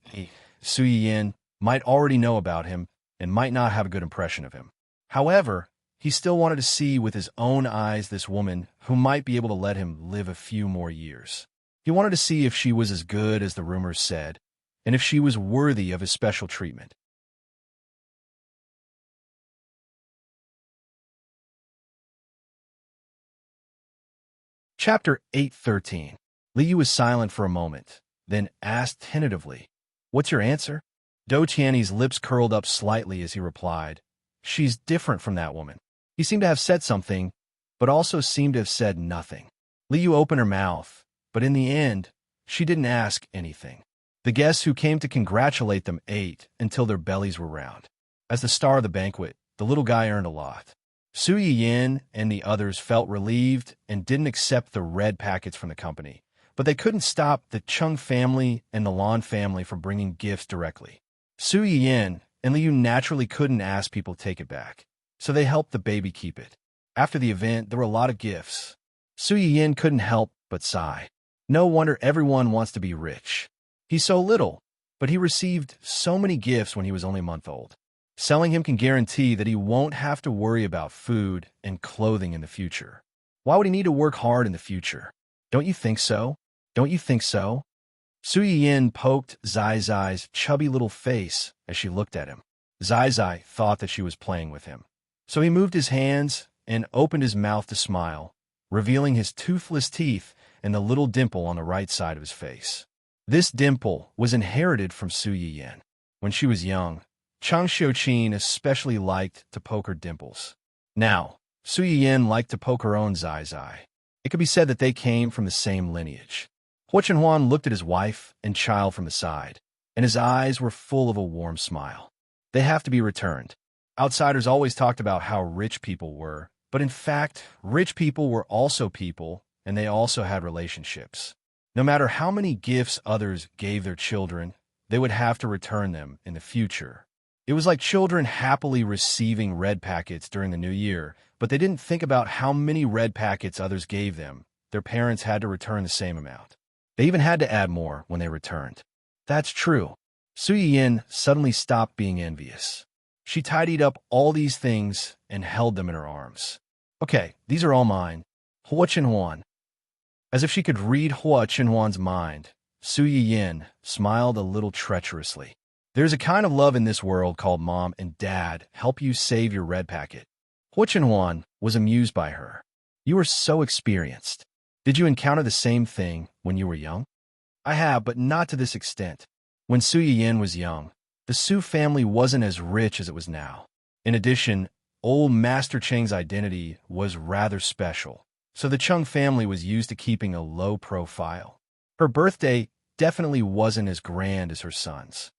Su Yiyin might already know about him and might not have a good impression of him. However, he still wanted to see with his own eyes this woman who might be able to let him live a few more years. He wanted to see if she was as good as the rumors said, and if she was worthy of his special treatment. Chapter 8:13. Liu was silent for a moment, then asked tentatively, What's your answer? Do Tianni's lips curled up slightly as he replied, She's different from that woman. He seemed to have said something, but also seemed to have said nothing. Liu opened her mouth, but in the end, she didn't ask anything. The guests who came to congratulate them ate until their bellies were round. As the star of the banquet, the little guy earned a lot. Su Yiyin and the others felt relieved and didn't accept the red packets from the company, but they couldn't stop the Chung family and the Lan family from bringing gifts directly. Su Yiyin and Liu naturally couldn't ask people to take it back, so they helped the baby keep it. After the event, there were a lot of gifts. Su Yiyin couldn't help but sigh. No wonder everyone wants to be rich. He's so little, but he received so many gifts when he was only a month old. Selling him can guarantee that he won't have to worry about food and clothing in the future. Why would he need to work hard in the future? Don't you think so? Don't you think so? Su Yin poked Zai Zai's chubby little face as she looked at him. Zai Zai thought that she was playing with him. So he moved his hands and opened his mouth to smile, revealing his toothless teeth and the little dimple on the right side of his face. This dimple was inherited from Su Yin. When she was young, Chang Xiuqin especially liked to poke her dimples. Now, Su Yin liked to poke her own Zai Zai. It could be said that they came from the same lineage. Hua Chenhuan looked at his wife and child from the side, and his eyes were full of a warm smile. They have to be returned. Outsiders always talked about how rich people were, but in fact, rich people were also people, and they also had relationships. No matter how many gifts others gave their children, they would have to return them in the future. It was like children happily receiving red packets during the new year, but they didn't think about how many red packets others gave them. Their parents had to return the same amount. They even had to add more when they returned. That's true. Su Yin suddenly stopped being envious. She tidied up all these things and held them in her arms. Okay, these are all mine. Hua Chenhuan. As if she could read Hua Chenhuan's mind, Su Yin smiled a little treacherously. There's a kind of love in this world called Mom and Dad help you save your red packet. Hua Chenhuan was amused by her. You are so experienced. Did you encounter the same thing when you were young? I have, but not to this extent. When Su Yin was young, the Su family wasn't as rich as it was now. In addition, old Master Cheng's identity was rather special, so the Cheng family was used to keeping a low profile. Her birthday definitely wasn't as grand as her son's.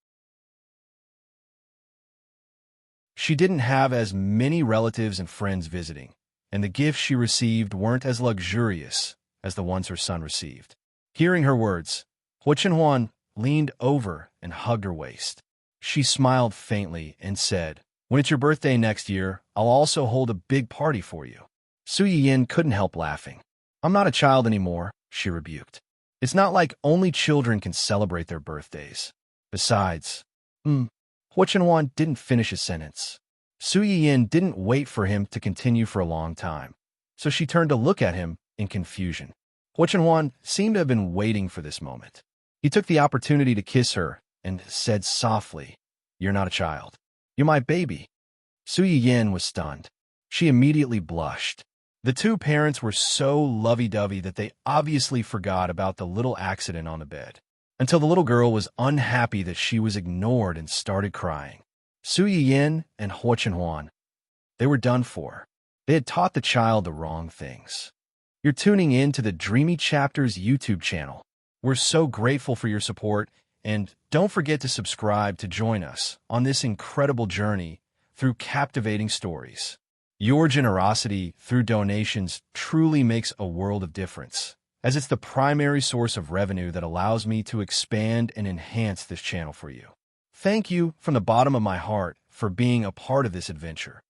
She didn't have as many relatives and friends visiting, and the gifts she received weren't as luxurious as the ones her son received. Hearing her words, Hua Chenhuan leaned over and hugged her waist. She smiled faintly and said, "When it's your birthday next year, I'll also hold a big party for you." Su Yin couldn't help laughing. "I'm not a child anymore," she rebuked. "It's not like only children can celebrate their birthdays. Besides, Hua Chenhuan didn't finish his sentence. Su Yin didn't wait for him to continue for a long time, so she turned to look at him in confusion. Hua Chenhuan seemed to have been waiting for this moment. He took the opportunity to kiss her and said softly, "You're not a child. You're my baby." Su Yin was stunned. She immediately blushed. The two parents were so lovey-dovey that they obviously forgot about the little accident on the bed, until the little girl was unhappy that she was ignored and started crying. Su Yin and Hua Chenhuan, they were done for. They had taught the child the wrong things. You're tuning in to the Dreamy Chapters YouTube channel. We're so grateful for your support, and don't forget to subscribe to join us on this incredible journey through captivating stories. Your generosity through donations truly makes a world of difference, as it's the primary source of revenue that allows me to expand and enhance this channel for you. Thank you from the bottom of my heart for being a part of this adventure.